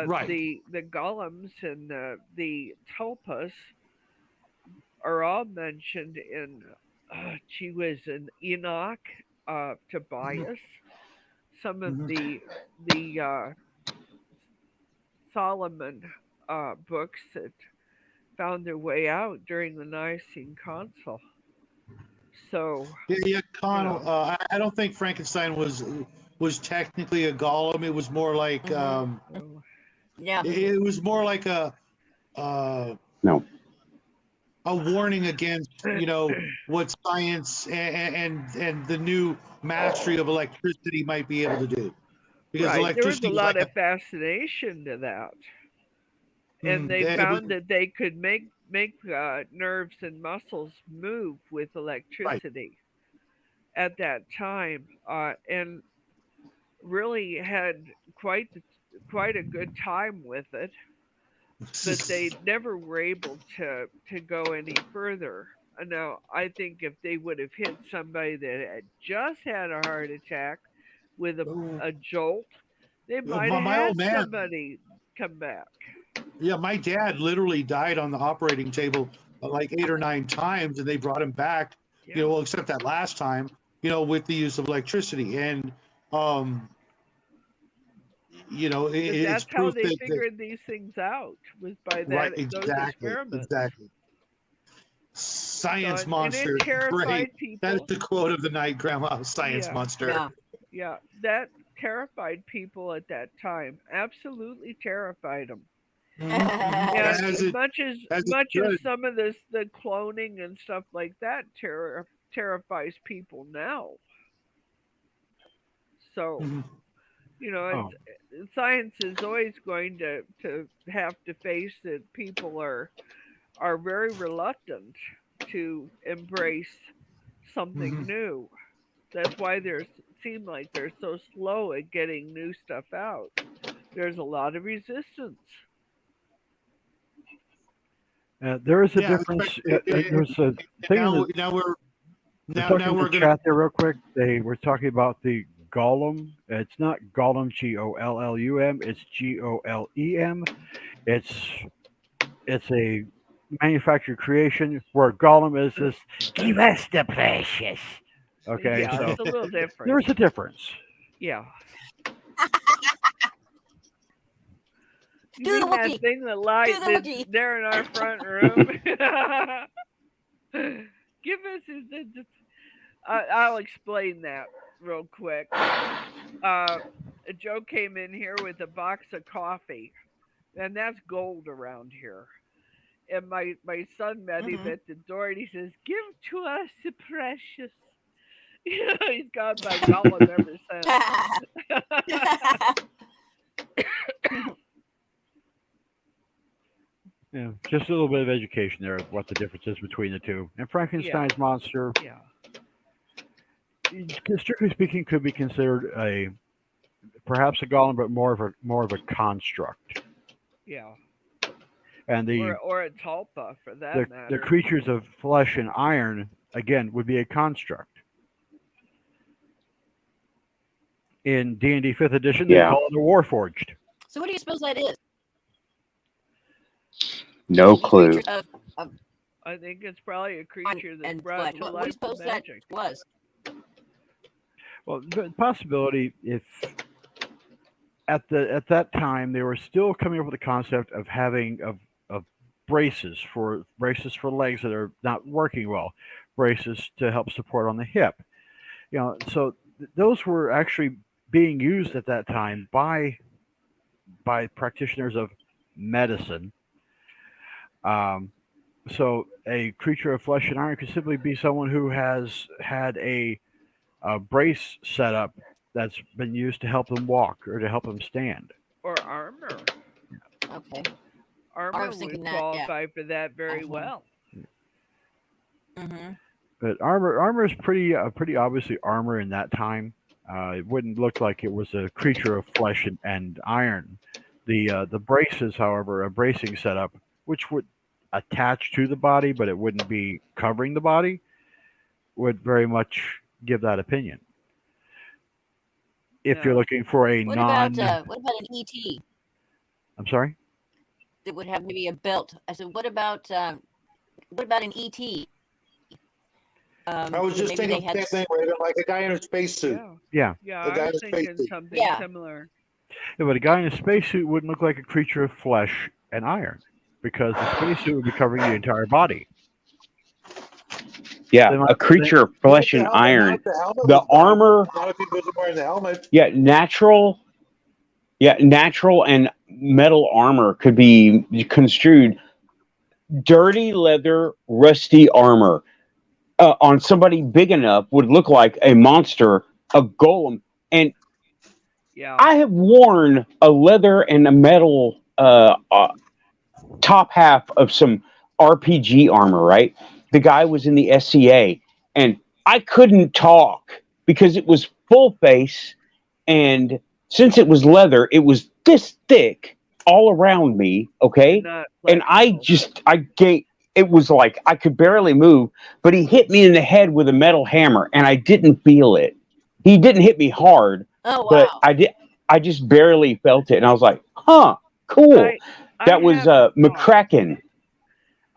right. the golems and the tulpas are all mentioned in she was in Enoch, Mhm, Tobias, some of mhm. the Solomon books that found their way out during the Nicene Council. So, Yeah, yeah, you Connell. know, I don't think Frankenstein was technically a golem. It was more like Mm-hmm. so Yeah. it was more like uh, No. a warning against what science and the new mastery of electricity might be able to do, because right, there was a electricity was lot like of fascination to that, and they it was found that they could make nerves and muscles move with right. electricity at that time, and really had quite a good time with it. but they never were able to go any further. Now, I think if they would have hit somebody that had just had a heart attack with a jolt, they might have my had old man, somebody come back. yeah, my dad literally died on the operating table like 8 or 9 times, and they brought him back. Yeah. You know, well, except that last time, you know, with the use of electricity, and you know, But it's that's how proof they that figured these things out, was by right, those exactly, experiments. exactly. So, Science and monster, it terrified great. That is people. the quote of the night, Grandma. Science Yeah, monster. Yeah. yeah, that terrified people at that time. Absolutely terrified them. Mhm, And That's As true. it as it much as should. some of this, the cloning and stuff like that, terrifies people now. So, Mhm, Oh, science is always going to have to face that people are very reluctant to embrace something mhm. new. That's why seem like they're so slow at getting new stuff out. There's a lot of resistance. there is a Yeah, difference. There's a thing in now the. now we're I was talking in now the we're gonna. chat there real quick. They were talking about the Gollum. It's not Gollum, Gollum. It's Golem. It's a manufactured creation where Gollum is this. Give us the precious. Okay, Yeah, so it's a little different. there's a difference. Yeah. You Do the mean that Wookiee. thing that Do the that's Wookiee. there in our front room? Give us I'll explain that real quick. Joe came in here with a box of coffee, and that's gold around here. And my son met him Mhm. at the door, and he says, "Give to us the precious." He's got my Gollum ever since. Yeah, just a little bit of education there of what the difference is between the two. And Yeah, Frankenstein's monster, yeah, strictly speaking, could be considered a perhaps a golem, but more of a construct. yeah. And Or a tulpa for that the matter. creatures of flesh and iron again would be a construct. In D&D Fifth Edition, they Yeah. call it a Warforged. So what do you suppose that is? No These clue. creatures of I think it's probably a creature that's and brought flesh. to What do you life with suppose that magic. was? Well, the possibility if at that time they were still coming up with the concept of having of braces for legs that are not working well, braces to help support on the hip. You know, so those were actually being used at that time by practitioners of medicine. Um, so a creature of flesh and iron could simply be someone who has had a brace set up that's been used to help them walk or to help them stand. Or armor. Okay. Armor was thinking would that, yeah. qualify for that very Mhm. well. Mm-hmm. But armor is pretty obviously armor in that time. It wouldn't look like it was a creature of flesh and iron. The braces, however, a bracing setup, which would attach to the body, but it wouldn't be covering the body, would very much give that opinion. If you're Yeah. looking for a What non, about an ET I'm sorry. that would have maybe a belt? I said, what about an ET? I was just maybe they thinking had the same thing, Raven, like a guy in a spacesuit. Yeah. Yeah, Yeah, The I guy was in a thinking spacesuit. something Yeah. similar. yeah, but a guy in a spacesuit wouldn't look like a creature of flesh and iron because the spacesuit would be covering the entire body. Yeah, They might- a creature of flesh and iron. The armor, A lot of people are wearing the helmet. yeah, natural and metal armor could be construed. Dirty leather, rusty armor on somebody big enough would look like a monster, a golem. And Yeah. I have worn a leather and a metal top half of some RPG armor, right? The guy was in the SCA, and I couldn't talk because it was full face, and since it was leather, it was this thick, all around me, okay? Not And flexible. it was like I could barely move, but he hit me in the head with a metal hammer and I didn't feel it. He didn't hit me hard, Oh but wow. I just barely felt it. And I was like, huh, cool. I I That was have a thought. McCracken.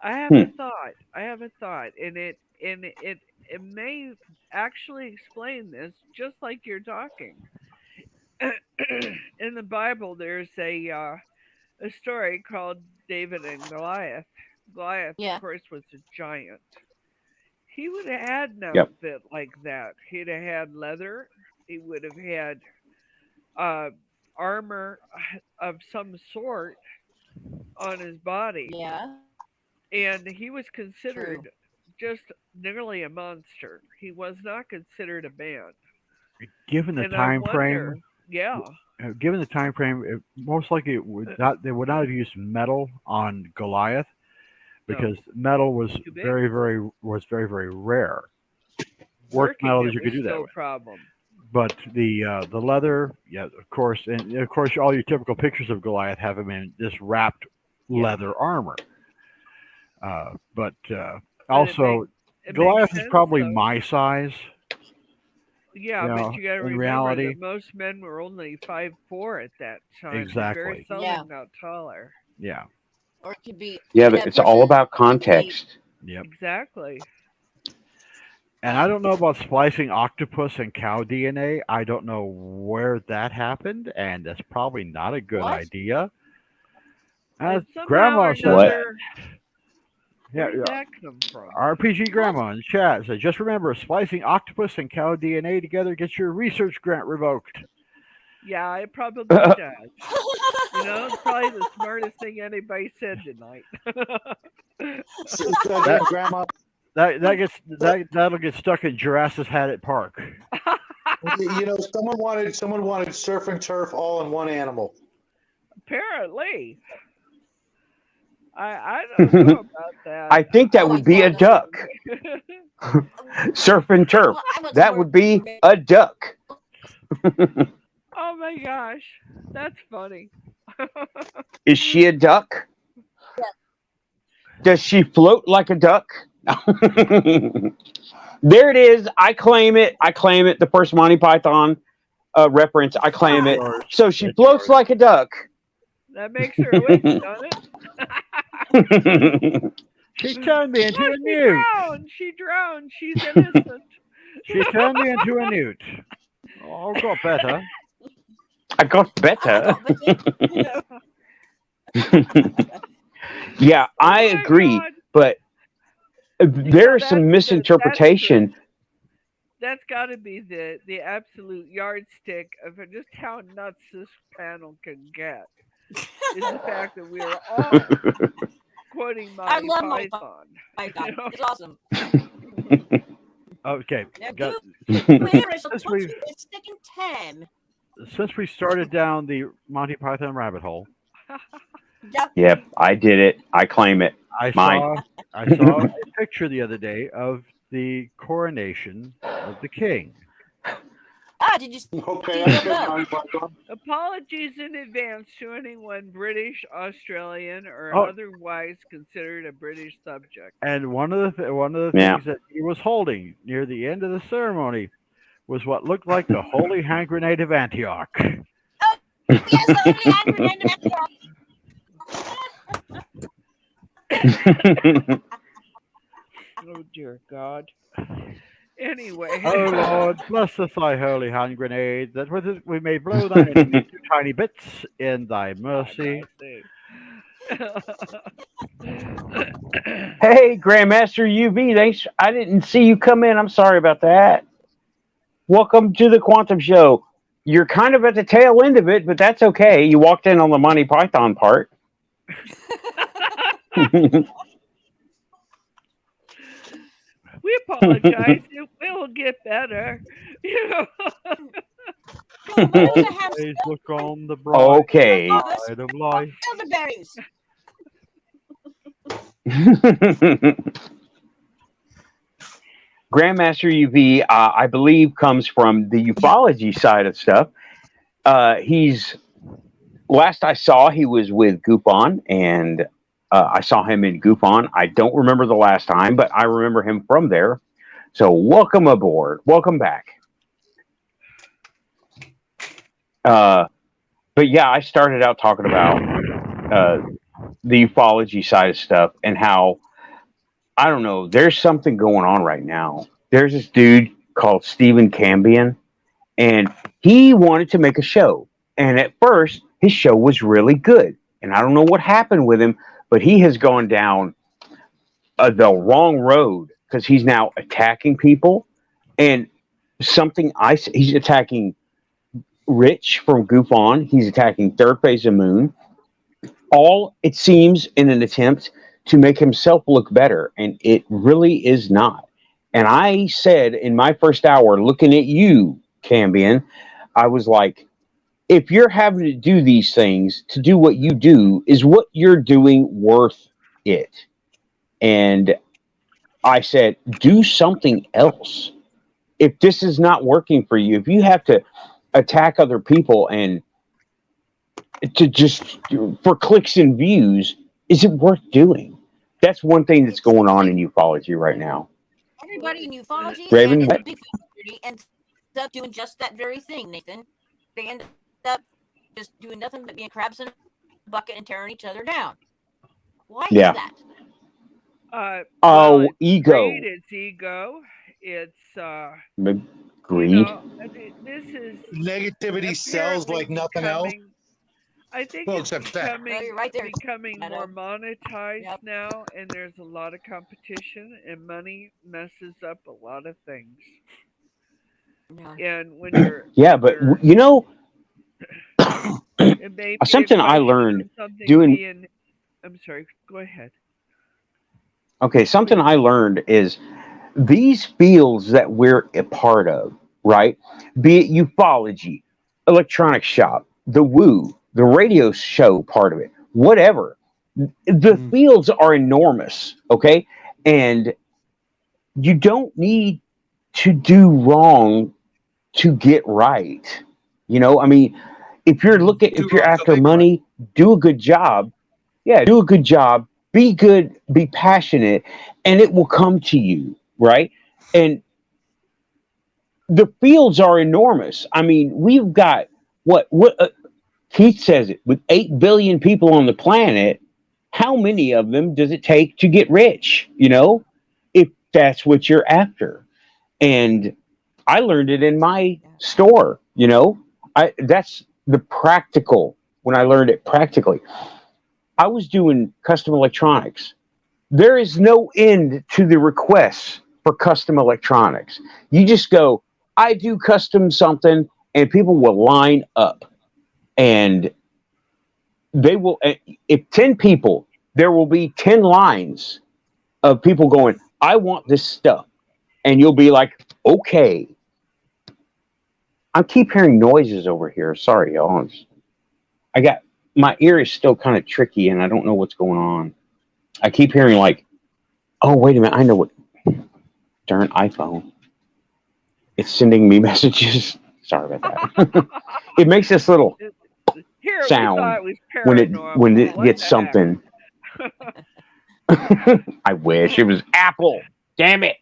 I have Hmm. a thought. I have a thought, and it may actually explain this, just like you're talking. In the Bible, there's a story called David and Goliath. Goliath, of Yeah. course, was a giant. He would have had an Yep. outfit like that. He'd have had leather. He would have had uh, armor of some sort on his body, Yeah. and he was True. considered just nearly a monster. He was not considered a man. Given the And I time frame, wonder, yeah, given the time frame, most likely they would not have used metal on Goliath no, because metal too big. was very rare. Worked Working metal that it you was could do that still a with. problem. But the leather, yeah, of course, and of course, all your typical pictures of Goliath have him in this wrapped Yeah, leather armor. But but also, it makes Goliath is sense probably though. my size. Yeah, but you got to In remember reality, that most men were only 5'4" at that time. They very exactly. Yeah. seldom got taller. Yeah. Or it could be Yeah, that it's all person about could be context. Yep. Exactly. And I don't know about splicing octopus and cow DNA. I don't know where that happened, and that's probably not a good what? idea. As And somehow or Grandma says What? that. another, Yeah, where did that come from? RPG What? Grandma in the chat says, just remember, splicing octopus and cow DNA together gets your research grant revoked. Yeah, it probably does. You know, it's probably the smartest thing anybody said tonight. That Grandma, that'll get stuck in Jurassic Haddock Park. someone wanted surf and turf all in one animal. Apparently. I don't know about that. I think that Oh my would be a God, that's duck. Surf and turf. well, I want some That more would be a duck. Oh my gosh. That's funny. Is she a duck? Does she float like a duck? There it is. I claim it. I claim it. The first Monty Python reference. I claim it. So she floats like a duck. That makes her a witch, don't it? She turned me into Oh, a she newt. drowned. She drowned. She's innocent. She turned me into a newt. Oh, got better. I got I better. got better. Yeah, Oh I my agree. God. But You know, there's some misinterpretation. that's got to be the absolute yardstick of just how nuts this panel can get. Is the fact that we are all quoting I Monty love my Python. Python. You know? It's awesome. Okay. Now, got- where is Since the we've- sticking 10? Since we started down the Monty Python rabbit hole, Yep. Yep, I did it. I claim it. I Mine. saw a picture the other day of the coronation of the king. Ah, did you Okay, see that's good. the Monty Python. Apologies in advance to anyone British, Australian, or Oh. otherwise considered a British subject. And one of the Yeah. things that he was holding near the end of the ceremony was what looked like the holy hand grenade of Antioch. Yes, the only hand grenade in Antioch. Oh dear God. Anyway. Oh Lord, bless us thy holy hand grenade, that with it we may blow thine enemies to tiny bits in thy mercy. Hey, Grandmaster UV. Thanks. I didn't see you come in. I'm sorry about that. Welcome to the Quantum Show. You're kind of at the tail end of it, but that's okay. You walked in on the Monty Python part. We apologize. It will get better. You know. Always look on the bright Okay. side of life. Elderberries. Grandmaster UV, I believe, comes from the ufology side of stuff. He's last I saw, he was with GUFON, and I saw him in GUFON. I don't remember the last time, but I remember him from there. So welcome aboard. Welcome back. But yeah, I started out talking about the ufology side of stuff and how, I don't know, there's something going on right now. There's this dude called Stephen Cambion, and he wanted to make a show. And at first, his show was really good. And I don't know what happened with him, but he has gone down the wrong road because he's now attacking people. And he's attacking Rich from GUFON. He's attacking Third Phase of Moon. All, it seems, in an attempt to make himself look better. And it really is not. And I said in my first hour, looking at you, Cambion, I was like, if you're having to do these things to do what you do, is what you're doing worth it? And I said, do something else. If this is not working for you, if you have to attack other people and to just for clicks and views, is it worth doing? That's one thing that's going on in ufology right now. Everybody in ufology Raven, and in the big community ends up doing just that very thing, Nathan. They end up just doing nothing but being crabs in a bucket and tearing each other down. Why Yeah. is that? Oh, It's ego. greed, it's ego. It's Greed. you know, this is Negativity sells like apparently nothing else. I think Well, it's except that. Well, you're right there. becoming Shadow. more monetized Yep. now, and there's a lot of competition, and money messes up a lot of things. Yeah. And when you're Yeah, but you know, it may be something a I question learned of something doing. being. I'm sorry. Go ahead. Okay, something I learned is these fields that we're a part of, right? Be it ufology, electronic shop, the woo, the radio show part of it, whatever. The fields are enormous, okay? And you don't need to do wrong to get right. You know, I mean, if you're after money, do a good job. Yeah, do a good job. Be good, be passionate, and it will come to you, right? And the fields are enormous. I mean, we've got what Keith says it, with 8 billion people on the planet, how many of them does it take to get rich, you know? If that's what you're after. And I learned it in my store, you know? That's the practical, when I learned it practically. I was doing custom electronics. There is no end to the requests for custom electronics. You just go, I do custom something, and people will line up. And they will, if 10 people, there will be 10 lines of people going, I want this stuff. And you'll be like, okay. I keep hearing noises over here. Sorry, y'all. My ear is still kind of tricky, and I don't know what's going on. I keep hearing like, oh, wait a minute. I know what. Darn iPhone. It's sending me messages. Sorry about that. It makes this little sound when it gets something. I wish it was Apple. Damn it.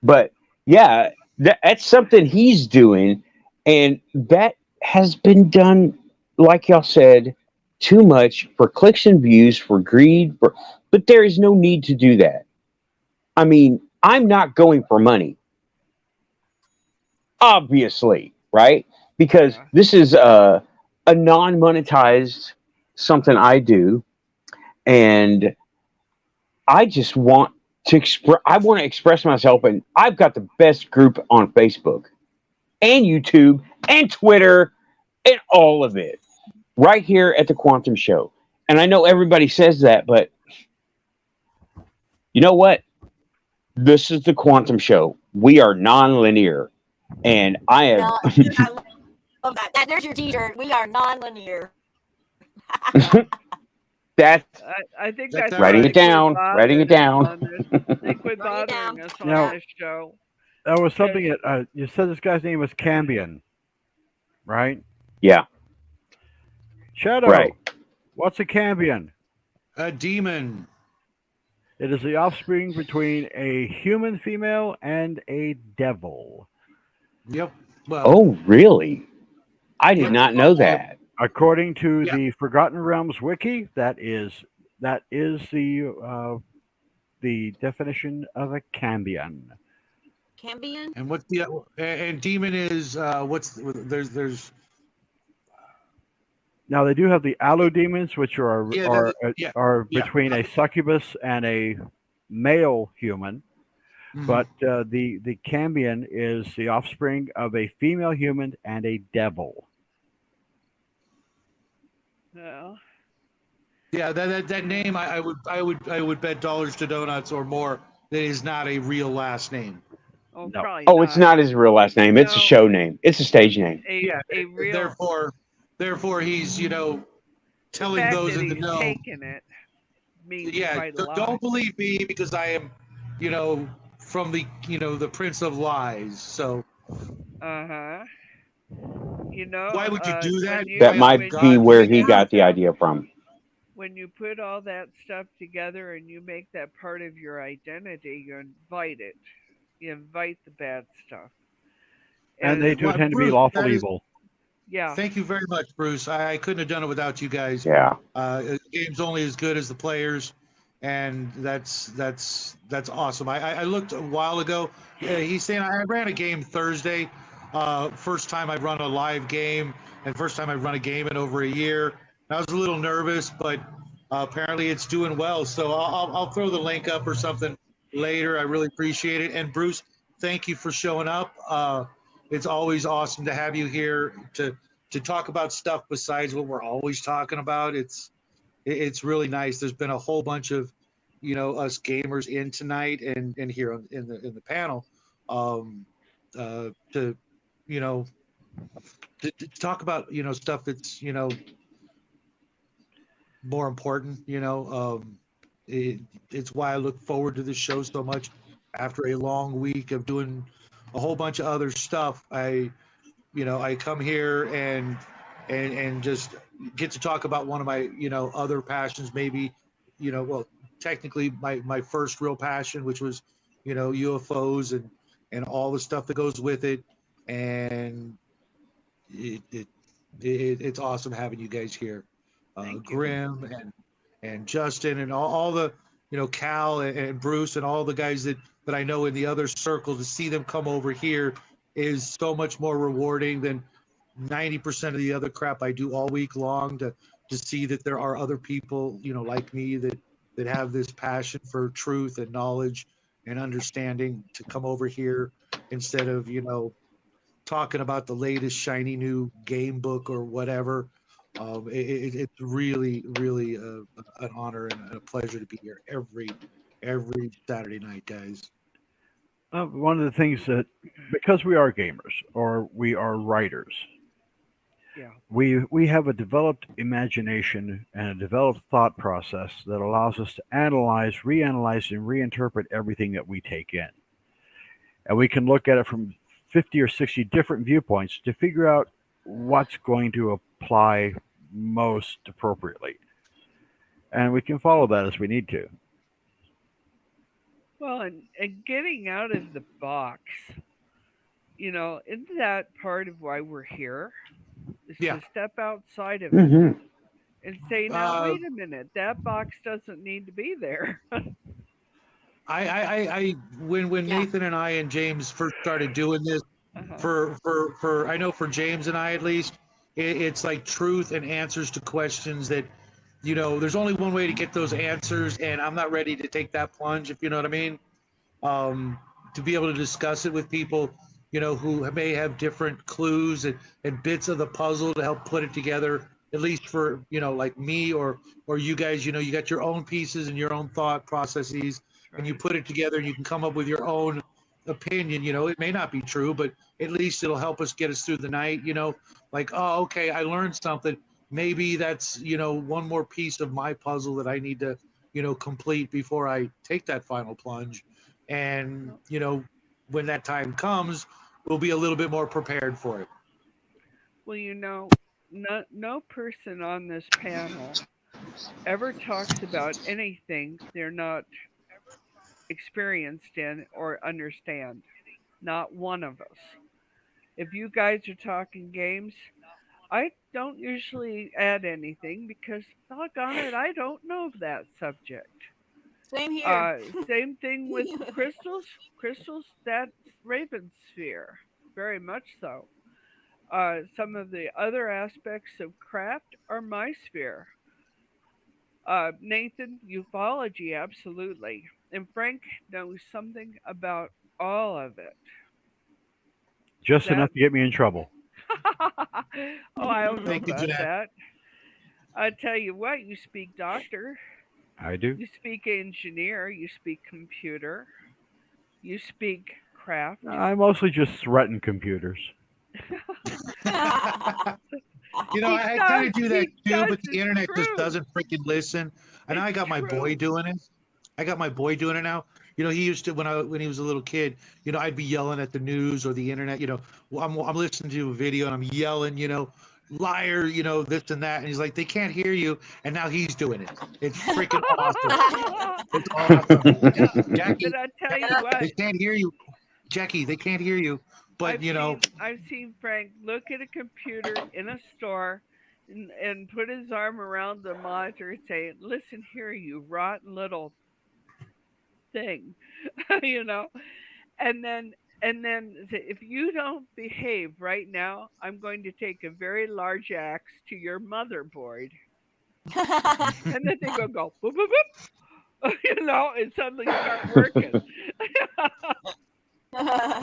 But yeah, that's something he's doing, and that has been done, like y'all said, too much for clicks and views, for greed, but there is no need to do that. I mean, I'm not going for money, obviously, right? Because this is a non-monetized something I do, and I just want to express myself, and I've got the best group on Facebook and YouTube and Twitter and all of it right here at the Quantum Show. And I know everybody says that, but you know what? This is the Quantum Show. We are non-linear, and I am. I love that. There's your t-shirt. We are non-linear. I think that's writing it down. Writing it down. They quit bothering us on this show. That was something that you said. This guy's name was Cambion, right? Yeah. Shadow, Right. what's a cambion? A demon. It is the offspring between a human female and a devil. Yep. Well, Oh, really? I did yep. not know that. According to Yeah. the Forgotten Realms wiki, that is the definition of a cambion. Cambion? And what's the and demon is what's there's Now they do have the allodemons, which are yeah are yeah are yeah. between a succubus and a male human, Mhm. but the cambion is the offspring of a female human and a devil. Well, Yeah, that name I would bet dollars to donuts or more that is not a real last name. oh, No, probably Oh, it's not. not his real last name. It's a No, show name. It's a stage name. Yeah, a real. therefore he's The telling fact those that in the he's know. taken it means Yeah, quite a don't lot. believe me because I am, from the the Prince of Lies. So Uh-huh. why would you do that? When you That I am a might when you be god where put he that keeper. got the stuff idea from. when you put all that stuff together and you make that part of your identity, you invite it. You invite the bad stuff. and they And do Well, tend to be Bruce, lawful that is. evil. yeah, Thank you very much, Bruce. I couldn't have done it without you guys. Yeah. The game's only as good as the players, and that's awesome. I looked a while ago. He's saying I ran a game Thursday. First time I've run a live game, and first time I've run a game in over a year. I was a little nervous, but apparently it's doing well. So I'll throw the link up or something later. I really appreciate it. And Bruce, thank you for showing up. It's always awesome to have you here to talk about stuff besides what we're always talking about. It's really nice. There's been a whole bunch of us gamers in tonight and here in the panel to you know to talk about stuff that's more important. It's why I look forward to this show so much. After a long week of doing a whole bunch of other stuff, I come here and just get to talk about one of my other passions. Maybe well, technically my first real passion, which was UFOs and all the stuff that goes with it. And it, it, it's awesome having you guys here, thank you. Grim and Justin and all the Cal and Bruce and all the guys that I know in the other circle. To see them come over here is so much more rewarding than 90% of the other crap I do all week long. To see that there are other people like me that have this passion for truth and knowledge and understanding to come over here instead of talking about the latest shiny new game book or whatever. It's really, really an honor and a pleasure to be here every Saturday night, guys. One of the things that, because we are gamers or we are writers, Yeah. we have a developed imagination and a developed thought process that allows us to analyze, reanalyze, and reinterpret everything that we take in. And we can look at it from 50 or 60 different viewpoints to figure out what's going to apply most appropriately. And we can follow that as we need to. Well, and getting out of the box, isn't that part of why we're here? Is Yeah. to step outside of it Hmm. and say, now, Uh, wait a minute, that box doesn't need to be there. I when Yeah. Nathan and I and James first started doing this, Uh-huh. for I know for James and I at least, it's like truth and answers to questions that there's only one way to get those answers, and I'm not ready to take that plunge, if you know what I mean. To be able to discuss it with people who may have different clues and bits of the puzzle to help put it together, at least for like me or you guys. You got your own pieces and your own thought processes, and you Right. put it together and you can come up with your own opinion. It may not be true, but at least it'll help us get us through the night. Like, oh, okay, I learned something. Maybe that's one more piece of my puzzle that I need to complete before I take that final plunge. And when that time comes, we'll be a little bit more prepared for it. Well, no person on this panel ever talks about anything they're not experienced in or understand. Not one of us. If you guys are talking games, I don't usually add anything because, doggone it, I don't know that subject. Same here. Same thing with crystals. Crystals, that's Raven sphere, very much so. Some of the other aspects of craft are my sphere. Nathan, ufology, absolutely. And Frank knows something about all of it. Just That enough to get me in trouble. oh, I don't know Thank you, about Jack. that. I tell you what, you speak doctor, I do. you speak engineer, you speak computer, you speak craft. I mostly just threaten computers. You know, He I kind does, of do that he too, does. but the It's internet just true. doesn't freaking listen. I know I It's got my boy true. doing it. I got my boy doing it now. You know, he used to when he was a little kid. You know, I'd be yelling at the news or the internet. You know, I'm listening to a video and I'm yelling. You know, liar. You know, this and that. And he's like, they can't hear you. And now he's doing it. It's freaking awesome. It's awesome. Yeah, Jackie, but I tell you they what, can't hear you. Jackie, they can't hear you. But you know, I've seen Frank look at a computer in a store and put his arm around the monitor and say, "Listen here, you rotten little thing," you know, and then say, if you don't behave right now, I'm going to take a very large axe to your motherboard, and then they go boop boop boop, you know, and suddenly start working.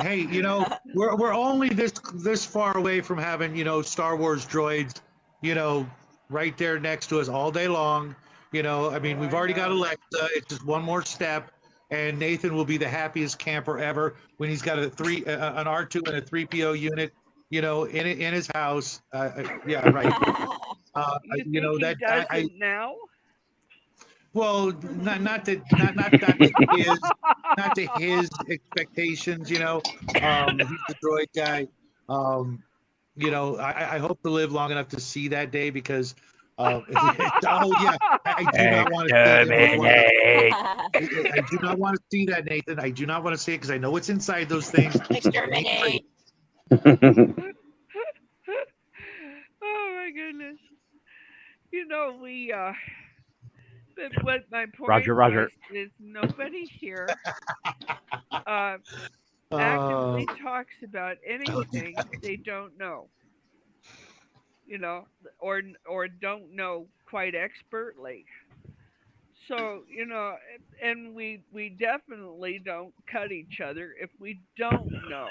hey, you know, we're only this far away from having, you know, Star Wars droids, you know, right there next to us all day long. You know, I mean, Oh, we've I already got know. Alexa. It's just one more step, and Nathan will be the happiest camper ever when he's got an R2 and a 3PO unit, you know, in his house. Yeah, right. You You think know he that does it now? well, not to his expectations. You know, he's the droid guy. Um, you know, I hope to live long enough to see that day because, oh yeah, I do not want to see him with one of those. Exterminate. I do not want to see that, Nathan. I do not want to see it because I know what's inside those things. It ain't pretty. Exterminate. Oh my goodness. You know, but what my point Roger, was Roger. is nobody here uh, Uh, actively talks about anything they don't know, you know, or don't know quite expertly. So, you know, and we definitely don't cut each other if we don't know.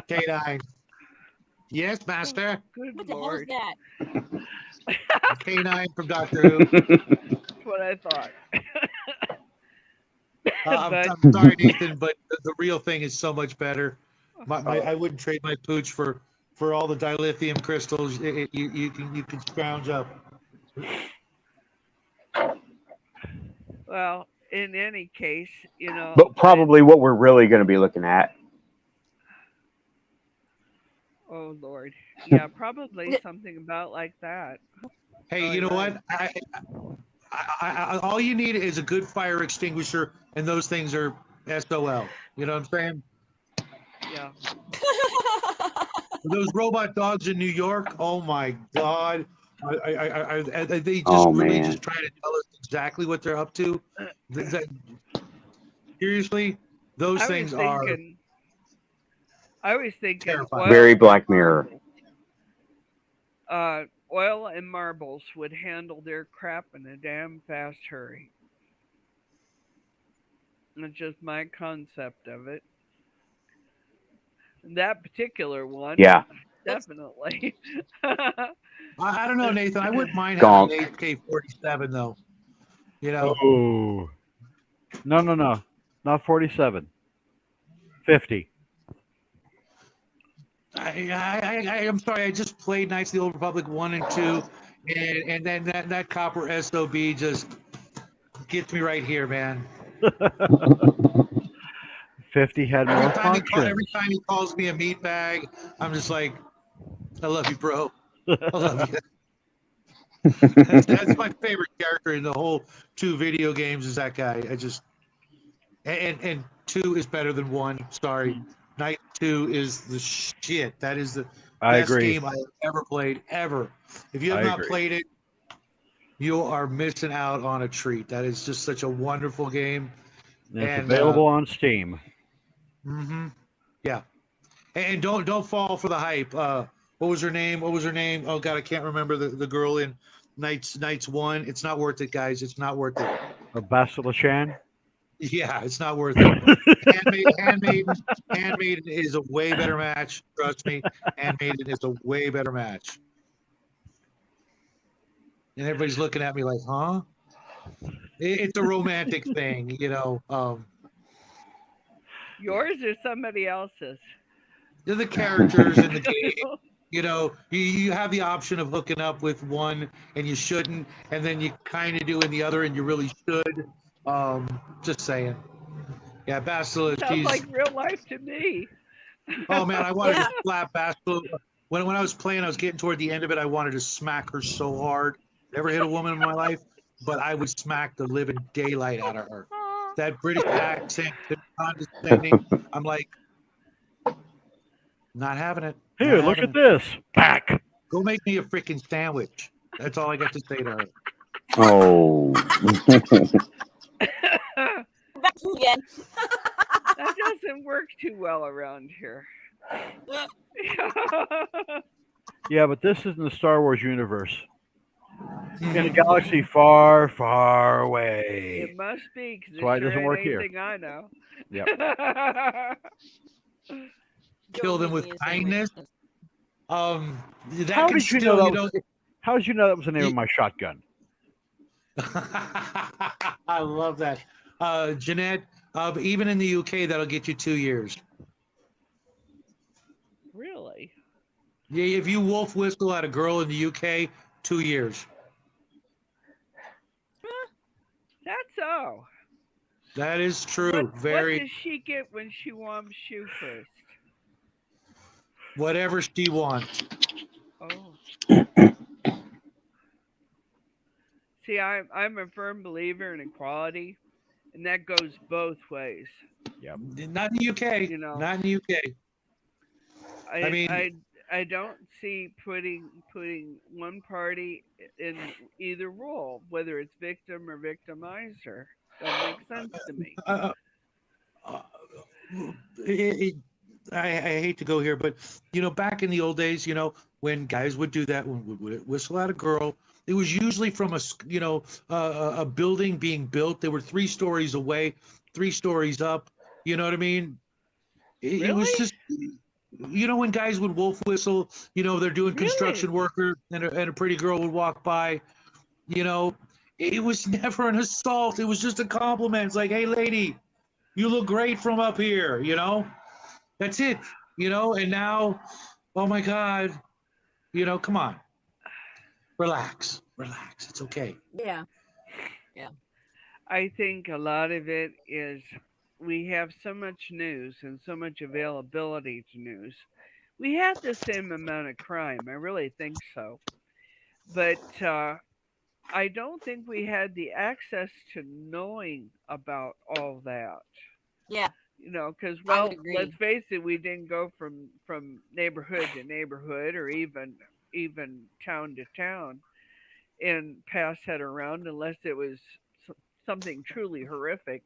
K9. Yes, Oh, Master. good What the hell is lord. that? K9 from Doctor Who. That's what I thought. I'm But sorry, Nathan, but the real thing is so much better. I wouldn't trade my pooch for all the dilithium crystals you can scrounge up. well, in any case, you know, But when probably what we're really going to be looking at. oh lord. Yeah, probably something about like that. Hey, Probably you know right. what? All you need is a good fire extinguisher, and those things are SOL. You know what I'm saying? Yeah. Those robot dogs in New York. Oh my God! They just Oh really man. just trying to tell us exactly what they're up to. That, seriously, those I was things are thinking I was thinking terrifying. Very oil and Black Mirror. marble. Oil and marbles would handle their crap in a damn fast hurry. That's just my concept of it. That particular one, Yeah. definitely. I don't know, Nathan. I wouldn't mind having Gonk. an AK-47 though. You know, Oh. No. Not 47. 50. I'm sorry. I just played Knights of the Old Republic 1 and 2, and then that copper SOB just gets me right here, man. 50 had more functions. Every time he calls me a meatbag, I'm just like, I love you, bro. I love you. That's my favorite character in the whole 2 video games is that guy. I just and 2 is better than 1. Sorry. Night 2 is the shit. That is the I best agree. game I've ever played ever. If you have I not agree. played it, you are missing out on a treat. That is just such a wonderful game. And it's And, available on Steam. Yeah. And don't fall for the hype. What was her name? Oh God, I can't remember the girl in Knights 1. It's not worth it, guys. It's not worth it. Bastila Chan. Yeah, it's not worth it. Handmaiden is a way better match. Trust me, Handmaiden is a way better match. And everybody's looking at me like, huh? It's a romantic thing, you know. Yours or somebody else's? They're the characters in the game. You know, you have the option of hooking up with one and you shouldn't, and then you kind of do in the other and you really should. Just saying. Yeah, Bastila, Sounds she's. like real life to me. Oh man, I wanted to slap Bastila. When I was playing, I was getting toward the end of it. I wanted to smack her so hard. Never hit a woman in my life, but I would smack the living daylight out of her. That British accent, condescending. I'm like, not having it. Here, look at this. Back. Go make me a freaking sandwich. That's all I got to say to her. Oh. Back again. That doesn't work too well around here. Yeah, but this is in the Star Wars universe. In a galaxy far, far away. It must be, because That's why it doesn't work here. anything I know. Yep. Kill them with kindness. That How can did you still, know that? How did you know that was the name of my shotgun? I love that. Jeanette, even in the UK, that'll get you 2 years. Really? Yeah, if you wolf whistle at a girl in the UK, 2 years. That's so. That is true. What Very. does she get when she warms you first? Whatever she wants. Oh. See, I'm a firm believer in equality, and that goes both ways. Yep. Not in the UK. You know. Not in the UK. I mean- I don't see putting one party in either role, whether it's victim or victimizer. That makes sense to me. I hate to go here, but back in the old days, when guys would do that, when would whistle at a girl, it was usually from a building being built. They were 3 stories away, 3 stories up. You know what I mean? It was just, when guys would wolf whistle, they're doing construction worker, and a pretty girl would walk by. It was never an assault. It was just a compliment. It's like, hey, lady, you look great from up here. That's it. And now, oh my God, come on, relax. It's okay. Yeah. I think a lot of it is we have so much news and so much availability to news. We have the same amount of crime. I really think so. But I don't think we had the access to knowing about all that. Yeah. Because, I would well, agree. let's face it, we didn't go from neighborhood to neighborhood or even town to town and pass that around unless it was something truly horrific.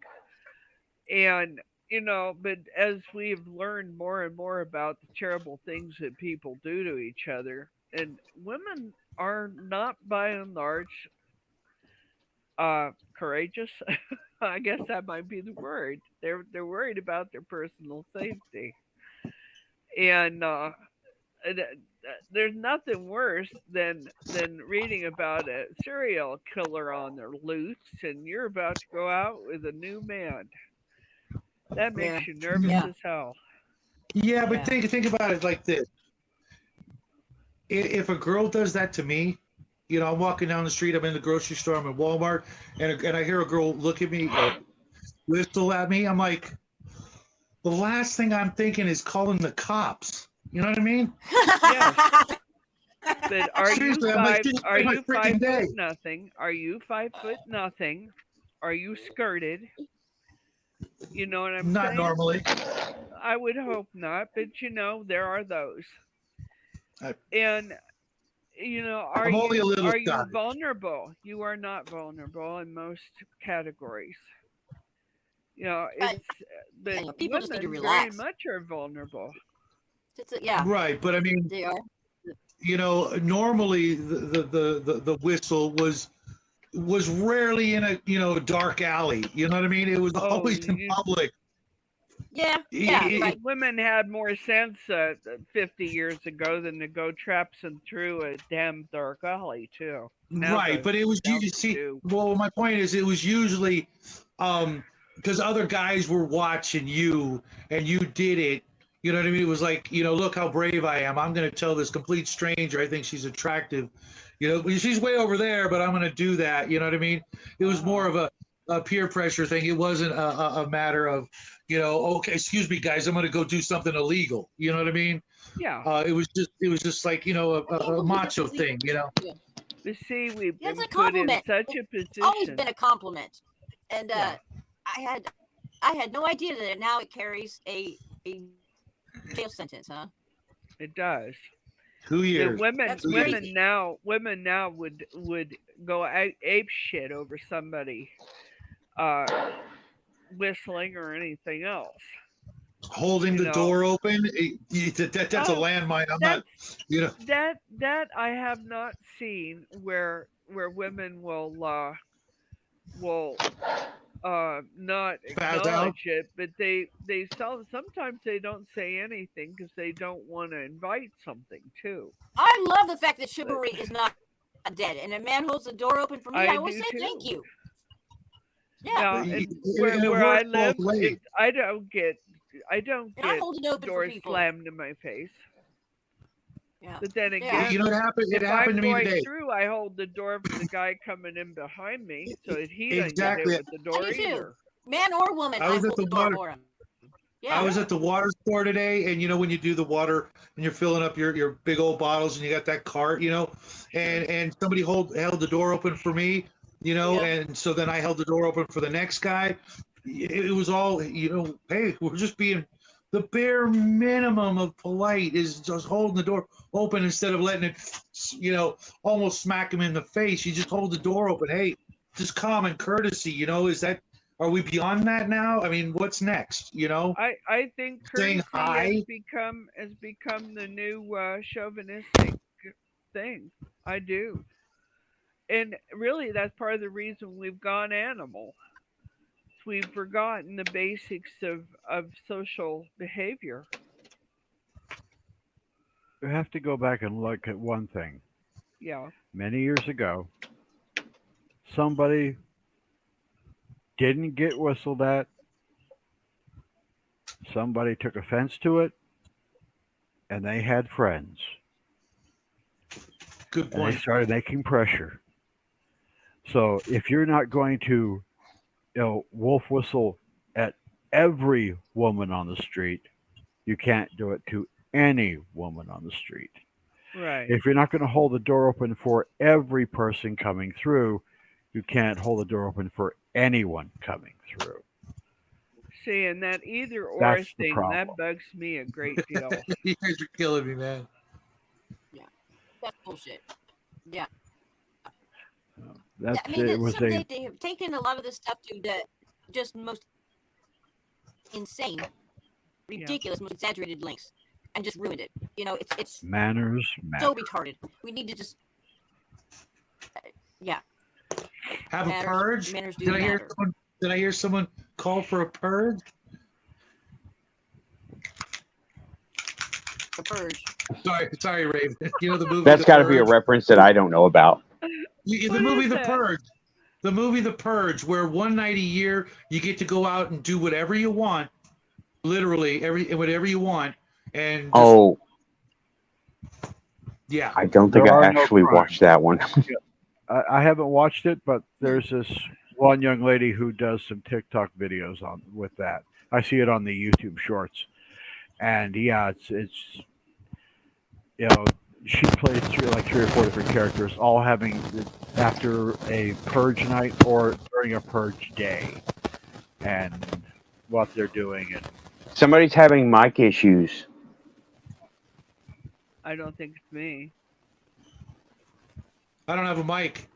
And, but as we've learned more and more about the terrible things that people do to each other, and women are not by and large courageous. I guess that might be the word. They're worried about their personal safety. And there's nothing worse than reading about a serial killer on the loose, and you're about to go out with a new man. That makes you nervous as hell. Yeah, but think about it like this. If a girl does that to me, I'm walking down the street, I'm in the grocery store, I'm at Walmart, and I hear a girl look at me, whistle at me, I'm like, the last thing I'm thinking is calling the cops. You know what I mean? But are you Seriously, I'm like, five? "Dude, Are it's my you freaking 5 foot day." nothing? Are you 5 foot nothing? Are you skirted? You know what I'm Not saying? normally. I would hope not, but there are those. I- And are I'm only a you little are you Scottish. vulnerable? You are not vulnerable in most categories. But It's but people just need to women very relax. much are vulnerable. Yeah, Right, but I mean, they are. normally the whistle was rarely in a dark alley. You know what I mean? It was Oh, always in public. Yeah, you're right. women had more sense 50 years ago than to go traipsing through a damn dark alley too. Right, but it was Now you they see. do. Well, my point is, it was usually because other guys were watching you and you did it. You know what I mean? It was like, look how brave I am. I'm going to tell this complete stranger I think she's attractive. She's way over there, but I'm going to do that. You know what I mean? It was more of a peer pressure thing. It wasn't a matter of, okay, excuse me, guys, I'm going to go do something illegal. You know what I mean? Yeah. It was just like, a macho thing. But see, we've Yeah, it's been a put in compliment. such a It's always position. been a compliment, and Yeah. I had no idea that now it carries a jail sentence, huh? It does. 2 The years. That's women crazy. now would go ape shit over somebody whistling or anything else. Holding the door open, that's a Oh, landmine. I'm not, that's that I have not seen where women will not spaz out. acknowledge it, but sometimes they don't say anything because they don't want to invite something too. I love the fact that But chivalry is not dead, and a man holds the door open for me. I always do say thank too. you. Yeah, And and it where I works both live, ways. I don't get And I hold it open for doors people. slammed in my face. Yeah. But then Yeah. again, It happened. It if happened I'm to me going today. through, I hold the door for the guy coming in behind me so that he doesn't get Exactly. hit with the door Me too. either. Man or woman, I I was at hold the the door water. for him. I Yeah. was at the water store today, and when you do the water and you're filling up your big old bottles, and you got that cart, and somebody held the door open for me, Yeah. and so then I held the door open for the next guy. It was all, hey, we're just being the bare minimum of polite is just holding the door open instead of letting it, almost smack him in the face. You just hold the door open. Hey, just common courtesy, is that, are we beyond that now? I mean, what's next? I think Saying courtesy hi. has become the new chauvinistic thing. I do. And really that's part of the reason we've gone animal. We've forgotten the basics of social behavior. You have to go back and look at one thing. Yeah. Many years ago, somebody didn't get whistled at, somebody took offense to it, and they had friends. Good And they point. started making pressure. So if you're not going to, wolf whistle at every woman on the street, you can't do it to any woman on the street. Right. If you're not going to hold the door open for every person coming through, you can't hold the door open for anyone coming through. See, and that either or That's the thing, problem. that bugs me a great deal. You guys are killing me, man. Yeah. That's bullshit. Yeah. That's I mean, it. Was they a have taken a lot of this stuff to the just most insane, ridiculous, most exaggerated lengths, and just ruined it. It's manners. so retarded. We need to just, yeah. Have a Manners- purge? manners do Did I hear matter. someone? Did I hear someone call for a purge? The purge. Sorry, Raven. The movie. That's The got to be a Purge? reference that I don't know about. The What movie is The that? Purge. The movie The Purge, where one night a year you get to go out and do whatever you want, literally whatever you want, and just, Oh, yeah. I don't think There I are no actually crimes. watched that one. I haven't watched it, but there's this one young lady who does some TikTok videos on with that. I see it on the YouTube Shorts, and yeah, it's she plays three or four different characters, all having after a purge night or during a purge day, and what they're doing. And Somebody's having mic issues. I don't think it's me. I don't have a mic.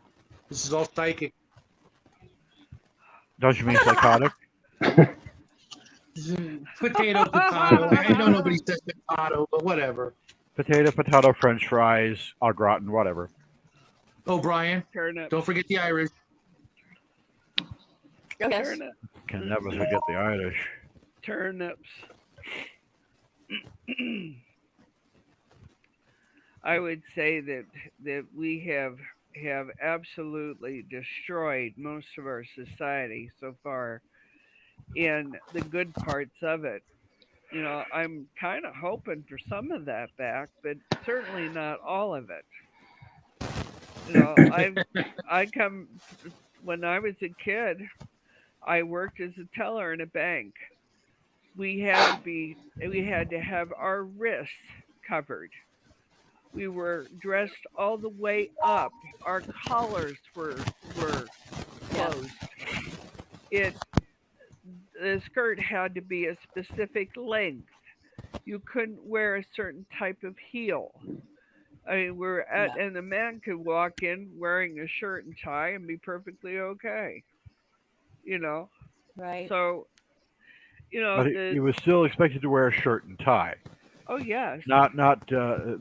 This is all psychic. don't you mean psychotic? Potato, potato. I know nobody says potato, but whatever. Potato, French fries, au gratin, whatever. Oh, Brian, Turnip. don't forget the Irish. Oh, yes. Turnip. Can never forget the Irish. Turnips. I would say that we have absolutely destroyed most of our society so far, and the good parts of it. You know, I'm kind of hoping for some of that back, but certainly not all of it. You know, I come when I was a kid, I worked as a teller in a bank. We had to have our wrists covered. We were dressed all the way up. Our collars were Yeah. closed. It the skirt had to be a specific length. You couldn't wear a certain type of heel. I mean, Yeah. and a man could walk in wearing a shirt and tie and be perfectly okay. You know, Right. so But he the was still expected to wear a shirt and tie, oh yes, not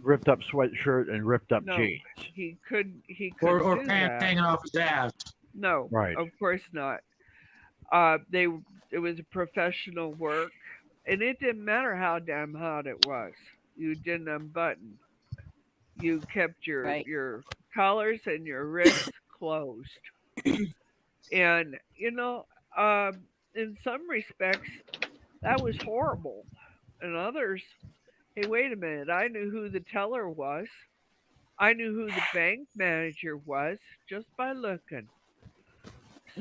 ripped up sweatshirt and ripped up no, jeans. he couldn't Or do pants that. hanging off his ass. No, Right. of course not. They it was a professional work, and it didn't matter how damn hot it was. You didn't unbutton. You kept Right. your collars and your wrists closed. And in some respects, that was horrible. In others, hey, wait a minute, I knew who the teller was. I knew who the bank manager was just by looking.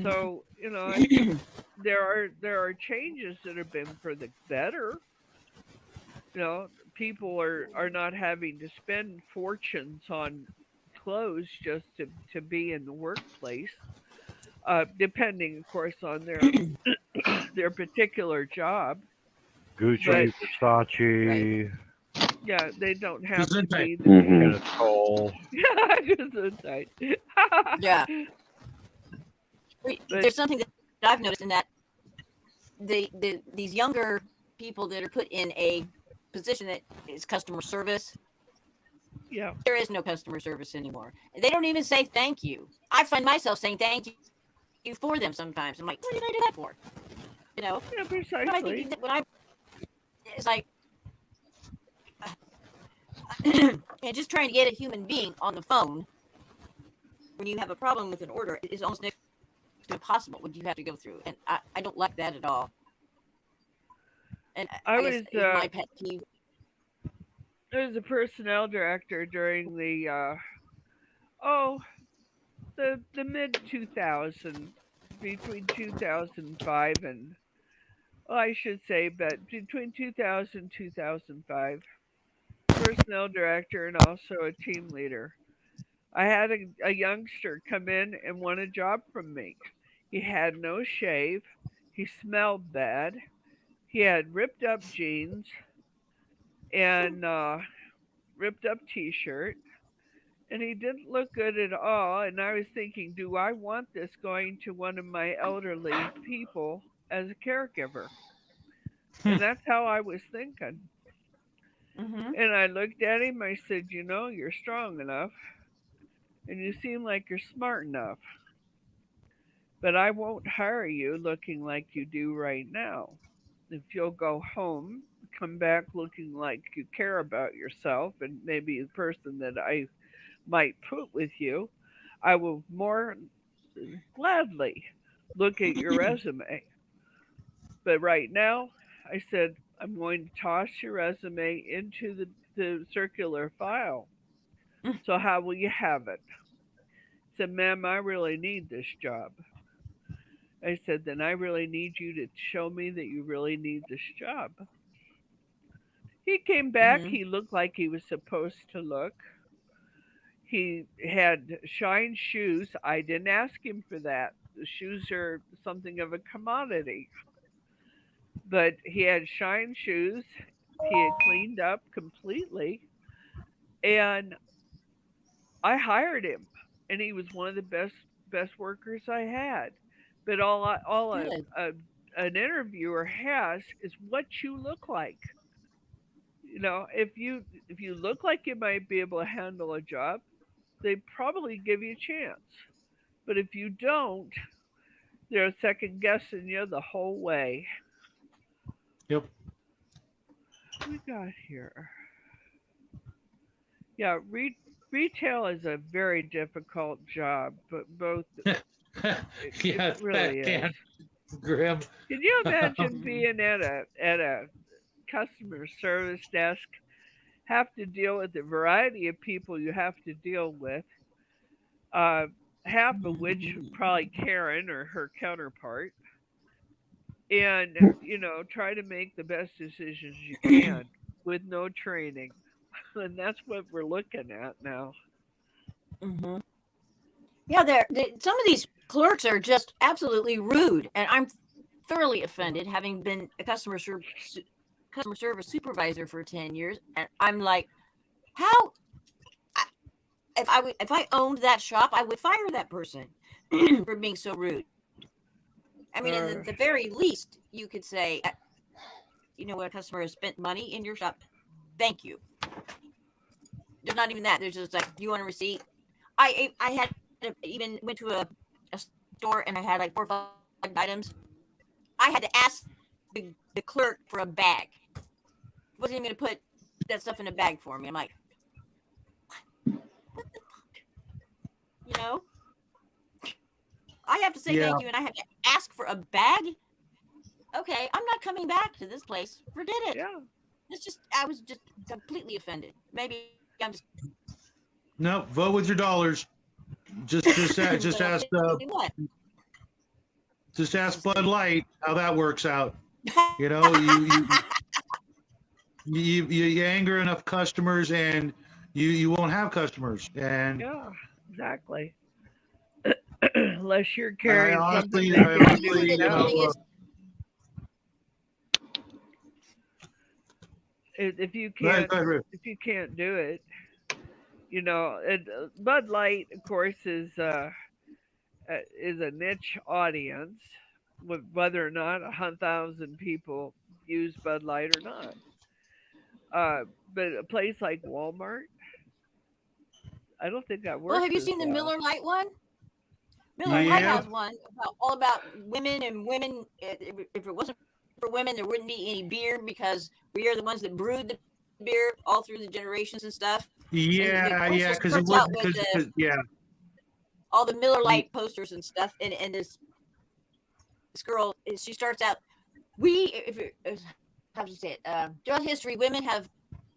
So, I think there are changes that have been for the better. People are not having to spend fortunes on clothes just to be in the workplace. Depending, of course, on their particular job. But Gucci, Versace, yeah, they don't have to Gesundheit. be. Hmm. Kenneth Cole. Gesundheit. Yeah. But There's something that I've noticed in that these younger people that are put in a position that is customer service, yeah, there is no customer service anymore. They don't even say thank you. I find myself saying thank you for them sometimes. I'm like, what did I do that for? You know, yeah, when I precisely. think when I it's like and just trying to get a human being on the phone when you have a problem with an order is almost next to impossible what you have to go through, and I don't like that at all. And I I guess was is my pet peeve. I was a personnel director during the mid 2000, between 2005 and, well, I should say, but between 2000 2005, personnel director and also a team leader. I had a youngster come in and want a job from me. He had no shave. He smelled bad. He had ripped up jeans and ripped up t-shirt, and he didn't look good at all. And I was thinking, do I want this going to one of my elderly people as a caregiver? And that's how I was thinking. Mm-hmm. And I looked at him. I said, you're strong enough, and you seem like you're smart enough, but I won't hire you looking like you do right now. If you'll go home, come back looking like you care about yourself and maybe the person that I might put with you, I will more gladly look at your resume. But right now, I said, I'm going to toss your resume into the circular file. So how will you have it? I said, ma'am, I really need this job. I said, then I really need you to show me that you really need this job. He came back. Mhm. He looked like he was supposed to look. He had shine shoes. I didn't ask him for that. The shoes are something of a commodity. But he had shine shoes. He had cleaned up completely. And I hired him. And he was one of the best workers I had. But Good. an interviewer has is what you look like. If you look like you might be able to handle a job, they probably give you a chance. But if you don't, they're second guessing you the whole way. Yep. We got here. Yeah, retail is a very difficult job, but both Yeah, it really is. Dan Grimm. Can you imagine Mhm. being at a customer service desk, have to deal with the variety of people you have to deal with, uh, half of which probably Karen or her counterpart, and try to make the best decisions you can with no training, and that's what we're looking at now. Mhm. Yeah, some of these clerks are just absolutely rude, and I'm thoroughly offended, having been a customer service supervisor for 10 years, and I'm like, how if I owned that shop, I would fire that person for being so rude. I mean, Uh, at the very least, you could say, when a customer has spent money in your shop, thank you. There's not even that. There's just like, you want a receipt? I had even went to a store and I had like 4 or 5 items. I had to ask the clerk for a bag. Wasn't even going to put that stuff in a bag for me. I'm like, what the fuck? You know? I have to say Yeah. thank you, and I have to ask for a bag. Okay, I'm not coming back to this place. Forget it. yeah. I was just completely offended. Maybe I'm just No, vote with your dollars. Just ask what? just ask Bud Light how that works out. You know, you anger enough customers and you won't have customers. And Yeah, exactly. Unless you're I carrying something honestly, they I can't honestly, do you know, without. If you go ahead, can't, go ahead, Rick. if you can't do it, Bud Light, of course, is a niche audience, with whether or not 100,000 people use Bud Light or not. But a place like Walmart, I don't think that Well, works have you as seen the well. Miller Lite one? Miller Lite Yeah, has one all about women and women. If it wasn't for women, there wouldn't be any beer because we are the ones that brewed the beer all through the generations and stuff. And the commercial because it starts would, out with yeah, all the Miller Lite posters and stuff, and this girl, she starts out, how do you say it? Throughout history, women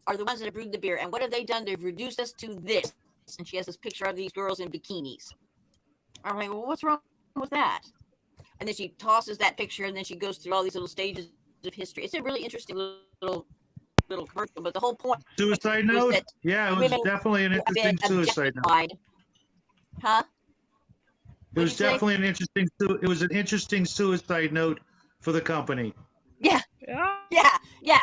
are the ones that have brewed the beer, and what have they done? They've reduced us to this. And she has this picture of these girls in bikinis. I'm like, well, what's wrong with that? And then she tosses that picture, and then she goes through all these little stages of history. It's a really interesting little commercial, but the whole point suicide was note. that Yeah, it was women definitely an have been interesting suicide note. objectified. Huh? It was definitely an interesting. It was an interesting suicide note for the company. Yeah, Yeah. yeah.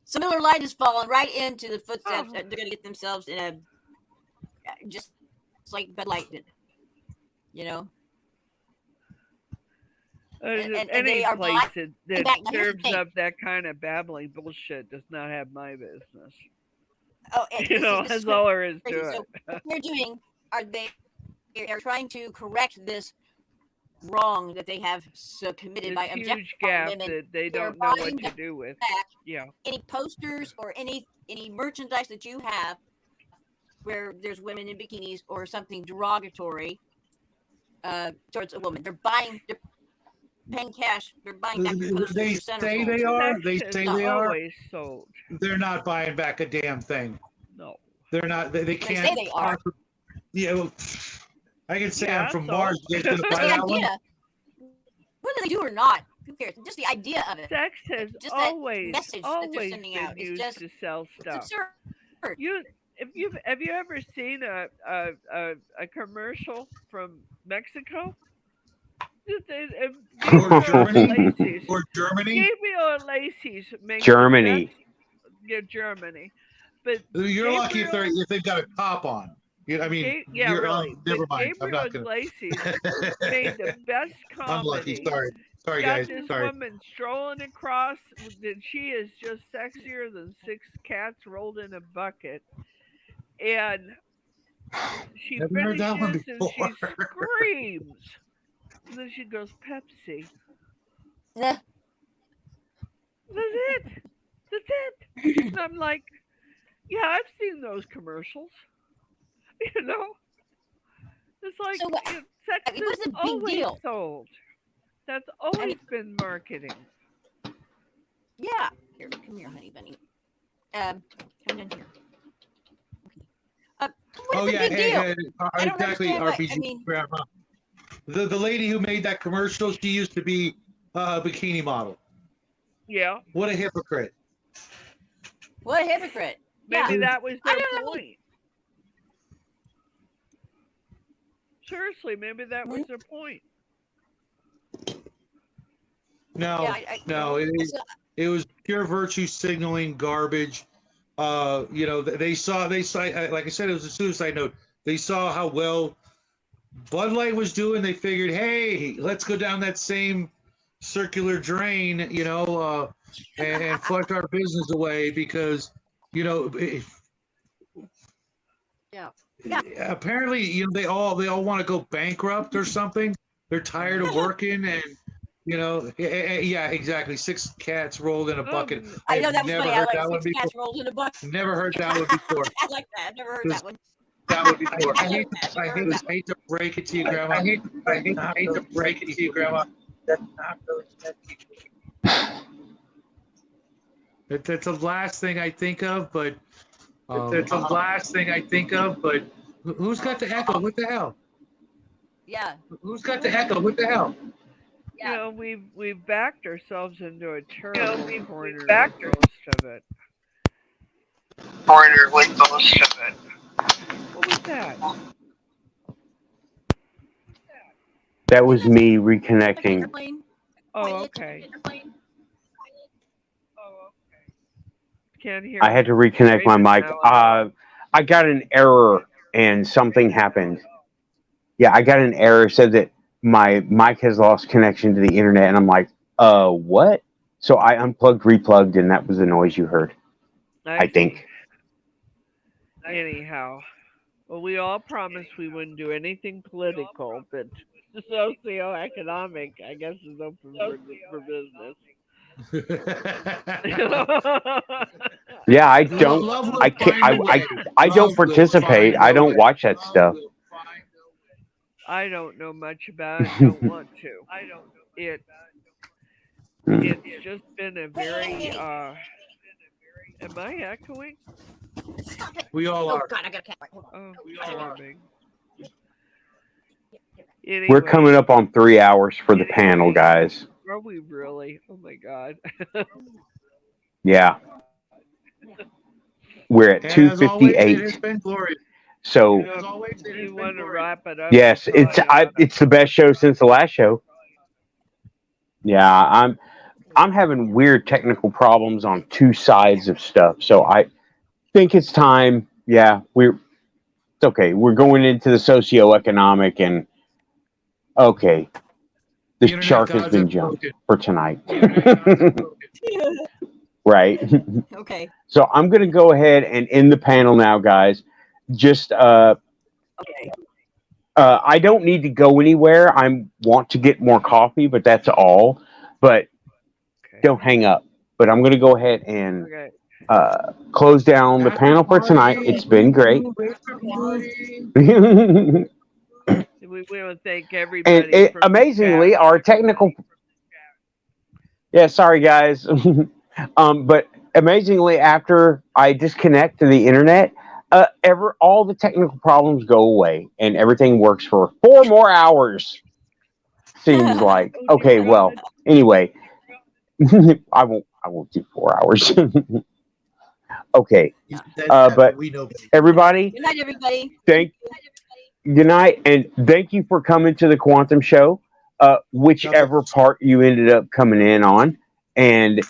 So Miller Lite has fallen right into the footsteps. Oh. They're going to get themselves in a just like Bud Light did, you know. And Any they are place that back. Now, here's the serves thing. up that kind of babbling bullshit does not have my business. Oh, That's all there is to so it. what they're doing they're trying to correct this wrong that they have committed This by huge objectifying gap women. that they They're don't know what buying to do with. back Yeah. any posters or any merchandise that you have where there's women in bikinis or something derogatory towards a woman. They're paying cash. They're buying back your posters, They your say centerfolds. they Well, are. that They shit's say they are. always sold. They're not buying back a damn thing. No. They're not. They They can't. say they are. You know, I can say Yeah, I'm from so- Mars. You guys gonna But buy the that one? idea, whether they do or not, Who cares? Just the idea of it. Sex has Just that always message that they're always sending been out is used just to sell it's stuff. absurd. Have you ever seen a commercial from Mexico? Or Gabriel Germany. Lacey's. Or Germany. Gabriel Lacey's makes Germany. the best. Yeah, Germany. But You're lucky if they've got a top on. I mean, yeah, really. never But mind. I'm Gabriel not gonna. Lacey's made the best Unlucky. comedy. Sorry, Got guys. this Sorry. woman strolling across, and she is just sexier than 6 cats rolled in a bucket. And she Never heard that one finishes and before. she screams. And then she goes, Pepsi. Yeah. That's it. That's it. And I'm like, yeah, I've seen those commercials. You know? It's like, So what- sex I mean, what's is the big always deal? sold. That's always been marketing. Yeah. Here, come here, honey bunny. Come down here. What's the big deal? I don't exactly. understand why- RPG I mean- grandma. The lady who made that commercial, she used to be a bikini model. Yeah. What a hypocrite. What a hypocrite. Maybe Yeah. that was I their don't know. point. Seriously, maybe that was their point. No, Yeah, no, it was pure virtue signaling garbage. You know, they saw, like I said, it was a suicide note. They saw how well Bud Light was doing. They figured, hey, let's go down that same circular drain, you know, and flush our business away because, you know, Yeah. apparently, you know, they all want to go bankrupt or something. They're tired of working and. You know, yeah, exactly. 6 cats rolled in a bucket. I know that was Never funny. I heard like that one 6 cats before. rolled in a bucket. Never heard that one before. I like that. I've never heard that one. That one before. I hate to break it to you, Grandma. I hate to break it to you, Grandma. That's not really That's the last thing I think of, but it's the last thing I think of. But who's got the echo? What the hell? Yeah. Who's got the echo? What the hell? You know, we've backed ourselves into a terrible corner with most of it. What was that? That was me reconnecting. Airplane. Oh, okay. Can't hear. I had to reconnect my mic. I got an error and something happened. Yeah, I got an error. Said that my mic has lost connection to the internet, and I'm like, what? So I unplugged, replugged, and that was the noise you heard. I think. Anyhow, well, we all promised we wouldn't do anything political, but socioeconomic, I guess, is open for business. Yeah, I don't. I don't participate. I don't watch that stuff. I don't know much about it. Don't want to. I don't know. It's just been a very. Am I echoing? Stop it. We all Oh, are. God, I got a cat. Right, hold on. Oh, charming. We're Anyway, coming up on 3 hours for the panel, guys. Are we really? Oh my God. Yeah. We're at And as always, it 2:58. has been glorious. So As always, it has You been want to glorious. wrap it up? yes, it's the best show since the last show. Yeah, I'm having weird technical problems on 2 sides of stuff. So I think it's time. Yeah, it's okay. We're going into the socioeconomic and okay. The Internet shark has gods been have jumped spoken. for tonight. The internet gods have spoken. Right. Okay. So I'm going to go ahead and end the panel now, guys. Just Okay. I don't need to go anywhere. I want to get more coffee, but that's all. But Okay. don't hang up. But I'm going to go ahead and Okay. close down the panel for tonight. It's been great. We want to thank everybody. And from the amazingly, chat. our technical. Yeah, sorry guys. But amazingly, after I disconnect to the internet, all the technical problems go away and everything works for 4 more hours. seems like. Oh, Okay, dear well, God. anyway, I won't do 4 hours. Okay, He said that, but we know better. everybody, Good night, everybody. good night, and thank you for coming to the Quantum Show, whichever part you ended up coming in on, and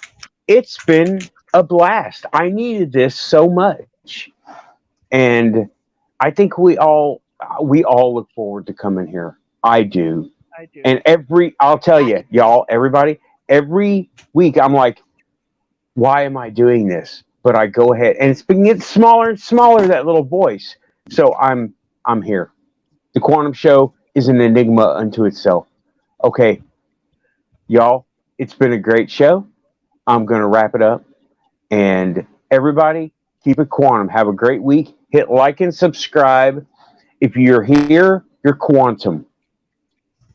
it's been a blast. I needed this so much, and I think we all look forward to coming here. I do. I do. And I'll tell you, y'all, everybody, every week I'm like, why am I doing this? But I go ahead, and it's been getting smaller and smaller, that little voice. So I'm here. The Quantum Show is an enigma unto itself. Okay, y'all, it's been a great show. I'm gonna wrap it up, and everybody, keep it quantum. Have a great week. Hit like and subscribe. If you're here, you're quantum.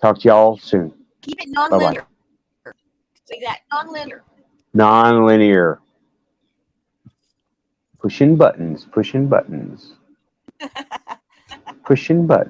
Talk to y'all soon. Keep it Bye-bye. non-linear. Say that, non-linear. Non-linear. Pushing buttons. Pushing buttons.